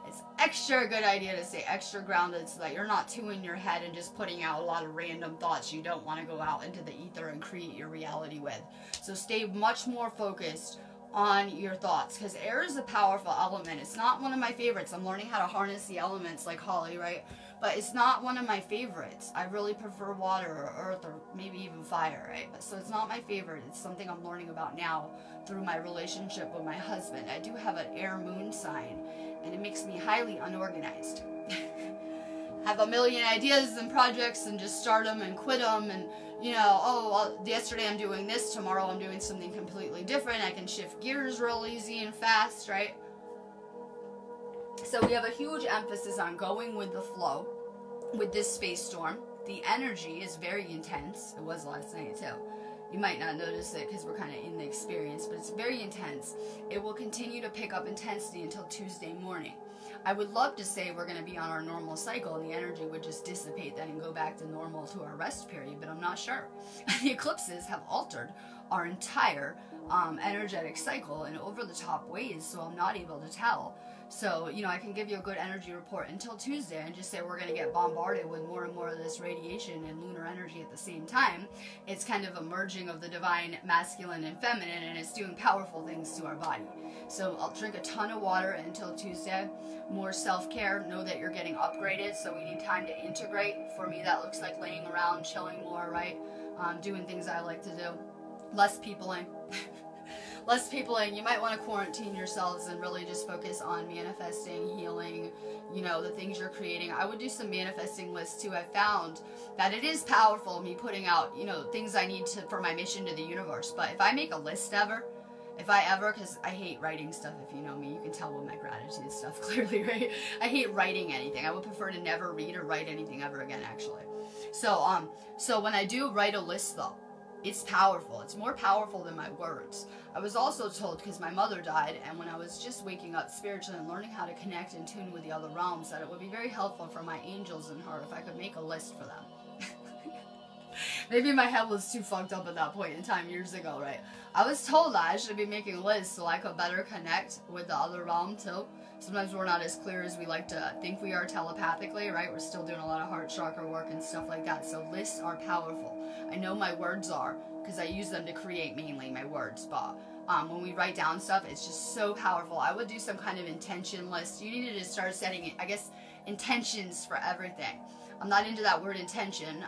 [SPEAKER 1] It's extra good idea to stay extra grounded so that you're not too in your head and just putting out a lot of random thoughts you don't want to go out into the ether and create your reality with. So stay much more focused on your thoughts, because air is a powerful element. It's not one of my favorites. I'm learning how to harness the elements like Holly, right? But it's not one of my favorites. I really prefer water or earth or maybe even fire, right? So it's not my favorite. It's something I'm learning about now through my relationship with my husband. I do have an air moon sign, and it makes me highly unorganized. Have a million ideas and projects and just start them and quit them, and you know, oh, well, yesterday I'm doing this, tomorrow I'm doing something completely different. I can shift gears real easy and fast, right? So we have a huge emphasis on going with the flow with this space storm. The energy is very intense. It was last night too. You might not notice it because we're kind of in the experience, but it's very intense. It will continue to pick up intensity until Tuesday morning. I would love to say we're going to be on our normal cycle and the energy would just dissipate then and go back to normal to our rest period, but I'm not sure. The eclipses have altered our entire energetic cycle in over-the-top ways, so I'm not able to tell. So, you know, I can give you a good energy report until Tuesday and just say we're going to get bombarded with more and more of this radiation and lunar energy at the same time. It's kind of a merging of the divine masculine and feminine, and it's doing powerful things to our body. So I'll drink a ton of water until Tuesday. More self-care. Know that you're getting upgraded, so we need time to integrate. For me, that looks like laying around, chilling more, right? Doing things I like to do. Less peopling. Less peopling. You might want to quarantine yourselves and really just focus on manifesting, healing, you know, the things you're creating. I would do some manifesting lists too. I found that it is powerful, me putting out, you know, things I need to for my mission to the universe. But if I make a list ever, because I hate writing stuff, if you know me, you can tell with my gratitude stuff clearly, right? I hate writing anything. I would prefer to never read or write anything ever again, actually. So when I do write a list though, it's powerful. It's more powerful than my words. I was also told, because my mother died, and when I was just waking up spiritually and learning how to connect and tune with the other realms, that it would be very helpful for my angels and her if I could make a list for them. Maybe my head was too fucked up at that point in time years ago, right? I was told that I should be making lists so I could better connect with the other realm too. Sometimes we're not as clear as we like to think we are telepathically, right? We're still doing a lot of heart chakra work and stuff like that. So lists are powerful. I know my words are, because I use them to create mainly my words. But when we write down stuff, it's just so powerful. I would do some kind of intention list. You need to just start setting, I guess, intentions for everything. I'm not into that word intention.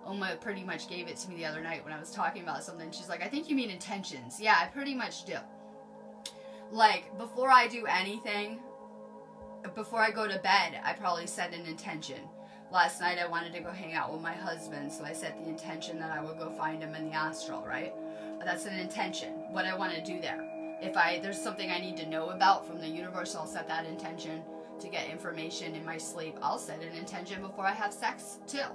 [SPEAKER 1] Oma pretty much gave it to me the other night when I was talking about something. She's like, I think you mean intentions. Yeah, I pretty much do. Like, before I do anything, before I go to bed, I probably set an intention. Last night I wanted to go hang out with my husband, so I set the intention that I would go find him in the astral, right? That's an intention, what I want to do there. If there's something I need to know about from the universe, I'll set that intention to get information in my sleep. I'll set an intention before I have sex, too.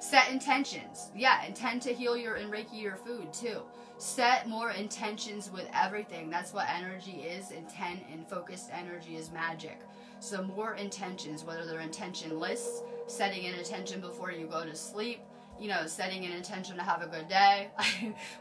[SPEAKER 1] Set intentions. Yeah, intend to heal and Reiki your food, too. Set more intentions with everything. That's what energy is. Intent and focused energy is magic. So more intentions, whether they're intention lists, setting an intention before you go to sleep, you know, setting an intention to have a good day,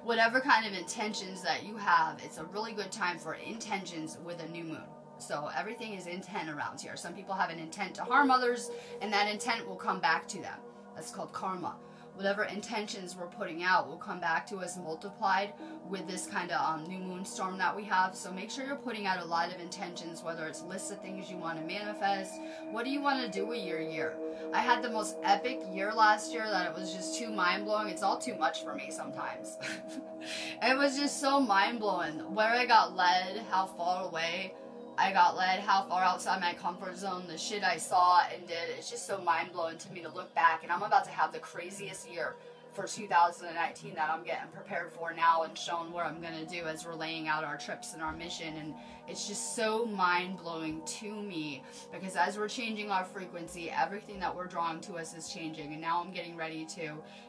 [SPEAKER 1] whatever kind of intentions that you have, it's a really good time for intentions with a new moon. So everything is intent around here. Some people have an intent to harm others, and that intent will come back to them. That's called karma. Whatever intentions we're putting out will come back to us multiplied with this kind of new moon storm that we have. So make sure you're putting out a lot of intentions, whether it's lists of things you want to manifest. What do you want to do with your year? I had the most epic year last year that it was just too mind-blowing. It's all too much for me sometimes. It was just so mind-blowing. Where I got led, how far away I got led, how far outside my comfort zone, the shit I saw and did. It's just so mind-blowing to me to look back. And I'm about to have the craziest year for 2019 that I'm getting prepared for now and showing what I'm going to do as we're laying out our trips and our mission. And it's just so mind-blowing to me because as we're changing our frequency, everything that we're drawing to us is changing. And now I'm getting ready to,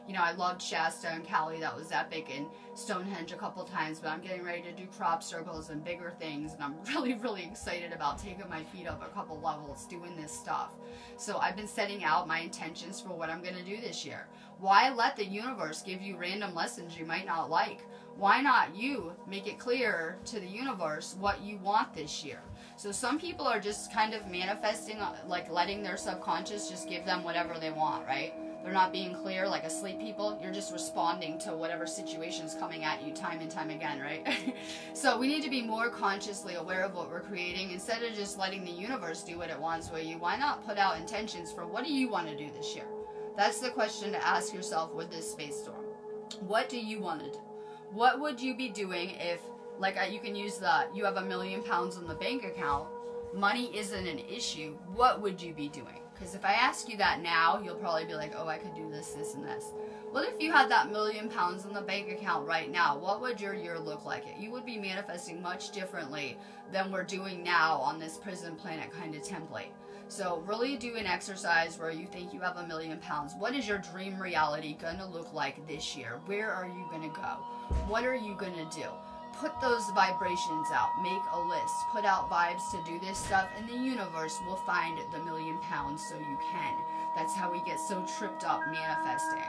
[SPEAKER 1] you know, I loved Shasta and Cali, that was epic, and Stonehenge a couple times, but I'm getting ready to do crop circles and bigger things, and I'm really, really excited about taking my feet up a couple levels doing this stuff. So I've been setting out my intentions for what I'm going to do this year. Why let the universe give you random lessons you might not like? Why not you make it clear to the universe what you want this year? So some people are just kind of manifesting, like letting their subconscious just give them whatever they want, right? They're not being clear, like asleep people. You're just responding to whatever situation's coming at you time and time again, right? So we need to be more consciously aware of what we're creating. Instead of just letting the universe do what it wants with you, why not put out intentions for what do you want to do this year? That's the question to ask yourself with this space storm. What do you want to do? What would you be doing if, like you can use you have £1 million in the bank account, money isn't an issue, what would you be doing? Because if I ask you that now, you'll probably be like, oh, I could do this, this, and this. What if you had that £1 million in the bank account right now? What would your year look like? You would be manifesting much differently than we're doing now on this prison planet kind of template. So really do an exercise where you think you have £1 million. What is your dream reality going to look like this year? Where are you going to go? What are you going to do? Put those vibrations out. Make a list. Put out vibes to do this stuff, and the universe will find the £1 million so you can. That's how we get so tripped up manifesting.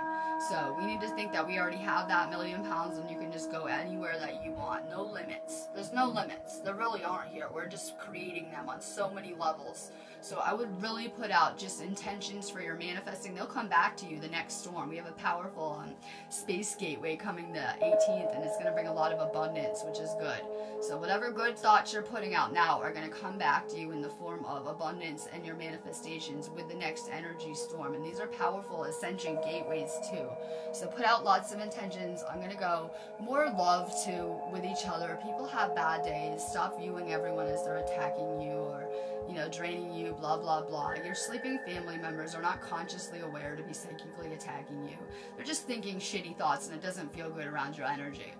[SPEAKER 1] So we need to think that we already have that £1,000,000 and you can just go anywhere that you want. No limits. There's no limits. There really aren't here. We're just creating them on so many levels. So I would really put out just intentions for your manifesting. They'll come back to you the next storm. We have a powerful space gateway coming the 18th, and it's going to bring a lot of abundance, which is good. So whatever good thoughts you're putting out now are going to come back to you in the form of abundance and your manifestations with the next energy storm. And these are powerful ascension gateways too. So put out lots of intentions. I'm going to go more love too with each other. People have bad days. Stop viewing everyone as they're attacking you or, you know, draining you, blah, blah, blah. Your sleeping family members are not consciously aware to be psychically attacking you. They're just thinking shitty thoughts and it doesn't feel good around your energy.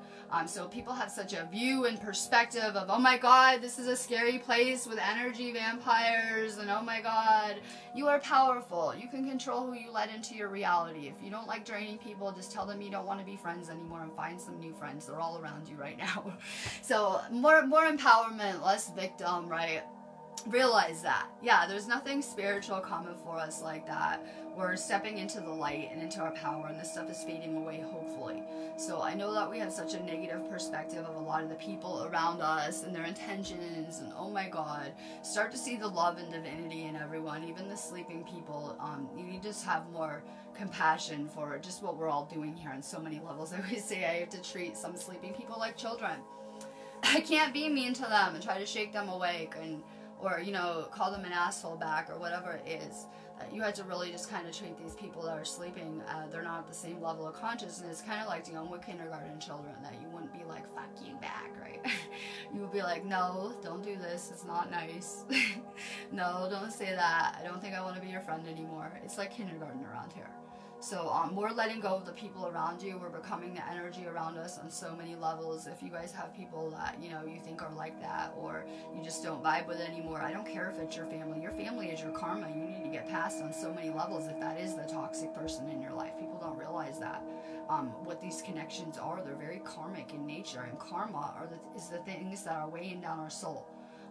[SPEAKER 1] So people have such a view and perspective of, oh my God, this is a scary place with energy vampires, and oh my God, you are powerful. You can control who you let into your reality. If you don't like draining people, just tell them you don't want to be friends anymore and find some new friends. They're all around you right now. So more empowerment, less victim, right? Realize that. Yeah, there's nothing spiritual coming for us like that. We're stepping into the light and into our power, and this stuff is fading away, hopefully. So I know that we have such a negative perspective of a lot of the people around us and their intentions, and oh my God, start to see the love and divinity in everyone, even the sleeping people. You need to just have more compassion for just what we're all doing here on so many levels. I always say I have to treat some sleeping people like children. I can't be mean to them and try to shake them awake or, you know, call them an asshole back or whatever it is. You have to really just kind of treat these people that are sleeping. They're not at the same level of consciousness. Kind of like dealing with kindergarten children, that you wouldn't be like, fuck you back, right? You would be like, no, don't do this. It's not nice. No, don't say that. I don't think I want to be your friend anymore. It's like kindergarten around here. So we're letting go of the people around you. We're becoming the energy around us on so many levels. If you guys have people that, you know, you think are like that, or you just don't vibe with anymore, I don't care if it's your family. Your family is your karma. You need to get past on so many levels if that is the toxic person in your life. People don't realize that. What these connections are, they're very karmic in nature. And karma is the things that are weighing down our soul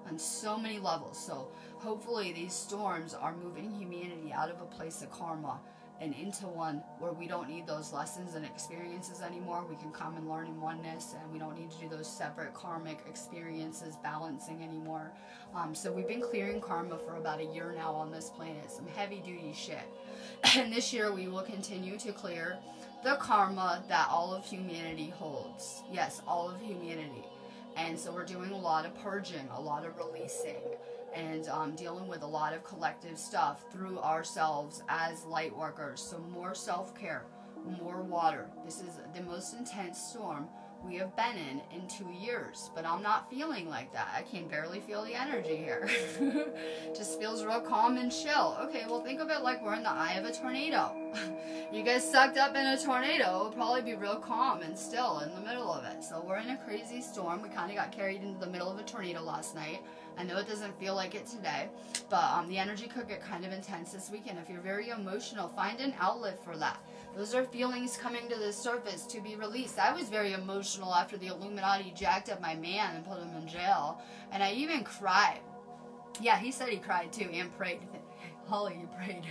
[SPEAKER 1] on so many levels. So hopefully these storms are moving humanity out of a place of karma and into one where we don't need those lessons and experiences anymore. We can come and learn in oneness, and we don't need to do those separate karmic experiences balancing anymore. So we've been clearing karma for about a year now on this planet, some heavy duty shit. And this year we will continue to clear the karma that all of humanity holds. Yes, all of humanity. And so we're doing a lot of purging, a lot of releasing, and dealing with a lot of collective stuff through ourselves as light workers. So more self-care, more water. This is the most intense storm we have been in 2 years, but I'm not feeling like that. I can barely feel the energy here. Just feels real calm and chill. Okay, well, think of it like we're in the eye of a tornado. You guys sucked up in a tornado, it'll probably be real calm and still in the middle of it. So we're in a crazy storm. We kind of got carried into the middle of a tornado last night. I know it doesn't feel like it today, but the energy could get kind of intense this weekend. If you're very emotional, find an outlet for that. Those are feelings coming to the surface to be released. I was very emotional after the Illuminati jacked up my man and put him in jail. And I even cried. Yeah, he said he cried too and prayed. Holly, you prayed.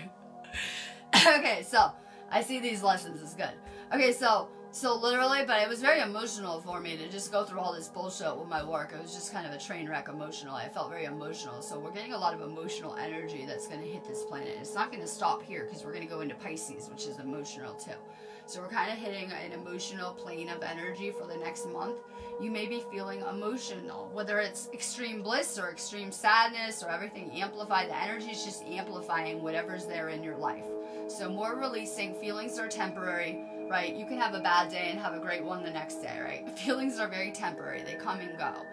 [SPEAKER 1] Okay, so I see these lessons. It's good. Okay, so literally, but it was very emotional for me to just go through all this bullshit with my work. It was just kind of a train wreck emotional. I felt very emotional. So we're getting a lot of emotional energy that's going to hit this planet. It's not going to stop here because we're going to go into Pisces, which is emotional too. So we're kind of hitting an emotional plane of energy for the next month. You may be feeling emotional, whether it's extreme bliss or extreme sadness or everything amplified. The energy is just amplifying whatever's there in your life. So more releasing. Feelings are temporary. Right? You can have a bad day and have a great one the next day, right? Feelings are very temporary. They come and go.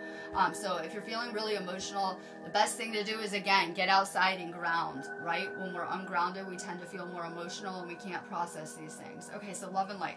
[SPEAKER 1] So if you're feeling really emotional, the best thing to do is, again, get outside and ground, right? When we're ungrounded, we tend to feel more emotional and we can't process these things. Okay, so love and light.